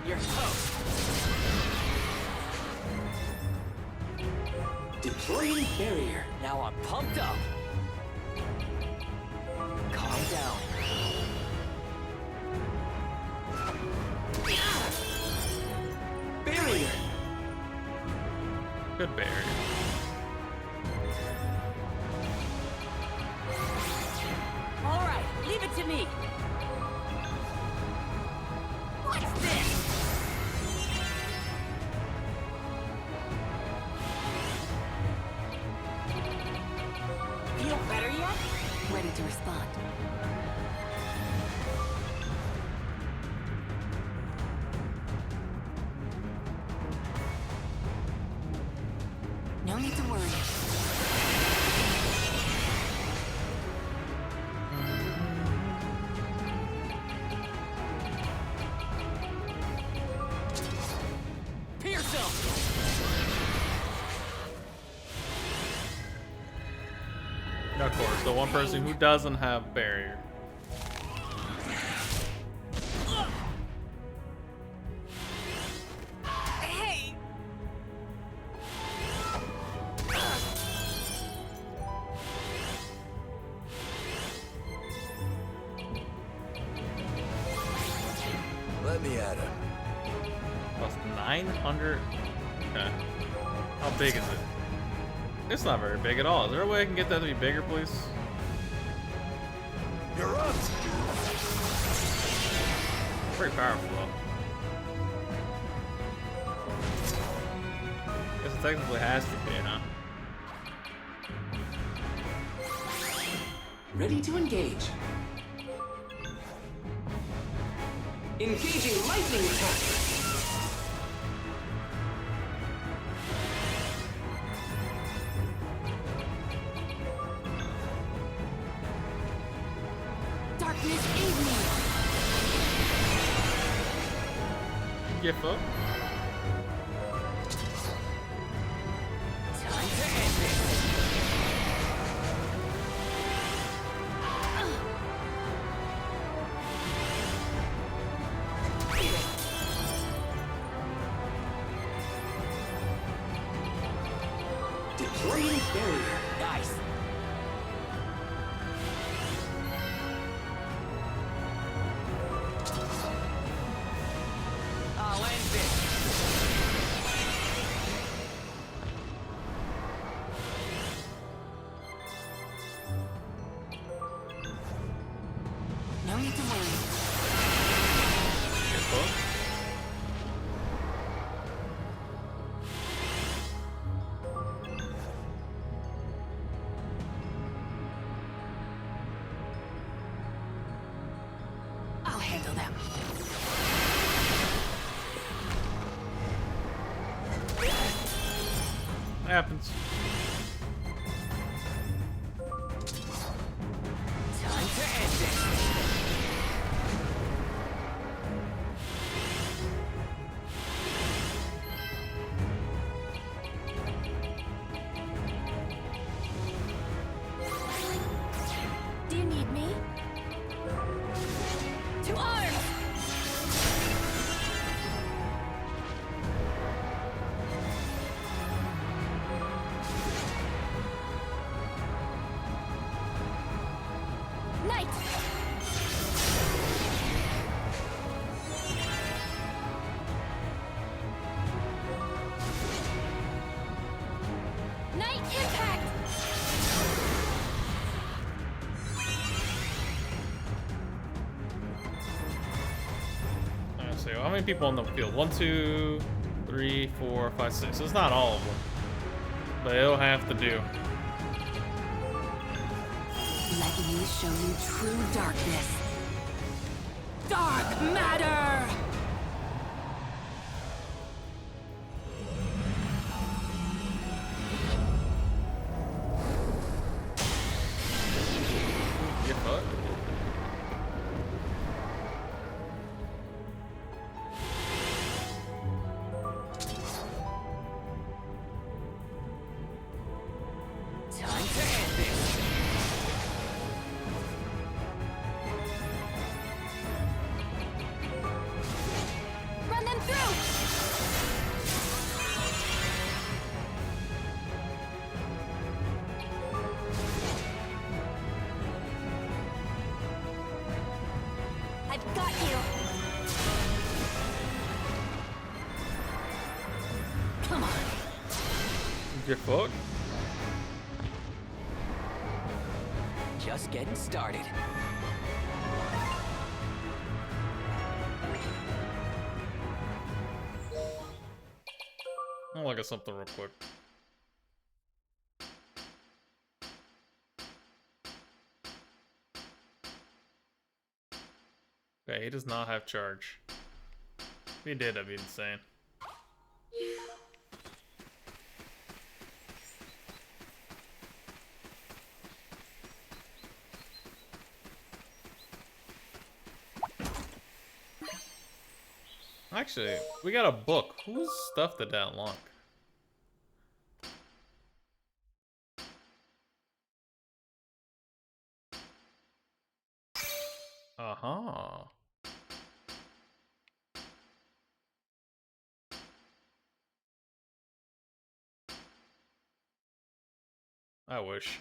Your toast. Deploying barrier. Now I'm pumped up. Calm down. Barrier. Good barrier. All right, leave it to me. What's this? Feel better yet? Ready to respond. No need to worry. Pierce him! Of course, the one person who doesn't have barrier. Hey! Let me at him. Plus 900. Okay. How big is it? It's not very big at all. Is there a way I can get that to be bigger, please? You're up. Pretty powerful, though. Guess it technically has to be, huh? Ready to engage. Engaging lightning attack. Darkness aid me! Gift up. Time to end this. Deploying barrier. Nice. I'll end this. No need to worry. Gift up. I'll handle them. Happens. Knight! Knight impact! Let's see, how many people on the field? 1, 2, 3, 4, 5, 6. It's not all of them, but it'll have to do. Let me show you true darkness. Dark matter! Get fucked. Time to end this. Run them through! I've got you! Come on! Get fucked. Just getting started. I'll look at something real quick. Okay, he does not have charge. If he did, that'd be insane. Actually, we got a book. Whose stuff did that unlock? Uh-huh. I wish.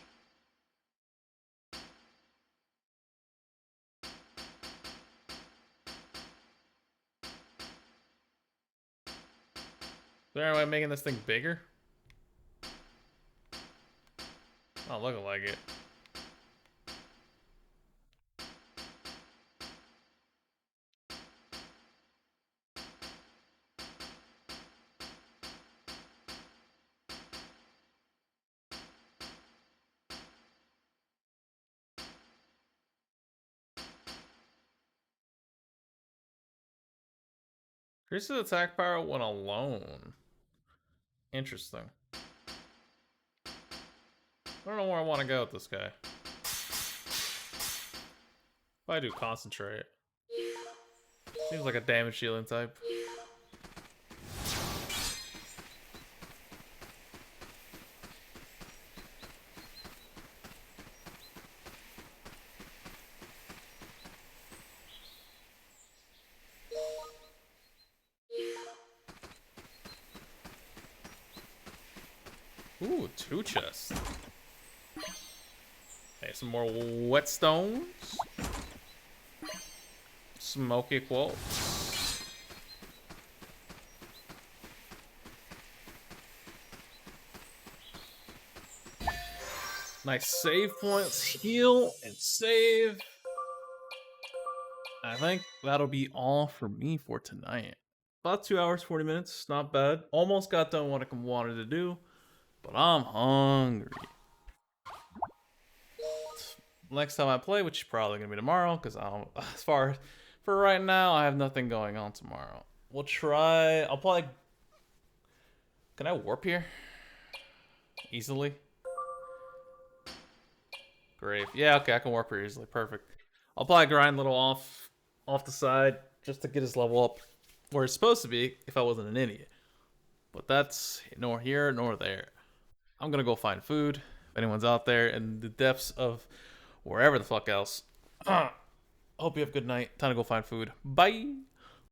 Is there any way of making this thing bigger? Not looking like it. Increases attack power when alone. Interesting. I don't know where I want to go with this guy. If I do concentrate. Seems like a damage dealing type. Ooh, 2 chests. Okay, some more whetstones. Smoky quotes. Nice save points. Heal and save. I think that'll be all for me for tonight. About 2 hours, 40 minutes. Not bad. Almost got done what I wanted to do. But I'm hungry. Next time I play, which is probably gonna be tomorrow, because as far for right now, I have nothing going on tomorrow. We'll try. I'll probably. Can I warp here? Easily? Great. Yeah, okay, I can warp here easily. Perfect. I'll probably grind a little off the side just to get his level up where it's supposed to be if I wasn't an idiot. But that's nor here nor there. I'm gonna go find food. If anyone's out there in the depths of wherever the fuck else. Hope you have a good night. Time to go find food. Bye.